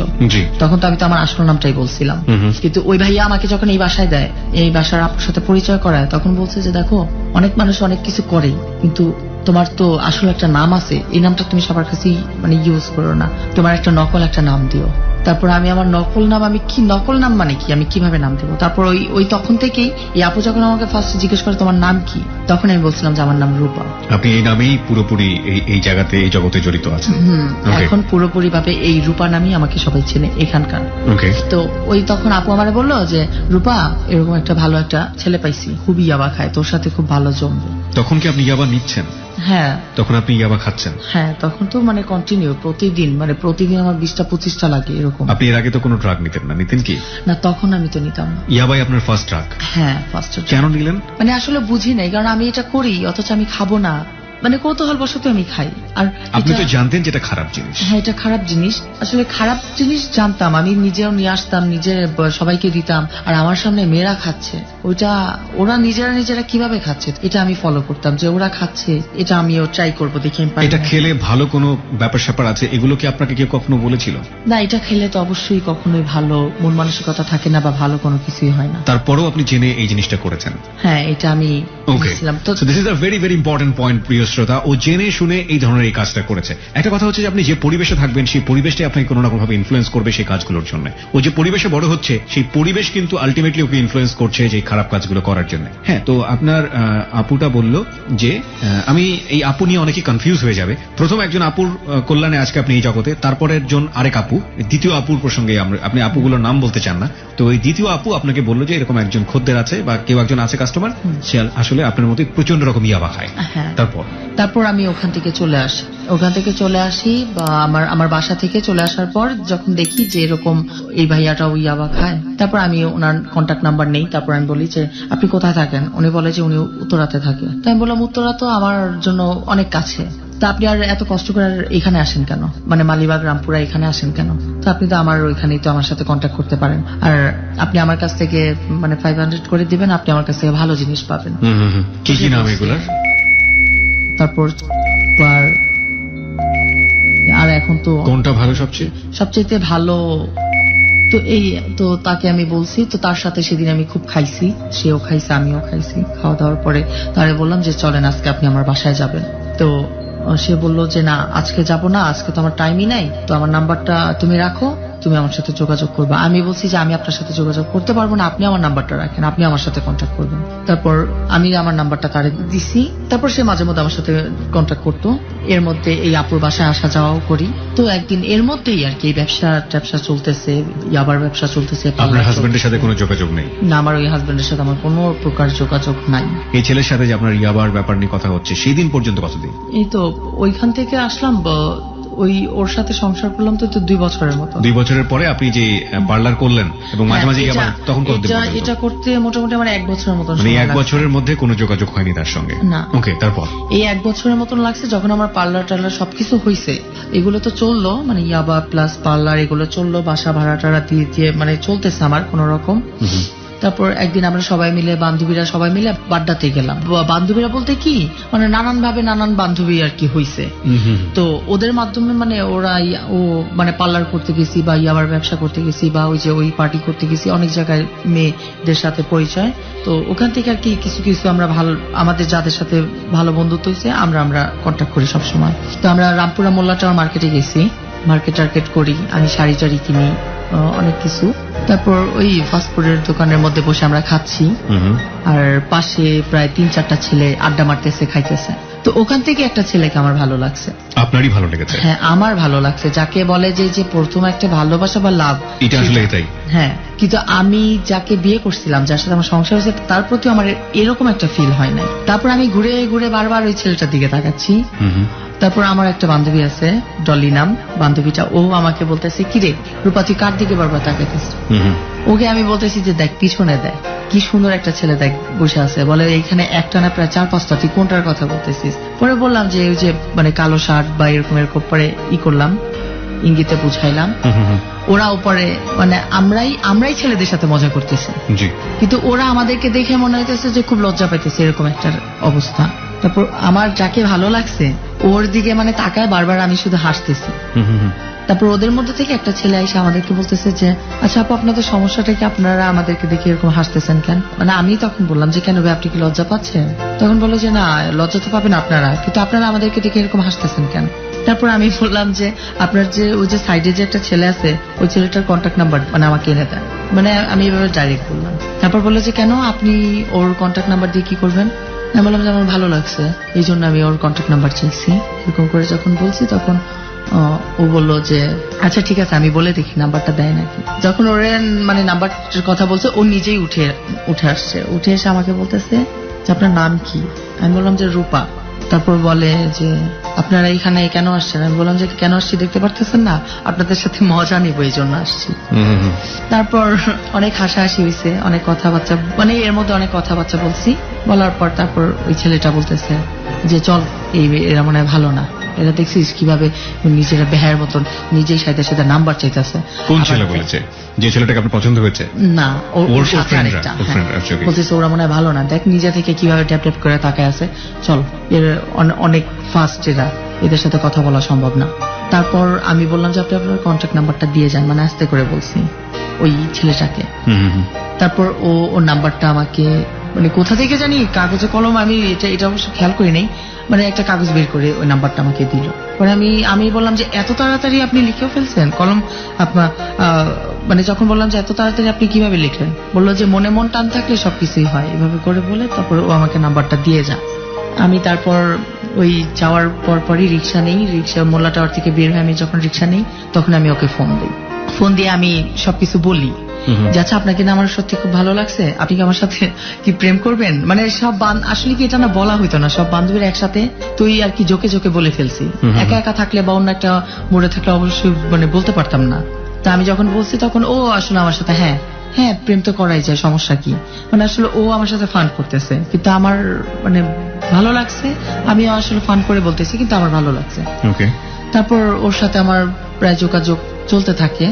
B: তখন তো আমি তো আমার আসল নামটাই বলছিলাম। কিন্তু ওই ভাইয়া আমাকে যখন এই বাসায় দেয়, এই বাসার আপুর সাথে পরিচয় করায়, তখন বলছে যে দেখো অনেক মানুষ অনেক কিছু করে, কিন্তু তোমার তো আসলে একটা নাম আছে, এই নামটা তুমি সবার কাছেই মানে ইউজ করো না, তোমার একটা নকল একটা নাম দিও। তারপর আমি আমার নকল নাম, আমি কি নকল নাম মানে কি, আমি কিভাবে নাম দেবো? তারপর ওই তখন থেকেই এই আপু যখন আমাকে ফার্স্ট জিজ্ঞেস করে তোমার নাম কি, তখন আমি বলছিলাম যে আমার নাম রূপা।
A: আপনি এই নামেই পুরোপুরি এই জায়গাতে এই জগতে জড়িত আছেন।
B: এখন পুরোপুরি ভাবে এই রূপা নামই আমাকে সবাই চেনে এখানকার। তো ওই তখন আপু আমারে বললো যে রূপা এরকম একটা ভালো একটা ছেলে পাইছি, খুবই ইয়াবা খায়, তোর সাথে খুব ভালো জমবে।
A: তখন কি আপনি ইয়াবা নিচ্ছেন?
B: হ্যাঁ।
A: তখন আপনি ইয়াবা খাচ্ছেন?
B: হ্যাঁ, তখন তো মানে কন্টিনিউ প্রতিদিন আমার 20-25টা লাগে এরকম।
A: আপনি এর আগে তো কোনো ড্রাগ নিতেন না? নিতেন কি?
B: না, তখন আমি তো নিতাম না।
A: ইয়াবাই আপনার ফার্স্ট ড্রাগ?
B: হ্যাঁ, ফার্স্ট।
A: কেন নিলেন?
B: মানে আসলে বুঝি নাই, কারণ আমি এটা করি অথচ আমি খাবো না, মানে কৌতূহলবশত আমি খাই। আর
A: আপনি তো জানতেন যেটা খারাপ জিনিস।
B: হ্যাঁ, এটা খারাপ জিনিস, আসলে খারাপ জিনিস জানতাম, আমি নিজেও নিয়ে আসতাম, নিজে সবাইকে দিতাম, আর আমার সামনে মেয়েরা খাচ্ছে, ওইটা ওরা নিজেরা কিভাবে খাচ্ছে এটা আমি ফলো করতাম, যে ওরা খাচ্ছে এটা আমিও ট্রাই করবো, দেখি আমি পারি।
A: এটা খেলে ভালো কোনো ব্যাপার স্যাপার আছে, এগুলো কি আপনাকে কেউ কখনো বলেছিল?
B: না, এটা খেলে তো অবশ্যই কখনোই ভালো মন মানসিকতা থাকে না, বা ভালো কোনো কিছুই হয় না।
A: তারপরেও আপনি জেনে এই জিনিসটা করেছেন?
B: হ্যাঁ, এটা আমি বুঝছিলাম। তো
A: this is a very very important point প্রিয় শ্রোতা, ও জেনে শুনে এই ধরনের এই কাজটা করেছে। একটা কথা হচ্ছে যে আপনি যে পরিবেশে থাকবেন সেই পরিবেশটাই আপনাকে কোনো না কোনোভাবে ইনফ্লুয়েন্স করবে সেই কাজগুলোর জন্য। ও যে পরিবেশে বড় হচ্ছে সেই পরিবেশ কিন্তু আলটিমেটলি ওকে ইনফ্লুয়েন্স করছে যে খারাপ কাজগুলো করার জন্য। হ্যাঁ, তো আপনার আপুটা বলল যে আমি এই আপু নিয়ে অনেকে কনফিউজ হয়ে যাবে। প্রথম একজন আপুর কল্যাণে আজকে আপনি এই জগতে, তারপরে একজন আরেক আপু, দ্বিতীয় আপুর প্রসঙ্গে আপনি আপুগুলোর নাম বলতে চান না, তো এই দ্বিতীয় আপু আপনাকে বললো যে এরকম একজন খদ্দের আছে বা কেউ একজন আছে কাস্টমার, সে আসলে আপনার মতো প্রচন্ড রকম ইয়াবা খায়। তারপর
B: আমি ওখান থেকে চলে আসি বা আমার বাসা থেকে চলে আসার পর যখন দেখি যে এরকম এই ভাইয়াটা ওই ইয়াবা খায়, তারপর আমি ওনার কন্ট্যাক্ট নাম্বার নেই। তারপর আমি বলি যে আপনি কোথায় থাকেন? উনি বলে যে উনি উত্তরাতে থাকে। তো আমি বললাম উত্তরা তো আমার জন্য অনেক কাছে, তা আপনি আর এত কষ্ট করে এখানে আসেন কেন, মানে মালিবাগ রামপুরা এখানে আসেন কেন? তো আপনি তো আমার ওইখানেই তো আমার সাথে কন্ট্যাক্ট করতে পারেন, আর আপনি আমার কাছ থেকে মানে 500 করে দিবেন, আপনি আমার কাছ থেকে ভালো জিনিস পাবেন।
A: কি নাম এগুলার?
B: তারপর আর এখন তো
A: কোনটা ভালো সবচেয়ে
B: ভালো? তো তাকে আমি বলছি, তো তার সাথে সেদিন আমি খুব খাইছি, সেও খাইছে আমিও খাইছি। খাওয়া দাওয়ার পরে তারে বললাম যে চলেন আজকে আপনি আমার বাসায় যাবেন। তো সে বলল যে না আজকে যাব না, আজকে তো আমার টাইমই নাই, তো আমার নাম্বারটা তুমি রাখো, তুমি আমার সাথে যোগাযোগ করবে। আমি বলছি যে আমি আপনার সাথে যোগাযোগ করতে পারবো না, আপনি আমার নাম্বারটা রাখেন, আপনি আমার সাথে কন্ট্যাক্ট করবেন। তারপর আমি আমার নাম্বারটা তারে দিছি। তারপর সে মাঝে মধ্যে আমার সাথে কন্ট্যাক্ট করতো। এর মধ্যে এই আপুর বাসায় আসা যাওয়াও করি। তো একদিন এর মধ্যেই আর কি এই ব্যবসা চলতেছে, ইয়াবার ব্যবসা চলতেছে।
A: আপনার হাজবেন্ডের সাথে কোনো যোগাযোগ নেই?
B: না, আমার ওই হাজবেন্ডের সাথে আমার কোনো প্রকার যোগাযোগ নাই।
A: এই ছেলের সাথে যে আপনার ইয়াবার ব্যাপার নিয়ে কথা হচ্ছে সেই দিন পর্যন্ত কতদিন?
B: এই তো ওইখান থেকে আসলাম, ওর সাথে সংসার করলাম তো 2 বছরের মতো।
A: 2 বছরের পরে আপনি যে পার্লার করলেন এবং মাঝে মাঝে তখন
B: এটা করতে মোটামুটি আমার 1 বছরের মতো।
A: মানে 1 বছরের মধ্যে কোনো যোগাযোগ হয়নি তার সঙ্গে?
B: না।
A: ওকে, তারপর
B: এই 1 বছরের মতন লাগছে যখন আমার পার্লার টার্লার সবকিছু হয়েছে, এগুলো তো চললো, মানে ইয়াবা প্লাস পার্লার এগুলো চললো, বাসা ভাড়া টাড়া দিয়ে মানে চলতেছে আমার কোন রকম। তারপর একদিন আমরা বান্ধবীরা সবাই মিলে বাড্ডাতে গেলাম। বান্ধবীরা বলতে কি মানে নানান বান্ধবী আর কি হইছে। তো ওদের মাধ্যমে মানে মানে পার্লার করতে গেছি বা ইয়াবার ব্যবসা করতে গেছি বা ওই পার্টি করতে গেছি, অনেক জায়গায় মেয়েদের সাথে পরিচয়। তো ওখান থেকে আর কি কিছু আমরা ভালো, আমাদের যাদের সাথে ভালো বন্ধুত্ব হয়েছে আমরা কন্ট্যাক্ট করি সবসময়। তো আমরা রামপুরা মোল্লা টাওয়ার মার্কেটে গেছি, মার্কেট করি, আমি শাড়ি কিনি, অনেক কিছু। তারপর ওই ফাস্টফুডের দোকানের মধ্যে বসে আমরা খাচ্ছি, আর পাশে প্রায় 3-4টা ছেলে আড্ডা মারতেছে, খাইতেছে। তো ওখান থেকে একটা ছেলেকে আমার ভালো লাগছে।
A: আপনারই ভালো লেগেছে?
B: হ্যাঁ, আমার ভালো লাগছে। যাকে বলে যে প্রথম একটা ভালোবাসা বা লাভ,
A: এটা আসলে এটাই।
B: হ্যাঁ, কিন্তু আমি যাকে বিয়ে করছিলাম, যার সাথে আমার সংসার হয়েছে, তার প্রতি আমার এরকম একটা ফিল হয় নাই। তারপর আমি ঘুরে ঘুরে বারবার ওই ছেলেটার দিকে তাকাচ্ছি। তারপর আমার একটা বান্ধবী আছে, ডলি নাম বান্ধবীটা, ও আমাকে বলতেছে, কিরে রূপা তুই কার দিকে বারবার তাকাইতেছিস? ওকে আমি বলতেছি যে দেখ পিছনে দেখ, কি সুন্দর একটা ছেলে দেখ বসে আছে। বলে এইখানে একটা না প্রায় 4-5টা, তুই কোনটার কথা বলতেছিস? পরে বললাম যে ওই যে মানে কালো শার্ট বা এরকম এরকম, পরে করলাম, ইঙ্গিতে বুঝাইলাম। ওরা উপরে মানে আমরাই ছেলেদের সাথে মজা করতেছি, কিন্তু ওরা আমাদেরকে দেখে মনে হইতেছে যে খুব লজ্জা পাইতেছে, এরকম একটা অবস্থা। তারপর আমার যাকে ভালো লাগছে ওর দিকে মানে তাকায় বারবার, আমি শুধু হাসতেছি। তারপর ওদের মধ্যে থেকে একটা ছেলে এসে আমাদেরকে বলতেছে যে আচ্ছা আপু, আপনাদের সমস্যাটা কি? আপনারা আমাদেরকে দেখে এরকম হাসতেছেন কেন? মানে আমি তখন বললাম যে কেন ভাই, আপনি কি লজ্জা পাচ্ছেন? তখন বললো যে না, লজ্জা তো পাবেন আপনারা, কিন্তু আপনারা আমাদেরকে দেখে এরকম হাসতেছেন কেন? তারপর আমি বললাম যে আপনার যে ওই যে সাইডে যে একটা ছেলে আছে, ওই ছেলেটার কন্ট্যাক্ট নাম্বার মানে আমাকে এনে দেন। মানে আমি এভাবে ডাইরেক্ট বললাম। তারপর বললো যে কেন, আপনি ওর কন্ট্যাক্ট নাম্বার দিয়ে কি করবেন? আমি বললাম যে আমার ভালো লাগছে, এই জন্য আমি ওর কন্ট্যাক্ট নাম্বার চাইছি। এরকম করে যখন বলছি তখন ও বললো যে আচ্ছা ঠিক আছে, আমি বলে দেখি নাম্বারটা দেয় নাকি। যখন ওর মানে নাম্বারটার কথা বলছে, ও নিজেই উঠে আসছে। উঠে এসে আমাকে বলতেছে যে আপনার নাম কি? আমি বললাম যে রূপা। তারপর বলে যে আপনারা এখানে কেন আসছেন? আমি বললাম যে কেন আসছি দেখতে পারতেছেন না, আপনাদের সাথে মজা নিবো এই জন্য আসছি। তারপর অনেক হাসাহাসি হয়েছে, অনেক কথাবার্তা, মানে এর মধ্যে অনেক কথাবার্তা বলছি। বলার পর তারপর ওই ছেলেটা বলতেছে যে চল, এরা মনে হয় ভালো না, এরা দেখছিস কিভাবে নিজেরা বেহায়ের মতন নিজেই সাথে সাথে নাম্বার চাইতেছে।
A: কোন ছেলে বলেছে? যে ছেলেটাকে আপনার পছন্দ হয়েছে?
B: না, ওর সাথে আরেকটা। বলতেছে ওরা মনে হয় ভালো না, দেখ নিজে থেকে কিভাবে ট্যাপ ট্যাপ করে তাকায় আছে, চল, এর অনেক ফাস্ট, এদের সাথে কথা বলা সম্ভব না। তারপর আমি বললাম যে আপনি আপনার কন্ট্যাক্ট নাম্বারটা দিয়ে যান, মানে আস্তে করে বলছি ওই ছেলেটাকে। তারপর ওর নাম্বারটা আমাকে মানে কোথা থেকে জানি কাগজে কলম, আমি এটা অবশ্য খেয়াল করি নাই, মানে একটা কাগজ বের করে ওই নাম্বারটা আমাকে দিল। পরে আমি বললাম যে এত তাড়াতাড়ি আপনি লিখেও ফেলছেন কলম আপনার? মানে যখন বললাম যে এত তাড়াতাড়ি আপনি কিভাবে লিখলেন, বললো যে মনে মন টান থাকলে সবকিছুই হয়, এভাবে করে বলে তারপর ও আমাকে নাম্বারটা দিয়ে যায়। আমি তারপর ওই যাওয়ার পরপরই রিক্সা নেই, রিক্সা মোল্লা টাওয়ার থেকে বের হয়ে আমি যখন রিক্সা নেই, তখন আমি ওকে ফোন দিয়ে আমি সবকিছু বলি যে আচ্ছা আপনাকে না আমার সত্যি খুব ভালো লাগছে, আপনি কি আমার সাথে কি প্রেম করবেন? মানে সব আসলে কি এটা না বলা হইতো না, সব বান্ধবীরা একসাথে, তুই আর কি জোকে জোকে বলে ফেলছি। একা একা থাকলে বা অন্য একটা মোড়ে থাকলে অবশ্যই মানে বলতে পারতাম না। তা আমি যখন বলছি তখন ও আসলে আমার সাথে হ্যাঁ প্রেম তো করাই যায়, সমস্যা কি? মানে আসলে ও আমার সাথে ফান করতেছে, কিন্তু আমার মানে ভালো লাগছে, আমি আসলে ফান করে বলতেছি, কিন্তু আমার ভালো লাগছে। তারপর ওর সাথে আমার প্রায় যোগাযোগ চলতে থাকে,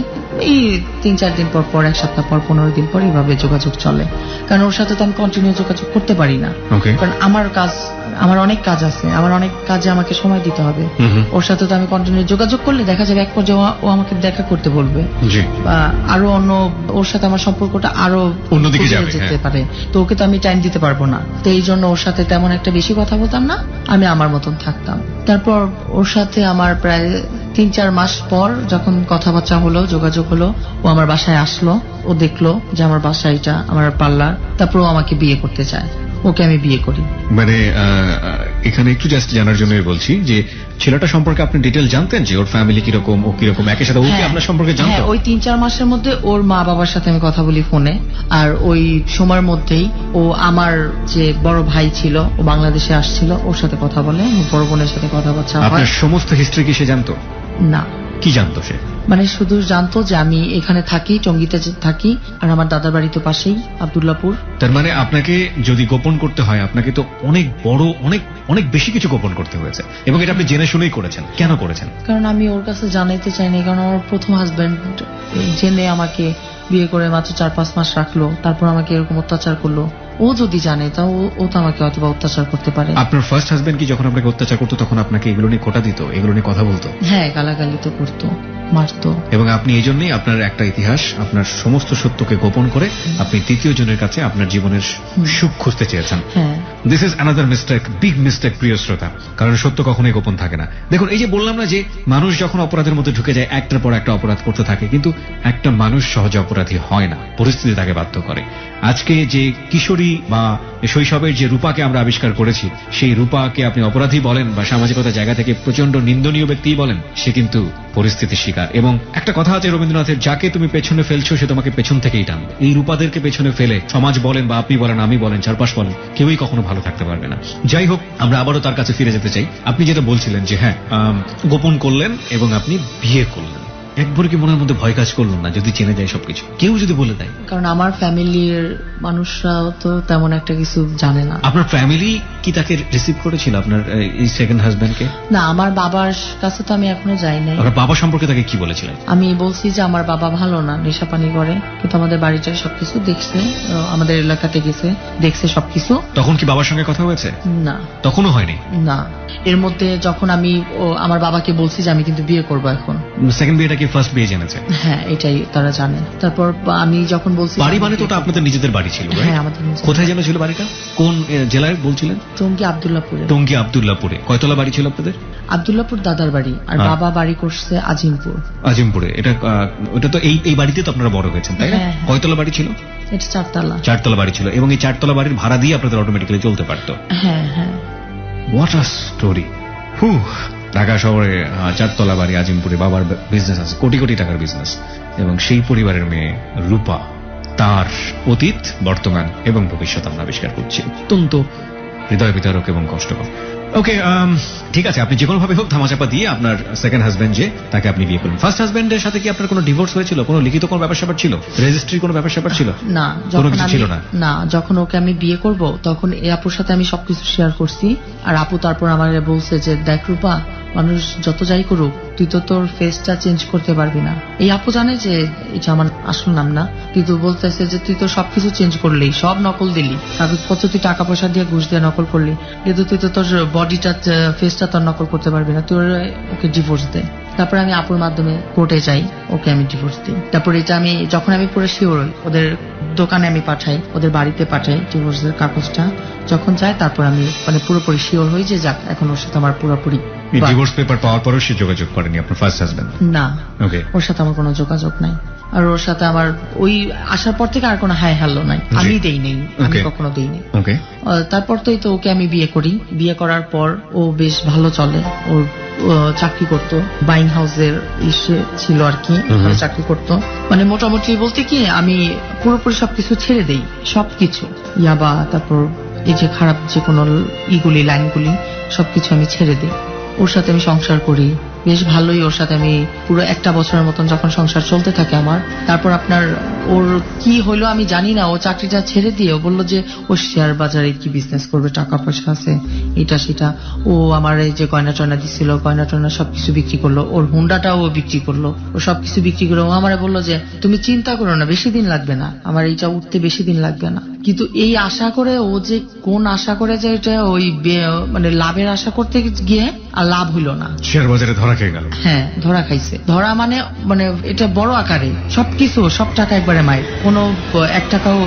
B: এই 3-4 দিন পর, 1 সপ্তাহ পর, 15 দিন পর এইভাবে যোগাযোগ চলে। কারণ ওর সাথে তো আমি কন্টিনিউ যোগাযোগ করতে পারি না, কারণ আমার অনেক কাজ আছে, আমার অনেক কাজে আমাকে সময় দিতে হবে। ওর সাথে তো আমি কন্টিনিউ যোগাযোগ করলে দেখা যাবে এক পর্যায়ে ও আমাকে দেখা করতে বলবে, বা আরো অন্য, ওর সাথে আমার সম্পর্কটা আরো অন্যদিকে যেতে পারে, তো ওকে তো আমি টাইম দিতে পারবো না। তো এই জন্য ওর সাথে তেমন একটা বেশি কথা বলতাম না, আমি আমার মতন থাকতাম। তারপর ওর সাথে আমার প্রায় 3-4 মাস পর যখন কথাবার্তা হলো, যোগাযোগ হলো, ও আমার বাসায় আসলো, ও দেখলো যে আমার বাসা এটা, আমার পার্লার। তারপর ও আমাকে বিয়ে করতে চায়, ওকে আমি বিয়ে করি।
A: মানে এখানে একটু জাস্ট জানার জন্য বলছি যে ছেলেটা সম্পর্কে আপনি ডিটেল জানতেন, যে ওর ফ্যামিলি কিরকম, ও কিরকম, একই সাথে ও কি আপনার সম্পর্কে জানতো?
B: ওই 3-4 মাসের মধ্যে ওর মা বাবার সাথে আমি কথা বলি ফোনে, আর ওই সময়ের মধ্যেই ও আমার যে বড় ভাই ছিল, ও বাংলাদেশে আসছিল, ওর সাথে কথা বলে, বড় বোনের সাথে কথাবার্তা হয়।
A: আপনার সমস্ত হিস্ট্রি কি সে জানতো?
B: না।
A: কি জানতো সে?
B: মানে শুধু জানতো যে আমি এখানে থাকি, টঙ্গীতে থাকি, আর আমার দাদার বাড়ি তো পাশেই, আব্দুল্লাহপুর।
A: তার মানে আপনাকে যদি গোপন করতে হয়, আপনাকে তো অনেক বড়, অনেক বেশি কিছু গোপন করতে হয়েছে, এবং এটা আপনি জেনে শুনেই করেছেন। কেন করেছেন?
B: কারণ আমি ওর কাছে জানাইতে চাইনি, কারণ আমার প্রথম হাজবেন্ড জেনে আমাকে বিয়ে করে মাত্র 4-5 মাস রাখলো, তারপর আমাকে এরকম অত্যাচার করলো। ও যদি জানে তা ও তো আমাকে অথবা অত্যাচার করতে পারে।
A: আপনার ফার্স্ট হাজবেন্ড কি যখন আপনাকে অত্যাচার করতো তখন আপনাকে এগুলো নিয়ে কোটা দিত, এগুলো নিয়ে কথা বলতো?
B: হ্যাঁ, গালাগালি তো করতো, মারতো।
A: এবং আপনি এই জন্যই আপনার একটা ইতিহাস, আপনার সমস্ত সত্যকে গোপন করে আপনি তৃতীয় জনের কাছে আপনার জীবনের সুখ খুঁজতে চেয়েছেন। This is another mistake, big mistake প্রিয় শ্রোতা, কারণ সত্য কখনোই গোপন থাকে না। দেখুন, এই যে বললাম না যে মানুষ যখন অপরাধের মধ্যে ঢুকে যায় একটার পর একটা অপরাধ করতে থাকে, কিন্তু একটা মানুষ সহজে অপরাধী হয় না, পরিস্থিতি তাকে বাধ্য করে। আজকে যে কিশোরী বা শৈশবের যে রূপাকে আমরা আবিষ্কার করেছি, সেই রূপাকে আপনি অপরাধী বলেন বা সামাজিকতার জায়গা থেকে প্রচন্ড নিন্দনীয় ব্যক্তি বলেন, সে কিন্তু পরিস্থিতির শিকার। এবং একটা কথা আছে রবীন্দ্রনাথের, যাকে তুমি পেছনে ফেলছো সে তোমাকে পেছন থেকেই টানবে। এই রূপাদেরকে পেছনে ফেলে সমাজ বলেন বা আপনি বলেন, আমি বলেন, চারপাশ বলেন, কেউই কখনো ভালো থাকতে পারবে না। যাই হোক, আমরা আবারও তার কাছে ফিরে যেতে চাই। আপনি যেটা বলছিলেন যে হ্যাঁ, গোপন করলেন এবং আপনি বিয়ে করলেন, একবার কি মনের মধ্যে ভয় কাজ করলো না যদি জেনে যায় সবকিছু, কেউ যদি বলে দেয়?
B: কারণ আমার ফ্যামিলির মানুষরাও তো তেমন একটা কিছু জানে না।
A: আপনার ফ্যামিলি কি তাকে রিসিভ করেছিল, আপনার এই সেকেন্ড হাজবেন্ডকে?
B: না, আমার বাবার কাছে তো আমি এখনো যাই নাই।
A: আপনার বাবা সম্পর্কে তাকে কি বলেছিলেন?
B: আমি বলছি যে আমার বাবা ভালো না, নেশাপানি করে, কিন্তু আমাদের বাড়িটা সবকিছু দেখছে, আমাদের এলাকাতে গেছে, দেখছে সবকিছু।
A: তখন কি বাবার সঙ্গে কথা হয়েছে?
B: না,
A: তখনও হয়নি।
B: না। এর মধ্যে যখন আমি আমার বাবাকে বলছি যে আমি কিন্তু বিয়ে করবো এখন।
A: সেকেন্ড বিয়েটা কি ফার্স্ট বিয়ে জেনেছে?
B: হ্যাঁ, এটাই তারা জানে। তারপর আমি যখন বলছি
A: বাড়ি মানে তো ওটা আপনাদের নিজেদের বাড়ি ছিল?
B: হ্যাঁ, আমাদের নিজেদের।
A: কোথায় যেন ছিল বাড়িটা? কোন জেলায় বলছিলেন?
B: টঙ্গী আব্দুল্লাহপুরে।
A: টঙ্গী আব্দুল্লাহপুরে। কয়তলা বাড়ি ছিল আপনাদের?
B: আব্দুল্লাহপুর দাদার বাড়ি, আর বাবা বাড়ি করছে আজিমপুর।
A: আজিমপুরে। এটা ওটা তো এই বাড়িতে তো আপনারা বড় হয়েছেন, তাই না? কয়তলা বাড়ি ছিল?
B: এটা 4 তলা।
A: 4 তলা বাড়ি ছিল, এবং এই 4 তলা বাড়ির ভাড়া দিয়ে আপনাদের অটোমেটিক্যালি চলতে পারতো?
B: হ্যাঁ, হ্যাঁ।
A: What a story. ঢাকা শহরে 4 তলা বাড়ি, আজিমপুরে বাবার বিজনেস আছে, কোটি কোটি টাকার বিজনেস, এবং সেই পরিবারের মেয়ে রূপা, তার অতীত, বর্তমান এবং ভবিষ্যৎ আমরা আবিষ্কার করছি। অত্যন্ত হৃদয় বিতারক এবং কষ্টকর। ওকে, ঠিক আছে, আপনি যে কোনো ভাবে হোক ধামাচাপা দিয়ে আপনার সেকেন্ড হাজবেন্ড যে, তাকে আপনি বিয়ে করলেন। ফার্স্ট হাজবেন্ডের সাথে কি আপনার কোনো ডিভোর্স হয়েছিল? কোনো লিখিত কোনো ব্যাপার স্যাপার ছিল? রেজিস্ট্রি কোনো ব্যাপার স্যাপার ছিল?
B: না,
A: কোনো কিছু ছিল না।
B: না, যখন ওকে আমি বিয়ে করব তখন এই আপুর সাথে আমি সবকিছু শেয়ার করছি, আর আপু তারপর আমাকে বলছে যে দেখ রূপা, মানুষ যত যাই করুক তুই তো তোর ফেসটা চেঞ্জ করতে পারবি না। এই আপু জানে যে এটা আমার আসল নাম না, কিন্তু বলতেছে যে তুই তো সবকিছু চেঞ্জ করলি, সব নকল দিলি, কাগজপত্র তুই টাকা পয়সা দিয়ে ঘুষ দিয়ে নকল করলি, কিন্তু তুই তো তোর বডিটা, ফেসটা তোর নকল করতে পারবি না, তুই ওকে ডিভোর্স দে। তারপরে আমি আপুর মাধ্যমে কোর্টে যাই, ওকে আমি ডিভোর্স দিই। তারপর এটা আমি যখন আমি পুরো শিওর হই, ওদের দোকানে আমি পাঠাই, ওদের বাড়িতে পাঠাই ডিভোর্সের কাগজটা। যখন যাই তারপর আমি মানে পুরোপুরি শিওর হই যে যাক, এখন ওর সাথে আমার পুরোপুরি।
A: ডিভোর্স পেপার পাওয়ার পরও সে যোগাযোগ করেনি আপনার ফার্স্ট হাজবেন্ড?
B: না,
A: ওকে।
B: ওর সাথে আমার কোনো যোগাযোগ নাই, আর ওর সাথে আমার ওই আসার পর থেকে আর কোনো হাই হ্যালো নাই, আমি দেই নেই, আমি কখনো দেই নেই।
A: ওকে।
B: তারপর তো ওকে আমি বিয়ে করি। বিয়ে করার পর ও বেশ ভালো চলে, ওর চাকরি করতো, বাইং হাউসের ইসে ছিল আর কি, চাকরি করতো। মানে মোটামুটি বলতে কি আমি পুরোপুরি সবকিছু ছেড়ে দেই, সবকিছু, ইয়াবা, তারপর এই যে খারাপ যে কোনো ইগুলি, লাইনগুলি, সবকিছু আমি ছেড়ে দিই। ওর সাথে আমি সংসার করি, বেশ ভালোই। ওর সাথে আমি পুরো 1 বছরের মতন যখন সংসার চলতে থাকে আমার, তারপর আপনার ওর কি হইলো আমি জানি না, ও চাকরিটা ছেড়ে দিয়ে ও বললো যে ও শেয়ার বাজারে কি বিজনেস করবে, টাকা পয়সা আছে, এটা সেটা। ও আমার এই যে গয়না টয়না দিছিল, গয়না টয়না সবকিছু বিক্রি করলো, ওর হুন্ডাটাও ও বিক্রি করলো, ও সবকিছু বিক্রি করে ও আমারে বললো যে তুমি চিন্তা করো না, বেশি দিন লাগবে না, আমার এইটা উঠতে বেশি দিন লাগবে না। কিন্তু এই আশা করে ও যে কোন আশা করে যে এটা ওই মানে লাভের আশা করতে গিয়ে আর লাভ হইল না,
A: শেয়ার বাজারে ধরা খেয়ে গেল।
B: হ্যাঁ, ধরা খাইছে। ধরা মানে মানে এটা বড় আকারে, সবকিছু, সব টাকা একবারে মায়ের, কোনো 1 টাকাও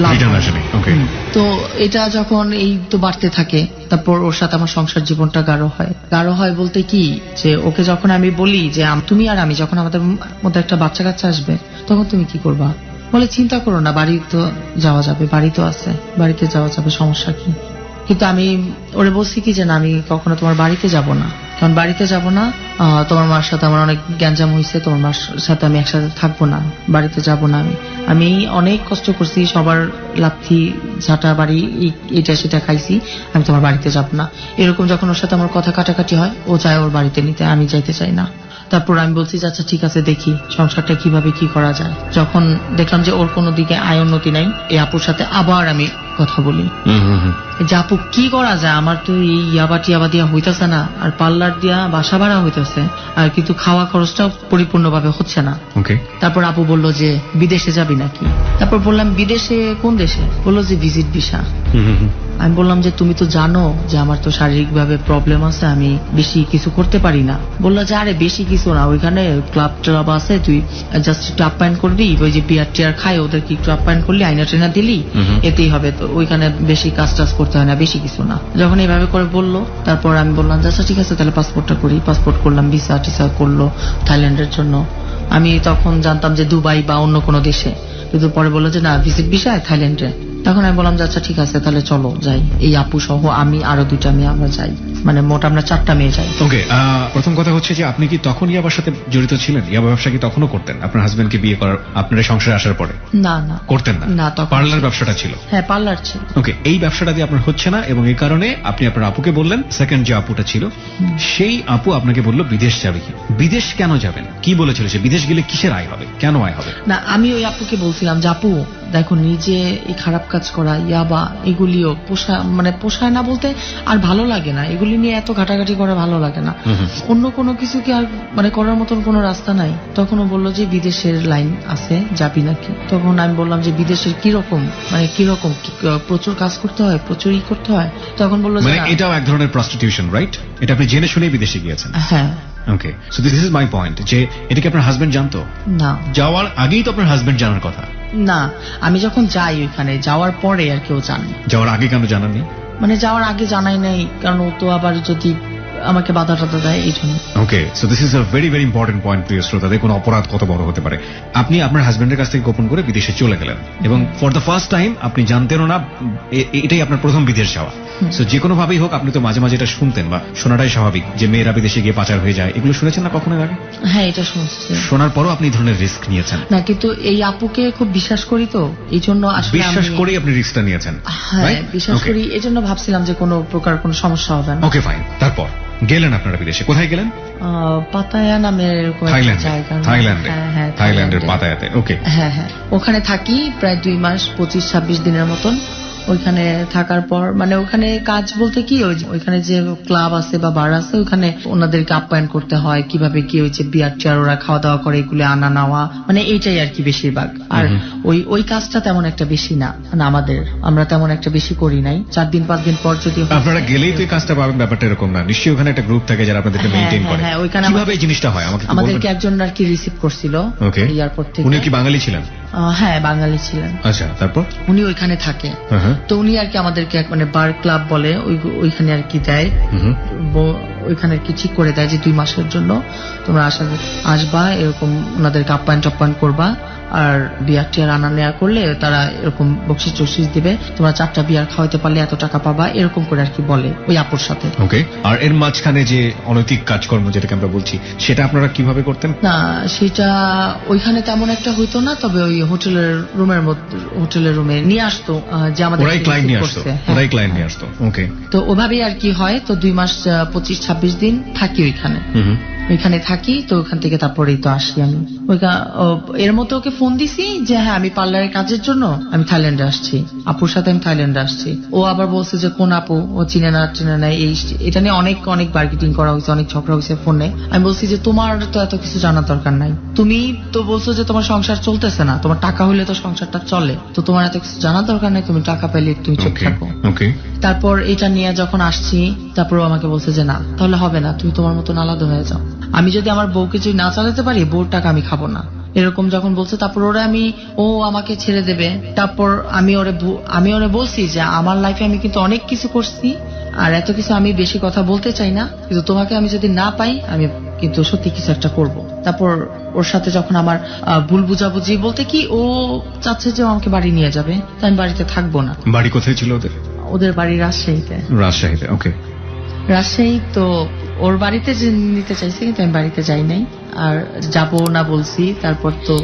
B: লাভ
A: আসেনি। ওকে।
B: তো এটা যখন এই তো বাড়তে থাকে, তারপর ওর সাথে আমার সংসার জীবনটা গাঢ় হয়। গাঢ় হয় বলতে কি, যে ওকে যখন আমি বলি যে তুমি আর আমি যখন আমাদের মধ্যে একটা বাচ্চা কাচ্চা আসবে তখন তুমি কি করবা, বলে চিন্তা করো না, বাড়ি তো যাওয়া যাবে, বাড়ি তো আছে, বাড়িতে যাওয়া যাবে, সমস্যা কি। কিন্তু আমি ওরে বলছি কি যে না, আমি কখনো তোমার বাড়িতে যাব না, কারণ বাড়িতে যাব না, তোমার মার সাথে আমার অনেক গ্যাঞ্জাম হয়েছে, তোমার মার সাথে আমি একসাথে থাকবো না, বাড়িতে যাব না। আমি অনেক কষ্ট করছি, সবার লাথি ঝাঁটা বাড়ি এটা সেটা খাইছি, আমি তোমার বাড়িতে যাব না। এরকম যখন ওর সাথে আমার কথা কাটাকাটি হয়, ও চায় ওর বাড়িতে নিতে, আমি যাইতে চাই না। তারপর আমি বলছি যে আচ্ছা ঠিক আছে, দেখি সংসারটা কিভাবে কি করা যায়। যখন দেখলাম যে ওর কোনো দিকে আয় উন্নতি নাই, এই আপুর সাথে আবার আমি কথা বলি যে আপু কি করা যায়, আমার তো এই ইয়াবা টিয়াবা দিয়া হইতেছে না, আর পার্লার দিয়া বাসা ভাড়া হইতেছে, আর কিন্তু খাওয়া খরচটাও পরিপূর্ণভাবে হচ্ছে না। তারপর আপু বলল যে বিদেশে যাবি নাকি। তারপর বললাম বিদেশে কোন দেশে, বললো যে ভিজিট ভিসা। আমি বললাম যে তুমি তো জানো যে আমার তো শারীরিকভাবে প্রবলেম আছে, আমি বেশি কিছু করতে পারি না। বললো যে আরে বেশি কিছু না, ওইখানে ক্লাব ট্লাব আছে, তুই জাস্ট একটু আপ্যায়ন করবি, ওই যে বিয়ার টিয়ার খায় ওদেরকে একটু আপ্যায়ন করলি, আইনা টেনা দিলি, এতেই হবে। তো ওইখানে বেশি কাজ টাজ করতে হয় না, বেশি কিছু না। যখন এইভাবে করে বললো, তারপর আমি বললাম যে আচ্ছা ঠিক আছে তাহলে পাসপোর্টটা করি। পাসপোর্ট করলাম, ভিসা টিসা করলো থাইল্যান্ডের জন্য। আমি তখন জানতাম যে দুবাই বা অন্য কোনো দেশে, কিন্তু পরে বললো যে না ভিজিট ভিসায় থাইল্যান্ডে। তখন আমি বললাম যে আচ্ছা ঠিক আছে তাহলে চলো যাই, এই আপু সহ আমি আরো 2টা মেয়ে আমরা যাই, মানে মোট আমরা 4টা মেয়ে যাই।
A: ওকে, প্রথম কথা হচ্ছে যে আপনি কি তখন ইয়াবার সাথে জড়িত ছিলেন? ইয়াবা ব্যবসা কি তখনও করতেন আপনার হাজবেন্ডকে বিয়ে করার, আপনার সংসারে আসার পরে?
B: না না
A: করতেন না?
B: না, তখন
A: পার্লার ব্যবসাটা ছিল?
B: হ্যাঁ পার্লার ছিল।
A: ওকে, এই ব্যবসাটা দিয়ে আপনার হচ্ছে না এবং এই কারণে আপনি আপনার আপুকে বললেন, সেকেন্ড যে আপুটা ছিল সেই আপু আপনাকে বললো বিদেশ যাবে কি। বিদেশ কেন যাবেন, কি বলেছিল সে? বিদেশ গেলে কিসের আয় হবে, কেন আয় হবে?
B: না আমি ওই আপুকে বলছিলাম যে আপু দেখো নিজে এই খারাপ কাজ করা, ইয়াবা এগুলিও পোষায় না বলতে আর ভালো লাগে না, এগুলি নিয়ে এত ঘাটাঘাটি করা ভালো লাগে না। অন্য কোনো কিছু কি আর করার মতন কোনো রাস্তা নাই? তখন ও বললো যে বিদেশের লাইন আছে, যাবি নাকি? তখন আমি বললাম যে বিদেশের কিরকম, কিরকম প্রচুর কাজ করতে হয়, প্রচুর করতে হয়? তখন বললো যে
A: এটাও এক ধরনের প্রস্টিটিউশন, রাইট? এটা আপনি জেনে শুনেই বিদেশে গিয়েছেন?
B: হ্যাঁ।
A: Okay, so this is my point, যে এটা কি আপনার হাজবেন্ড জানতো?
B: না,
A: যাওয়ার আগেই তো আপনার হাজবেন্ড জানার কথা।
B: না আমি যখন যাই ওইখানে যাওয়ার পরে আর কেউ জানে।
A: যাওয়ার আগে কেন জানাননি?
B: যাওয়ার আগে জানাই নাই, কারণ ও তো আবার যদি আমাকে বাধা টাধা দেয় এই জন্য।
A: Okay, so this is a very very important point প্রিয় শ্রোতা। দেখুন অপরাধ কত বড় হতে পারে। আপনি আপনার হাজবেন্ডের কাছ থেকে গোপন করে বিদেশে চলে গেলেন এবং ফর দ্য ফার্স্ট টাইম আপনি জানতেনও না এটাই আপনার প্রথম বিদেশ যাওয়া। সো যে কোনো ভাবেই হোক আপনি তো মাঝে মাঝে এটা শুনতেন বা শোনাটাই স্বাভাবিক যে মেয়েরা বিদেশে গিয়ে পাচার হয়ে যায়, এগুলো শুনেছেন না কখনো আগে?
B: হ্যাঁ এটা শুনছি।
A: শোনার পরও আপনি এই ধরনের রিস্ক নিয়েছেন?
B: না, কিন্তু এই আপুকে খুব বিশ্বাস করি তো এই জন্য আসলে
A: বিশ্বাস করেই আপনি রিস্কটা নিয়েছেন?
B: হ্যাঁ বিশ্বাস করি, এই জন্য ভাবছিলাম যে কোনো প্রকার কোনো সমস্যা হবে না।
A: ওকে ফাইন, তারপর গেলেন আপনারা বিদেশে, কোথায় গেলেন?
B: পাতায়া নামের এরকম একটা জায়গা।
A: থাইল্যান্ডের পাতায়াতে। ওকে,
B: হ্যাঁ হ্যাঁ, ওখানে থাকি প্রায় 2 মাস 25-26 দিনের মতন। ওইখানে থাকার পর ওখানে কাজ বলতে কি ওইখানে যে ক্লাব আছে বা বার আছে ওখানে ওনাদেরকে আপ্যায়ন করতে হয়, কিভাবে কি হয়েছে বিয়ার টিয়ার ওরা খাওয়া দাওয়া করে এগুলো আনা নেওয়া, এইটাই আর কি বেশিরভাগ। আর ওই কাজটা তেমন একটা বেশি না, আমরা তেমন একটা বেশি করি নাই। 4 দিন 5 দিন পর যদি
A: আপনারা গেলেই তো এই কাজটা পাবেন, ব্যাপারটা এরকম না। নিশ্চয়ই ওখানে একটা গ্রুপ থাকে যারা আপনাদেরকে মেইনটেইন করে।
B: হ্যাঁ ওইখানে
A: কিভাবে এই জিনিসটা হয় আমাকে একটু বলবেন?
B: আমাদেরকে একজন আর কি রিসিভ করছিল এয়ারপোর্ট থেকে।
A: উনি কি বাঙালি ছিলেন?
B: হ্যাঁ বাঙালি ছিলেন।
A: আচ্ছা, তারপর?
B: উনি ওইখানে থাকে, তো উনি আর কি আমাদেরকে বার ক্লাব বলে ওইখানে আর কি দেয়, ওইখানে আর কি ঠিক করে দেয় যে 2 মাসের জন্য তোমরা আসবা, এরকম ওনাদেরকে আপ্যায়ন টাপ্যায়ন করবা, আর বিয়ার টিয়ার আনা নেওয়া করলে তারা এরকম বকশিস টকশিস দিবে, তোমরা 4টা বিয়ার খাওয়াইতে পারলে এত টাকা পাবা, এরকম করে আর কি বলে ওই আপুর সাথে।
A: ওকে, আর এর মাঝখানে যে অনৈতিক কাজকর্ম যেটাকে আমরা বলছি সেটা আপনারা কিভাবে করতেন?
B: না সেটা ওইখানে তেমন একটা হইতো না, তবে ওই হোটেলের রুমে নিয়ে আসতো যে আমাদের
A: ওরাই ক্লায়েন্ট নিয়ে আসতো। ওকে,
B: তো ওভাবেই আর কি হয়। তো 2 মাস 25-26 দিন থাকি ওইখানে থাকি। তো ওখান থেকে তারপরেই তো আসি আমি। এর মধ্যে ওকে ফোন দিছি যে হ্যাঁ আমি পার্লারের কাজের জন্য আমি থাইল্যান্ডে আসছি, আপুর সাথে আমি থাইল্যান্ডে আসছি। ও আবার বলছে যে কোন আপু, ও চিনে না এটা নিয়ে অনেক মার্কেটিং করা হয়েছে, অনেক ঝগড়া হয়েছে ফোনে। আমি বলছি যে তোমার তো এত কিছু জানার দরকার নাই, তুমি তো বলছো যে তোমার সংসার চলতেছে না, তোমার টাকা হলে তো সংসারটা চলে, তো তোমার এত কিছু জানার দরকার নাই, তুমি টাকা পেলে তুমি চুপ থাকো। তারপর এটা নিয়ে যখন আসছি তারপর আমাকে বলছে যে না তাহলে হবে না, তুমি তোমার মতন আলাদা হয়ে যাও, আমি যদি আমার বউকে যদি না চালাতে পারি বউর টাকা আমি খাবো না, এরকম যখন বলছে। তারপর ও আমাকে ছেড়ে দেবে। তারপর আমি ওরে বলছি যে আমার লাইফে আমি কিন্তু অনেক কিছু করছি, আর এত কিছু আমি বেশি কথা বলতে চাই না, কিন্তু তোমাকে আমি যদি না পাই আমি কিন্তু সত্যি কিছু একটা করব। তারপর ওর সাথে যখন আমার ভুল বুঝাবুঝি বলতে কি, ও চাচ্ছে যে আমাকে বাড়ি নিয়ে যাবে, তাই আমি বাড়িতে থাকবো না।
A: বাড়ি কোথায় ছিল ওদের?
B: ওদের বাড়ি রাজশাহীতে।
A: ওকে,
B: রাজশাহী। তো ওর বাড়িতে যে নিতে চাইছে, কিন্তু আমি বাড়িতে যাই নাই, আর যাবো না বলছি। তারপর তো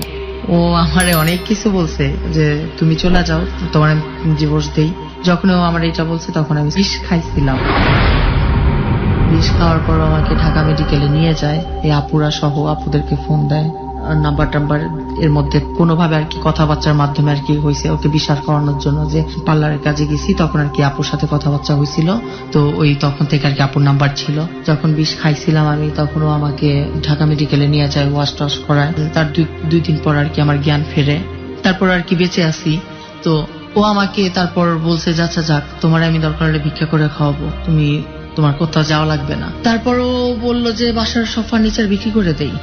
B: ও আমারে অনেক কিছু বলছে যে তুমি চলে যাও, তোমার আমি ডিভোর্স দেই। যখন ও আমার এটা বলছে তখন আমি বিষ খাইছিলাম। বিষ খাওয়ার পর আমাকে ঢাকা মেডিকেলে নিয়ে যায়, এই আপুরা সহ আপুদেরকে ফোন দেয়, নাম্বার টাম্বার এর মধ্যে কোনোভাবে আর কি কথাবার্তার মাধ্যমে আর কি হয়েছে, ওকে বিশ্বাস করানোর জন্য যে পার্লারের কাজে গেছি, তখন আর কি আপুর সাথে কথাবার্তা হয়েছিল। তো ওই তখন থেকে আর কি আপুর নাম্বার ছিল। যখন বিষ খাইছিলাম আমি, তখনও আমাকে ঢাকা মেডিকেলে নিয়ে যায়, ওয়াশ টাশ করায়। তার 2 দিন পর আর কি আমার জ্ঞান ফেরে, তারপর আর কি বেঁচে আছি। তো ও আমাকে তারপর বলছে যে আচ্ছা যাক, তোমার আমি দরকার হলে ভিক্ষা করে খাওয়াবো, তুমি তোমার কোথাও যাওয়া লাগবে না। তারপর ও বললো যে বাসার সব ফার্নিচার বিক্রি করে দেই,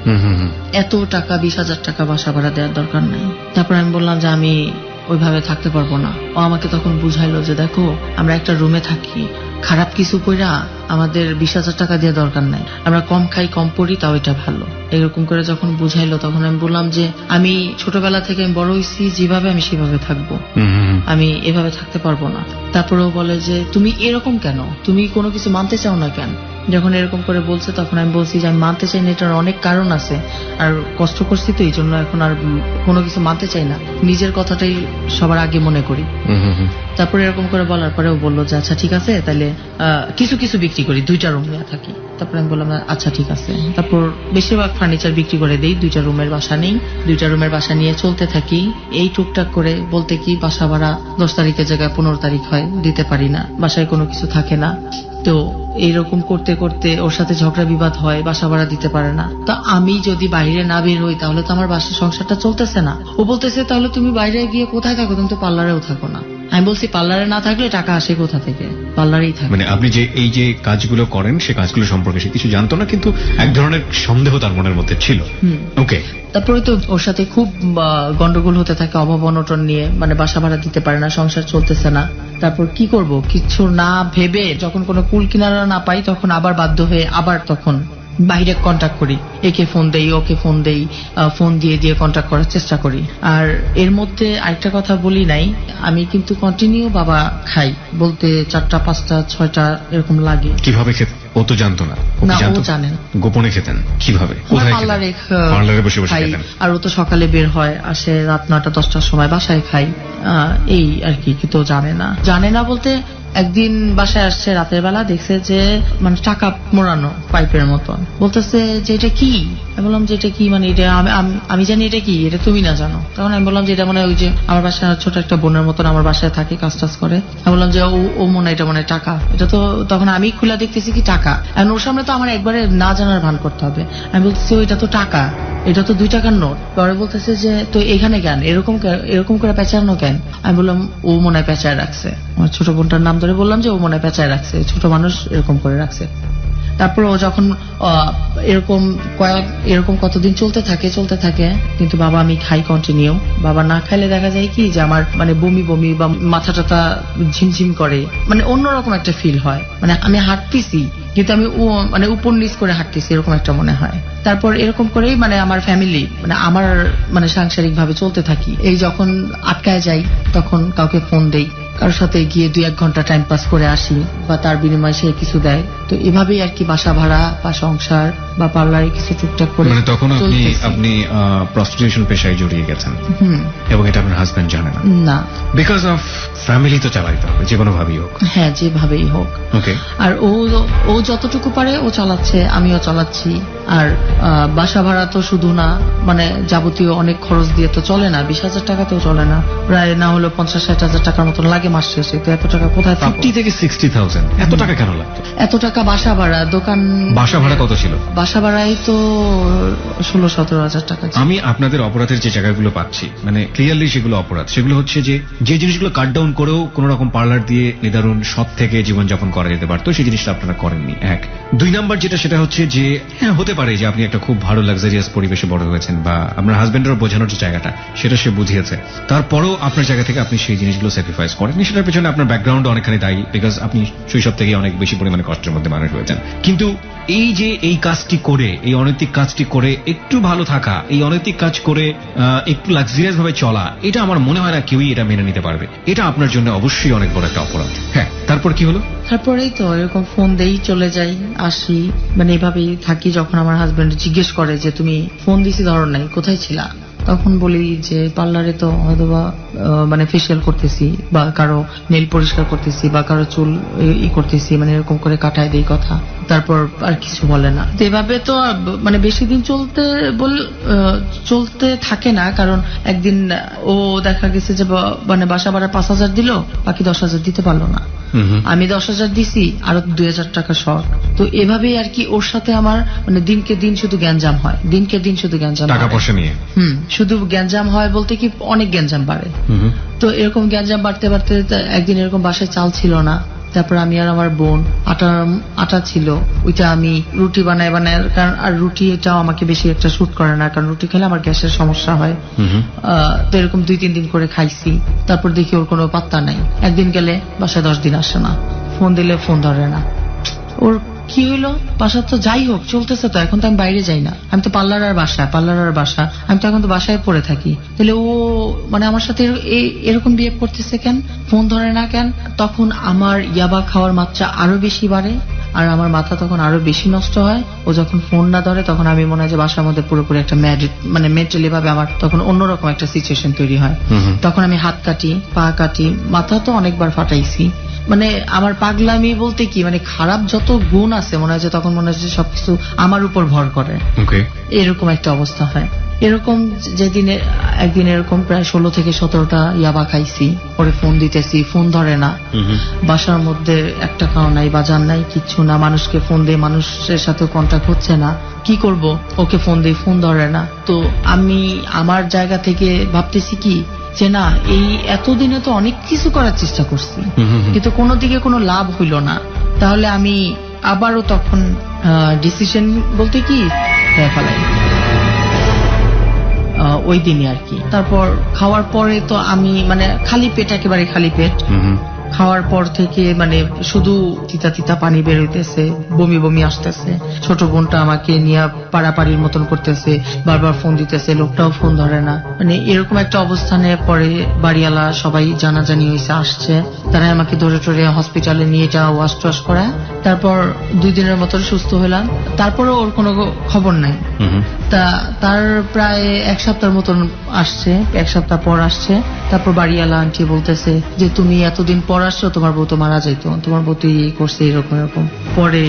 B: এত টাকা 20,000 টাকা বাসা ভাড়া দেওয়ার দরকার নেই। তারপর আমি বললাম যে আমি ওইভাবে থাকতে পারবো না। ও আমাকে তখন বুঝাইলো যে দেখো আমরা একটা রুমে থাকি, খারাপ কিছু কইরা আমাদের 20,000 টাকা দিয়ে দরকার নাই, আমরা কম খাই কম পড়ি তাও এটা ভালো। এরকম করে যখন বুঝাইলো তখন আমি বললাম যে আমি ছোটবেলা থেকে আমি বড় হয়েছি, যেভাবে আমি সেভাবে থাকবো, আমি এভাবে থাকতে পারবো না। তারপরেও বলে যে তুমি এরকম কেন, তুমি কোনো কিছু মানতে চাও না কেন? যখন এরকম করে বলছে তখন আমি বলছি যে আমি মানতে চাই না, এটার অনেক কারণ আছে, আর কষ্ট করছি তো এই জন্য এখন আর কোনো কিছু মানতে চাই না, নিজের কথাটাই সবার আগে মনে করি। তারপরে এরকম করে বলার পরে ও বললো যে আচ্ছা ঠিক আছে, তাহলে কিছু কিছু বিক্রি করি, 2টা রুম নিয়ে থাকি। তারপরে আমি বললাম আচ্ছা ঠিক আছে। তারপর বেশিরভাগ ফার্নিচার বিক্রি করে দেই, 2টা রুমের বাসা নেই, 2টা রুমের বাসা নিয়ে চলতে থাকি। এই টুকটাক করে বলতে কি বাসা ভাড়া 10 তারিখের জায়গায় 15 তারিখ হয়, দিতে পারি না, বাসায় কোনো কিছু থাকে না। তো এইরকম করতে করতে ওর সাথে ঝগড়া বিবাদ হয়, বাসা ভাড়া দিতে পারে না। তো আমি যদি বাইরে না বের হই তাহলে তো আমার বাসার সংসারটা চলতেছে না। ও বলতেছে তাহলে তুমি বাইরে গিয়ে কোথায় থাকো, তুমি তো পার্লারেও থাকো না। আমি বলছি পার্লারে না থাকলে টাকা আসে কোথা থেকে, পার্লারেই থাকে।
A: মানে আপনি যে এই যে কাজগুলো করেন সে কাজগুলো সম্পর্কে সে কিছু জানতো না, কিন্তু এক ধরনের সন্দেহ তার মনের মধ্যে ছিল। ওকে।
B: তারপরে তো ওর সাথে খুব গন্ডগোল হতে থাকে অভাব অনটন নিয়ে, মানে বাসা ভাড়া দিতে পারে না, সংসার চলতেছে না। তারপর কি করব, কিছু না ভেবে যখন কোনো কুল কিনারা না পাই তখন আবার বাধ্য হয়ে আবার তখন বাইরে কন্ট্যাক্ট করি, একে ফোন দেই ওকে ফোন দেই, ফোন দিয়ে দিয়ে কন্ট্যাক্ট করার চেষ্টা করি। আর এর মধ্যে আরেকটা কথা বলি নাই, আমি কিন্তু কন্টিনিউ বাবা খাই, বলতে 4টা 5টা 6টা এরকম লাগে।
A: কিভাবে খেতেন? ও তো জানতো না।
B: না, ও জানেন।
A: গোপনে খেতেন কিভাবে? কোথায়
B: পার্লারে
A: পার্লারে বসে বসে খেতেন?
B: আর ও তো সকালে বের হয়, আসে রাত 9টা 10টার সময়, বাসায় খাই, এই আর কি। কিন্তু জানে না বলতে একদিন বাসায় আসছে রাতের বেলা, দেখছে যে মানে টাকা মোড়ানো পাইপের মতন, বলতেছে যে এটা কি। আমি বললাম যে এটা কি, মানে এটা আমি জানি এটা কি, এটা তুমি না জানো। তখন আমি বললাম যে এটা মানে ওই যে আমার বাসায় ছোট একটা বোনের মতন আমার বাসায় থাকে, কাজ টাজ করে। আমি বললাম যে ও মনে এটা মানে টাকা, এটা তো। তখন আমি খুলে দেখতেছি কি টাকা, আর ওর সামনে তো আমার একবারে না জানার ভান করতে হবে। আমি বলতেছি ওইটা তো টাকা, এটা তো 2 টাকার নোট। পরে বলতেছে যে তো এখানে কেন এরকম করে পেঁচানো কেন? আমি বললাম ও মনে হয় পেঁচায় রাখছে। আমার ছোট বোনটার নাম ধরে বললাম যে ও মনে হয় পেঁচায় রাখছে, ছোট মানুষ এরকম করে রাখছে। তারপর ও যখন এরকম কতদিন চলতে থাকে, কিন্তু বাবা আমি খাই কন্টিনিউ। বাবা না খাইলে দেখা যায় কি যে আমার মানে বমি বা মাথা টাথা ঝিমঝিম করে, মানে অন্যরকম একটা ফিল হয়, মানে আমি হাঁটতেছি কিন্তু আমি মানে উপর নিচ করে হাঁটতেছি এরকম একটা মনে হয়। তারপর এরকম করেই মানে আমার ফ্যামিলি মানে আমার মানে সাংসারিক ভাবে চলতে থাকি। এই যখন আটকায় যাই তখন কাউকে ফোন দেই, কারোর সাথে গিয়ে 2-1 ঘন্টা টাইম পাস করে আসি, বা তার বিনিময়ে সে কিছু দেয়। তো এভাবেই আর কি বাসা ভাড়া বা সংসার বা পার্লারে কিছু টুকটাক করে।
A: মানে তখন আপনি প্রস্টিটিউশন পেশায় জড়িয়ে গেছেন, এবং এটা আপনার হাজবেন্ড জানে না? বিকজ অফ ফ্যামিলি তো চালাইতে হবে যে কোনো ভাবেই হোক।
B: হ্যাঁ, যেভাবেই হোক।
A: ওকে।
B: আর ও যতটুকু পারে ও চালাচ্ছে, আমিও চালাচ্ছি। আর বাসা ভাড়া তো শুধু না, মানে যাবতীয় অনেক খরচ দিয়ে তো চলে না, 20,000 টাকাতেও চলে না, প্রায় না হলো 50-60 টাকার মতন লাগে মাস শেষে। তো এত টাকা কোথায় পাবো?
A: 50 থেকে 60,000 এত টাকা কেন লাগতো?
B: এত টাকা বাসা ভাড়া, দোকান
A: বাসা ভাড়া কত ছিল?
B: বাসা ভাড়াই তো 16-17 হাজার টাকা।
A: আমি আপনাদের অপরাধের যে জায়গাগুলো পাচ্ছি, মানে ক্লিয়ারলি সেগুলো অপরাধ। সেগুলো হচ্ছে যে জিনিসগুলো কাট ডাউন করেও কোন রকম পার্লার দিয়ে নিদারুণ সৎ থেকে জীবনযাপন করা যেতে পারতো, সেই জিনিসটা আপনারা করেননি। 1 2 নাম্বার সেটা হচ্ছে যে হ্যাঁ হতে পারে যে আপনি একটা খুব ভালো লাক্সারিয়াস পরিবেশে বড় হয়েছেন, বা আপনার হাজবেন্ডেরও বোঝানোর যে জায়গাটা সেটা সে বুঝিয়েছে, তারপরেও আপনার জায়গা থেকে আপনি সেই জিনিসগুলো স্যাক্রিফাইস করেননি। সেটার পেছনে আপনার ব্যাকগ্রাউন্ড অনেকখানি দায়ী, বিকজ আপনি শৈশব থেকে অনেক বেশি পরিমাণে কষ্টের মধ্যে মানুষ হয়েছেন। কিন্তু এই যে এই কাজটি করে, এই অনৈতিক কাজটি করে একটু ভালো থাকা, এই অনৈতিক কাজ করে একটু লাক্সারিয়াস ভাবে চলা, এটা আমার মনে হয় না কেউই এটা মেনে নিতে পারবে। এটা আপনার জন্য অবশ্যই অনেক বড় একটা অপরাধ। হ্যাঁ, তারপর কি হলো?
B: তারপরেই তো এরকম ফোন দেই, চলে যাই, আসি, মানে এভাবেই থাকি। যখন আমার হাজবেন্ড জিজ্ঞেস করে যে তুমি ফোন দিছি ধরো নাই, কোথায় ছিলা, তখন বলি যে পার্লারে তো হয়তোবা মানে ফেসিয়াল করতেছি, বা কারো নেল পরিষ্কার করতেছি, বা কারো চুল করতেছি, মানে এরকম করে কাটায় দেই কথা। তারপর আর কিছু বলে না। এভাবে তো মানে বেশি দিন চলতে থাকে না, কারণ একদিন ও দেখা গেছে যে মানে বাসা ভাড়া 5,000 দিল, বাকি 10,000 দিতে পারলো না। আমি 10,000 দিছি, আরো 2,000 টাকা শর্ট। তো এভাবেই আর কি ওর সাথে আমার মানে দিনকে দিন শুধু গ্যাঞ্জাম হয়, টাকা পয়সা নিয়ে। শুধু গ্যাঞ্জাম হয় বলতে কি অনেক গ্যাঞ্জাম বাড়ে। তো এরকম গ্যাঞ্জাম বাড়তে বাড়তে একদিন এরকম বাসায় চাল ছিল না, তারপর আমি আর আমার বোন আটা ছিল, ওইটা আমি রুটি বানাই কারণ আর রুটি এটাও আমাকে বেশি একটা শুট করে না, কারণ রুটি খেলে আমার গ্যাসের সমস্যা হয়। তো এরকম 2-3 দিন করে খাইছি, তারপর দেখি ওর কোনো পাত্তা নাই। একদিন গেলে বাসায় 10 দিন আসে না, ফোন দিলে ফোন ধরে না। ওর কি হইলো, বাসা তো যাই হোক চলতেছে, তো এখন তো আমি বাইরে যাই না, আমি তো পার্লার আর বাসা, আমি তো এখন তো বাসায় পড়ে থাকি। তাহলে ও মানে আমার সাথে এরকম বিহেভ করতেছে কেন, ফোন ধরে না কেন? তখন আমার ইয়াবা খাওয়ার মাত্রা আরো বেশি বাড়ে, আর আমার মাথা তখন আরো বেশি নষ্ট হয়। ও যখন ফোন না ধরে তখন আমি মনে হয় যে বাসার মধ্যে পুরোপুরি একটা মানে মেন্টালি ভাবে আমার তখন অন্যরকম একটা সিচুয়েশন তৈরি হয়। তখন আমি হাত কাটি, পা কাটি, মাথা তো অনেকবার ফাটাইছি। মানে আমার পাগলামি বলতে কি, মানে খারাপ যত গুণ আছে মনে হয় যে তখন মনে হয় যে সবকিছু আমার উপর ভর করে, এরকম একটা অবস্থা হয়। এরকম যেদিনে একদিন এরকম প্রায় 16 থেকে 17টা ইয়াবা খাইছি, পরে ফোন দিতেছি, ফোন ধরে না। বাসার মধ্যে একটা খাওয়া নাই, বাজার নাই, কিচ্ছু না, মানুষকে ফোন দিয়ে মানুষের সাথে কন্ট্যাক্ট হচ্ছে না, কি করব? ওকে ফোন দিয়ে ফোন ধরে না। তো আমি আমার জায়গা থেকে ভাবতেছি কি যে না, এই এতদিনে তো অনেক কিছু করার চেষ্টা করছি, কিন্তু কোনো দিকে কোনো লাভ হইল না। তাহলে আমি আবারও তখন ডিসিশন বলতে কি ফেলাই ওই দিনই আর কি। তারপর খাওয়ার পরে তো আমি মানে খালি পেট, একেবারে খালি পেট। খাওয়ার পর থেকে মানে শুধু তিতা তিতা পানি বের হইতেছে, বমি বমি আসতেছে। ছোট বোনটা আমাকে নিয়ে পাড়াপাড়ির মতন করতেছে, বারবার ফোন দিতেছে, লোকটাও ফোন ধরে না। মানে এরকম একটা অবস্থানে পরে বাড়িওয়ালা সবাই জানাজানি হয়েছে, আসছে, তারা আমাকে ধরে ধরে হসপিটালে নিয়ে যাওয়া, ওয়াশ টোয়াশ করা। তারপর 2 দিনের মতন সুস্থ হলাম। তারপরে ওর কোনো খবর নাই। তার প্রায় 1 সপ্তাহের মতন আসছে, 1 সপ্তাহ পর আসছে। তারপর বাড়িওয়ালা আন্টি বলতেছে যে তুমি এতদিন পর আসছো, তোমার বউ তো মারা যাইতো, তোমার বউ তো এই করছে, এরকম। পরে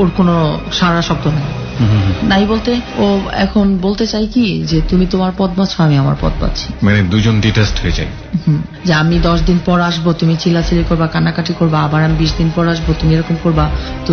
B: ওর কোনো সারা শব্দ নাই বলতে ও এখন বলতে চাই কি যে তুমি তোমার পথ বাছো, আমি আমার পথ বাছি,
A: মানে দুজন ডিটাচড হয়ে যায়।
B: যে আমি 10 দিন পর আসবো, তুমি চিল্লাচিল্লি করবা, কান্নাকাটি করবা, আবার আমি 20 দিন পর আসবো, তুমি এরকম করবা। তো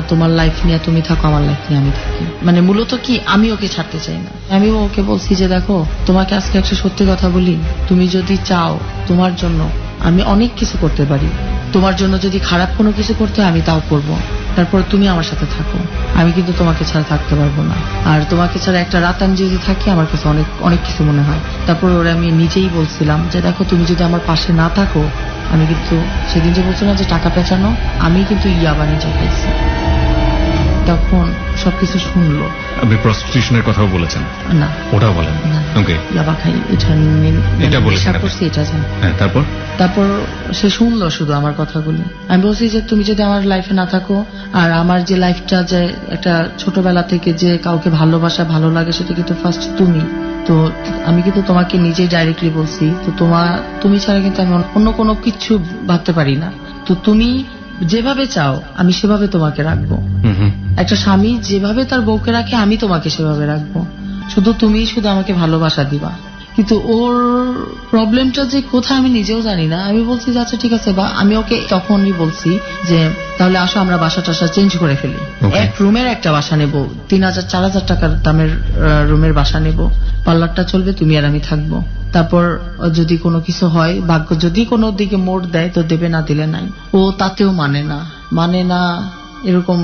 B: তোমার লাইফ নিয়ে তুমি থাকো, আমার লাইফ নিয়ে আমি থাকি। মানে মূলত কি, আমি ওকে ছাড়তে চাই না। আমি ওকে বলছি যে দেখো, তোমাকে আজকে একটা সত্যি কথা বলি, তুমি যদি চাও তোমার জন্য আমি অনেক কিছু করতে পারি, তোমার জন্য যদি খারাপ কোনো কিছু করতে হয় আমি তাও করবো, তারপর তুমি আমার সাথে থাকো, আমি কিন্তু তোমাকে ছাড়া থাকতে পারবো না। আর তোমাকে ছাড়া একটা রাত আমি যদি থাকি, আমার কাছে অনেক অনেক কিছু মনে হয়। তারপর ওরা আমি নিজেই বলছিলাম যে দেখো, তুমি যদি আমার পাশে না থাকো, আমি কিন্তু সেদিন যে বলছিলাম যে টাকা পেঁচানো, আমি কিন্তু ইয়াবা নিয়ে খাইছি। তখন সবকিছু শুনলো।
A: আপনি প্রস্টিটিউশনের কথাও বলেছেন?
B: না,
A: ওটা বলেন। ওকে,
B: ইয়াবা খাই, এটা বলেছেন, এটা জানি। তারপর সে শুনলো শুধু আমার কথাগুলো। আমি বলছি যে তুমি যদি আমার লাইফে না থাকো, আর আমার যে লাইফটা, যে একটা ছোটবেলা থেকে যে কাউকে ভালোবাসা ভালো লাগে, সেটা কিন্তু ফার্স্ট তুমি। তো আমি কিন্তু তোমাকে নিজেই ডাইরেক্টলি বলছি, তো তুমি ছাড়া কিন্তু আমি অন্য কোনো কিছু ভাবতে পারি না। তো তুমি যেভাবে চাও আমি সেভাবে তোমাকে রাখবো। একটা স্বামী যেভাবে তার বউকে রাখে, আমি তোমাকে সেভাবে রাখবো, শুধু আমাকে ভালোবাসা দিবা। কিন্তু ওর প্রবলেমটা যে কোথায় আমি নিজেও জানি না। আমি বলছি যে আচ্ছা ঠিক আছে, বা আমি ওকে তখনই বলছি যে তাহলে আসো আমরা বাসা টাসা চেঞ্জ করে ফেলি, এক রুমের একটা বাসা নেব, 3,000-4,000 টাকার দামের রুমের বাসা নেব, পার্লারটা চলবে, তুমি আর আমি থাকবো। তারপর যদি কোনো কিছু হয়, ভাগ্য যদি কোনো দিকে মোড় দেয় তো দেবে, না দিলে নাই। ও তাতেও মানে না এরকম।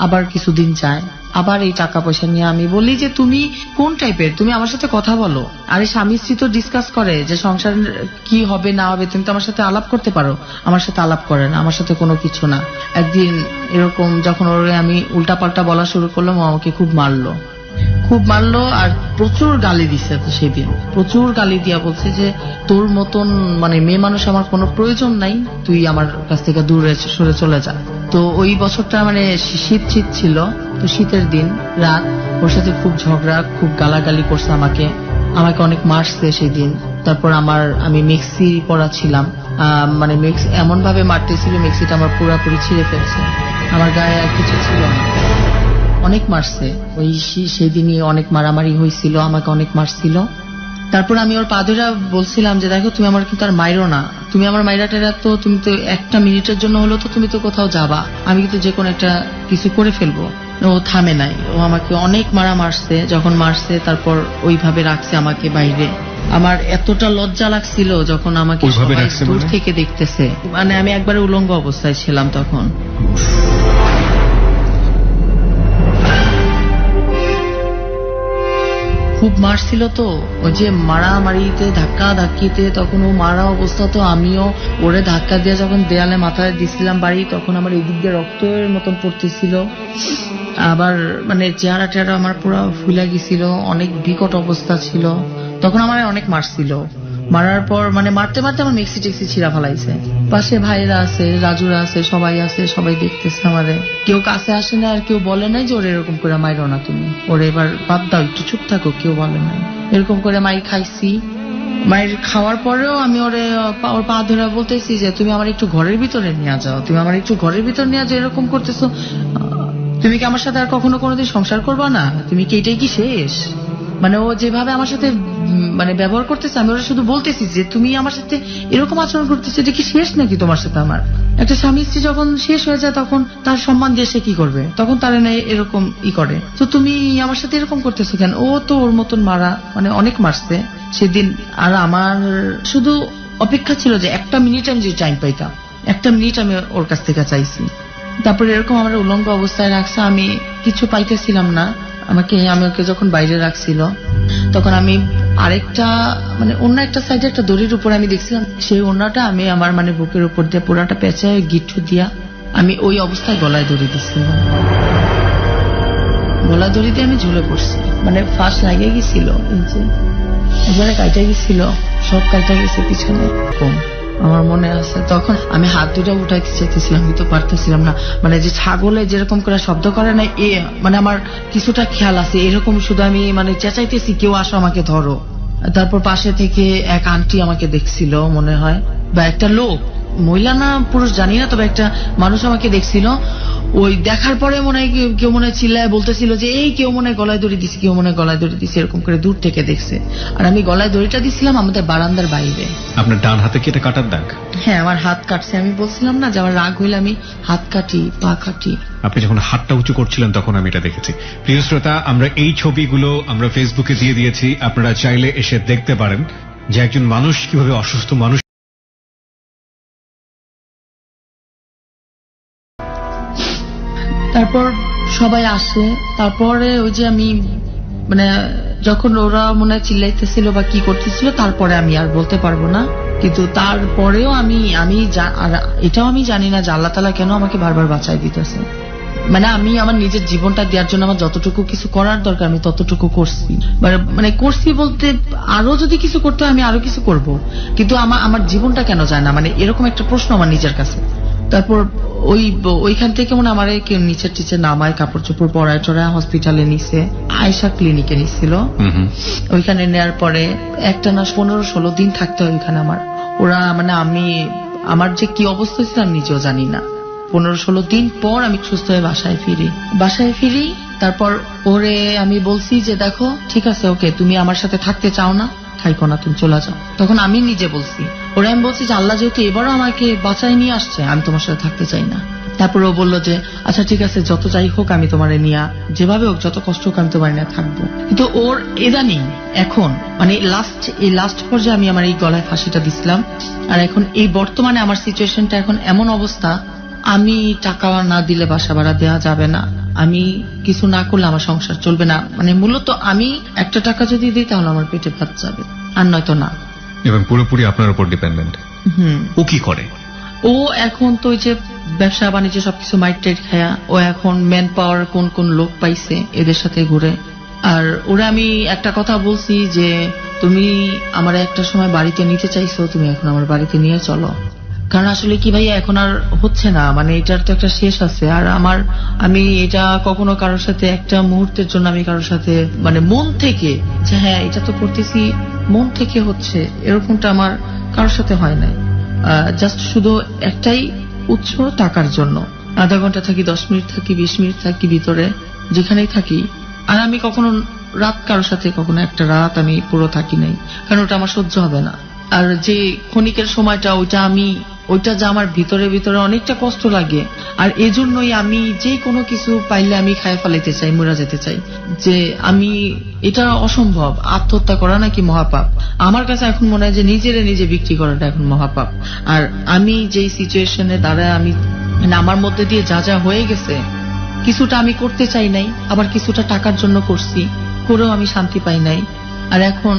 B: আবার কিছুদিন যায়, আবার এই টাকা পয়সা নিয়ে আমি বলি যে তুমি কোন টাইপের, তুমি আমার সাথে কথা বলো। আরে স্বামী স্ত্রী তো ডিসকাস করে যে সংসার কি হবে না হবে, তুমি তো আমার সাথে আলাপ করতে পারো। আমার সাথে আলাপ করে না, আমার সাথে কোনো কিছু না। একদিন এরকম যখন ওরে আমি উল্টাপাল্টা বলা শুরু করলাম, ও আমাকে খুব মারলো, আর প্রচুর গালি দিচ্ছে। সেদিন প্রচুর গালি দিয়া বলছে যে তোর মতন মানে মেয়ে মানুষ আমার কোনো প্রয়োজন নাই, তুই আমার কাছ থেকে দূরে সরে চলে যা। তো ওই বছরটা মানে শীত ছিল, তো শীতের দিন রাত ওর সাথে খুব ঝগড়া, খুব গালাগালি করছে আমাকে অনেক মারছে সেই দিন। তারপর আমি মেক্সি পরা ছিলাম, মানে এমন ভাবে মারতেছিল, মেক্সিটা আমার পুরাপুরি ছিঁড়ে ফেলছে, আমার গায়ে আর কিছু ছিল না। অনেক মারছে, ওই সেদিনই অনেক মারামারি হয়েছিল, আমাকে অনেক মারছিল। তারপর আমি ওর পা ধরে বলছিলাম যে দেখো, তুমি আমার কিন্তু আর মাইরো না, তুমি আমার মাইরাটেরা তো তুমি তো 1 মিনিটের জন্য হলো তো তুমি তো কোথাও যাবা, আমি কিন্তু যে কোনো একটা কিছু করে ফেলবো। ও থামে নাই, ও আমাকে অনেক মারছে। যখন মারছে তারপর ওইভাবে রাখছে আমাকে বাইরে, আমার এতটা লজ্জা লাগছিল যখন আমাকে
A: ওইভাবে
B: সবাই
A: রাখছে
B: দূর
A: মানে?
B: থেকে দেখতেছে, মানে আমি একবারে উলঙ্গ অবস্থায় ছিলাম তখন। খুব মারছিল তো, ওই যে মারামারিতে ধাক্কা ধাক্কিতে, তখন ও মারা অবস্থা, তো আমিও ওরে ধাক্কা দিয়ে যখন দেয়ালে মাথায় দিছিলাম বাড়ি, তখন আমার এদিক দিয়ে রক্তের মতন পড়তেছিল। আবার মানে চেহারা টেহারা আমার পুরো ফুলে গেছিল, অনেক বিকট অবস্থা ছিল। তখন আমার অনেক মারছিল, মারার পর মানে মারতে মারতে আমার মেক্সি টেক্সি ছিঁড়া ফেলাইছে। পাশে ভাইরা আছে, রাজুরা আছে, সবাই দেখতেছে আমারে। কেউ কাছে আসে না, আর কেউ বলে নাই যে ওরে এরকম করে মাইরো না তুমি, ওরে এবার বাদ দাও, একটু চুপ থাকো, কেউ বলে নাই। এরকম করে মাইর খাইছি। মায়ের খাওয়ার পরেও আমি ওর পা ধরে বলতেছি যে তুমি আমার একটু ঘরের ভিতরে নিয়ে যাও, তুমি আমার একটু ঘরের ভিতরে নিয়ে যাও, এরকম করতেছো, তুমি কি আমার সাথে আর কখনো কোনোদিন সংসার করবা না, তুমি কি এটাই কি শেষ? মানে ও যেভাবে আমার সাথে মানে ব্যবহার করতেছে, আমি ওরা শুধু বলতেছি যে তুমি আমার সাথে এরকম আচরণ করতেছো, এটা কি শেষ নাকি তোমার সাথে আমার? একটা স্বামী স্ত্রী যখন শেষ হয়ে যায় তখন তার সম্মান দিয়ে সে কি করবে, তখন তারা না এরকম করে। তো তুমি আমার সাথে এরকম করতেছো কেন? ও তো ওর মতন মারা, মানে অনেক মারছে সেদিন। আর আমার শুধু অপেক্ষা ছিল যে একটা মিনিট আমি যে টাইম পাইতাম, একটা মিনিট আমি ওর কাছ থেকে চাইছি। তারপরে এরকম আমার উলঙ্গ অবস্থায় রাখছে, আমি কিছু পাইতেছিলাম না। আমাকে যখন বাইরে রাখছিল তখন আমি আরেকটা মানে অন্য একটা সাইডে একটা দড়ির উপর আমি দেখছিলাম, সেই ওড়নাটা আমি আমার মানে বুকের উপর দিয়ে পুরাটা পেঁচায় গিট্টু দিয়া আমি ওই অবস্থায় গলায় দড়ি দিচ্ছিলাম। গলায় দড়ি দিয়ে আমি ঝুলে পড়ছি, মানে ফাঁস লাগে গেছিল, একবারে কাইটা গেছিল, সব কাইটা গেছে পিছনে। আমার মনে আছে তখন আমি হাত দুটা উঠাইতে চাইতেছিলাম, কিন্তু পারতেছিলাম না। মানে যে ছাগলে যেরকম করে শব্দ করে না, মানে আমার কিছুটা খেয়াল আছে এরকম, শুধু আমি মানে চেঁচাইতেছি কেউ আসো আমাকে ধরো। তারপর পাশে থেকে এক আন্টি আমাকে দেখছিল মনে হয়, বা একটা লোক, মহিলা না পুরুষ জানি না, তবে একটা মানুষ আমাকে দেখছিল। ওই দেখার পরে মনে হয় কেউ মনে হয় চিল্লায় বলতেছিল যে এই কেউ মনে হয় গলায় দড়ি দিছে, কেউ মনে হয় গলায় দড়ি দিছে, এরকম করে দূর থেকে দেখছে। আর আমি গলায় দড়িটা দিছিলাম আমাদের বারান্দার বাইরে।
A: আপনার ডান হাতে কি এটা কাটার দাগ?
B: হ্যাঁ, আমার হাত কাটছে। আমি বলছিলাম না যে আমার রাগ হইলে আমি হাত কাটি, পা কাটি।
A: আপনি যখন হাতটা উঁচু করছিলেন তখন আমি এটা দেখেছি। প্রিয় শ্রোতা, আমরা এই ছবিগুলো আমরা ফেসবুকে দিয়ে দিয়েছি, আপনারা চাইলে এসে দেখতে পারেন যে একজন মানুষ কিভাবে অসুস্থ মানুষ।
B: তারপর সবাই আসে, তারপরে ওই যে আমি মানে যখন ওরা মনে হয় চিল্লাইতেছিল বা কি করতেছিল, তারপরে আমি আর বলতে পারবো না। কিন্তু তারপরেও আমি এটাও আমি জানি না যে আল্লাহ তাআলা কেন আমাকে বারবার বাঁচাই দিতেছে। মানে আমি আমার নিজের জীবনটা দেওয়ার জন্য আমার যতটুকু কিছু করার দরকার আমি ততটুকু করছি। মানে করছি বলতে আরো যদি কিছু করতে হয় আমি আরো কিছু করব, কিন্তু আমার জীবনটা কেন যায় না, মানে এরকম একটা প্রশ্ন আমার নিজের কাছে। তারপর ওইখান থেকে মনে আমার কেউ নিচের টিচে নামায়, কাপড় চোপড় পরায় টরায় হসপিটালে নিছে, আয়সা ক্লিনিকে নিছিল। ওইখানে নেওয়ার পরে একটা না 15-16 দিন থাকতে হয় ওইখানে আমার। ওরা মানে আমার যে কি অবস্থা ছিল আমি নিজেও জানি না। 15-16 দিন পর আমি সুস্থ হয়ে বাসায় ফিরি। তারপর ওরে আমি বলছি যে দেখো ঠিক আছে, ওকে তুমি আমার সাথে থাকতে চাও না, থাইকো না, তুমি চলে যাও। তখন আমি নিজে বলছি, ওরা আমি বলছি যে আল্লাহ যেহেতু এবারও আমাকে বাঁচায় নিয়ে আসছে, আমি তোমার সাথে থাকতে চাই না। তারপর ও বললো যে আচ্ছা ঠিক আছে, যত যাই হোক আমি তোমার নিয়ে, যেভাবে হোক যত কষ্ট হোক আমি তোমার নিয়ে থাকবো। কিন্তু ওর ইদানিং এখন মানে লাস্ট পর্যায়ে আমি আমার এই গলায় ফাঁসিটা দিছিলাম। আর এখন এই বর্তমানে আমার সিচুয়েশনটা এখন এমন অবস্থা, আমি টাকা না দিলে বাসা ভাড়া দেওয়া যাবে না, আমি কিছু না করলে আমার সংসার চলবে না। মানে মূলত আমি একটা টাকা যদি দিই তাহলে আমার পেটে ভাত যাবে, আর নয়তো না।
A: এবং পুরোপুরি আপনার উপর ডিপেন্ডেন্ট। ও কি করে?
B: ও এখন তো ওই যে ব্যবসা বাণিজ্য সবকিছু মাইট টাইট খায়া, ও এখন ম্যান পাওয়ার কোন লোক পাইছে এদের সাথে ঘুরে। আর ওরা আমি একটা কথা বলছি যে তুমি আমার একটা সময় বাড়িতে নিতে চাইছো, তুমি এখন আমার বাড়িতে নিয়ে চলো। কারণ আসলে কি ভাইয়া এখন আর হচ্ছে না, মানে এটার তো একটা শেষ আছে। আর আমি এটা কখনো কারোর সাথে একটা মুহূর্তের জন্য আমি কারোর সাথে মানে মন থেকে যে হ্যাঁ এটা তো করতেছি মন থেকে হচ্ছে, এরকমটা আমার কারোর সাথে হয় নাই। জাস্ট শুধু একটাই উৎস, টাকার জন্য। আধা ঘন্টা থাকি, 10 মিনিট থাকি, 20 মিনিট থাকি ভিতরে, যেখানেই থাকি। আর আমি কখনো রাত কারোর সাথে কখনো একটা রাত আমি পুরো থাকি নাই, কারণ ওটা আমার সহ্য হবে না। আর যে ক্ষণিকের সময়টা ওইটা আমি ওইটা যে আমার ভিতরে ভিতরে অনেকটা কষ্ট লাগে। আর এজন্যই আমি যে কোনো কিছু পাইলে আমি খায় ফেলাইতে চাই, মরে যেতে চাই। যে আমি এটা অসম্ভব, আত্মহত্যা করা নাকি মহাপাপ। আমার কাছে এখন মনে হয় যে নিজেরে নিজে বিক্রি করাটা এখন মহাপাপ। আর আমি যেই সিচুয়েশনে দাঁড়ায় আমি মানে আমার মধ্যে দিয়ে যা যা হয়ে গেছে, কিছুটা আমি করতে চাই নাই, আবার কিছুটা টাকার জন্য করছি, করেও আমি শান্তি পাই নাই। আর এখন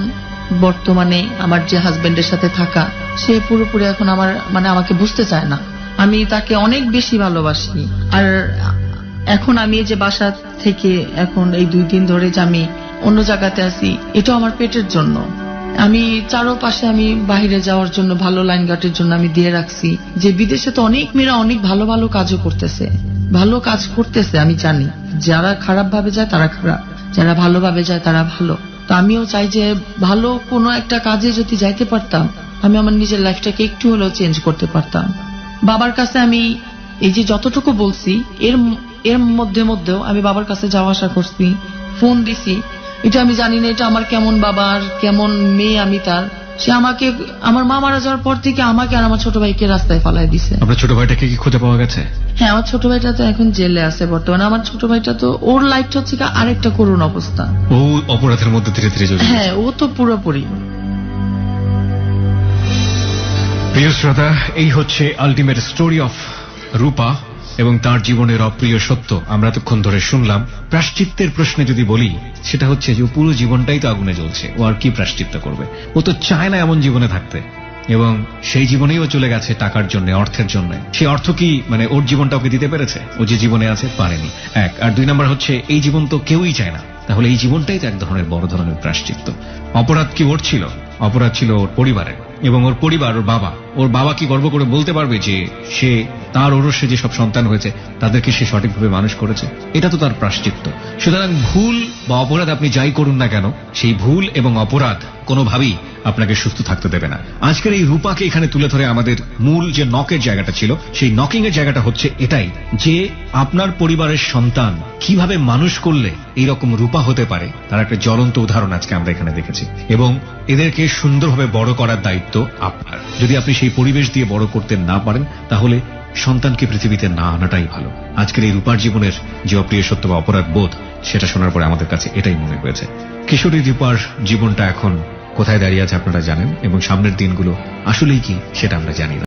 B: বর্তমানে আমার যে হাজবেন্ডের সাথে থাকা, সে পুরোপুরি এখন আমার মানে আমাকে বুঝতে চায় না। আমি তাকে অনেক বেশি ভালোবাসি। আর এখন আমি এই যে বাসা থেকে এখন এই 2 দিন ধরে যে আমি অন্য জায়গাতে আছি, এটা আমার পেটের জন্য। আমি চারোপাশে আমি বাইরে যাওয়ার জন্য ভালো লাইন গার্ডের জন্য আমি দিয়ে রাখছি। যে বিদেশে তো অনেক মেয়েরা অনেক ভালো ভালো কাজও করতেছে, ভালো কাজ করতেছে। আমি জানি যারা খারাপ ভাবে যায় তারা খারাপ, যারা ভালোভাবে যায় তারা ভালো। তো আমিও চাই যে ভালো কোনো একটা কাজে যদি যাইতে পারতাম, আমি আমার নিজের লাইফটাকে একটু হলেও চেঞ্জ করতে পারতাম। বাবার কাছে আমি এই যে যতটুকু বলছি এর মধ্যেও আমি বাবার কাছে যাওয়া আসা করছি, ফোন দিছি। এটা আমি জানি না এটা আমার কেমন বাবা আর কেমন মেয়ে আমি তার। সে আমাকে আমার মা মারা যাওয়ার পর থেকে আমাকে আর আমার ছোট ভাইকে রাস্তায় ফালাই দিছে।
A: আপনার ছোট ভাইটাকে কি খুঁজে পাওয়া গেছে?
B: হ্যাঁ, আমার ছোট ভাইটা তো এখন জেলে আছে বর্তমানে। আমার ছোট ভাইটা তো ওর লাইফটা হচ্ছে আরেকটা করুণ অবস্থা।
A: ও অপরাধের মধ্যে ধীরে ধীরে জড়িয়ে
B: হ্যাঁ, ও তো পুরোপুরি।
A: প্রিয় শ্রোতা, এই হচ্ছে আলটিমেট স্টোরি অফ রূপা এবং তার জীবনের অপ্রিয় সত্য আমরা এতক্ষণ ধরে শুনলাম। প্রায়শ্চিত্তের প্রশ্নে যদি বলি, সেটা হচ্ছে যে পুরো জীবনটাই তো আগুনে জ্বলছে, ও আর কি প্রায়শ্চিত্ত করবে? ও তো চায় না এমন জীবনে থাকতে, এবং সেই জীবনেই ও চলে গেছে টাকার জন্য, অর্থের জন্য। সেই অর্থ কি মানে ওর জীবনটা ওকে দিতে পেরেছে? ও যে জীবনে আছে পারেনি, 1। আর 2 নম্বর হচ্ছে এই জীবন তো কেউই চায় না, তাহলে এই জীবনটাই তো এক ধরনের বড় ধরনের প্রায়শ্চিত্ত। অপরাধ কি ওর ছিল? অপরাধ ছিল ওর পরিবারের, এবং ওর পরিবার, ওর বাবা কি গর্ব করে বলতে পারবে যে সে তার ওরসে যে সব সন্তান হয়েছে তাদেরকে সে সঠিকভাবে মানুষ করেছে? এটা তো তার প্রায়শ্চিত্ত। সুতরাং ভুল বা অপরাধ আপনি যাই করুন না কেন, সেই ভুল এবং অপরাধ কোনোভাবেই আপনাকে সুস্থ থাকতে দেবে না। আজকের এই রূপাকে এখানে তুলে ধরে আমাদের মূল যে নকের জায়গাটা ছিল, সেই নকিং এর জায়গাটা হচ্ছে এটাই যে আপনার পরিবারের সন্তান কিভাবে মানুষ করলে এইরকম রূপা হতে পারে, তার একটা জ্বলন্ত উদাহরণ আজকে আমরা এখানে দেখেছি। এবং এদেরকে সুন্দরভাবে বড় করার দায়িত্ব আপনার। যদি আপনি সেই পরিবেশ দিয়ে বড় করতে না পারেন, তাহলে সন্তানকে পৃথিবীতে না আনাটাই ভালো। আজকের এই রূপার জীবনের যে অপ্রিয় সত্য বা অপরাধ বোধ, সেটা শোনার পরে আমাদের কাছে এটাই মনে হয়েছে। কিশোরী রূপার জীবনটা এখন কোথায় দাঁড়িয়ে আছে আপনারা জানেন, এবং সামনের দিনগুলো আসলেই কি সেটা আমরা জানি না।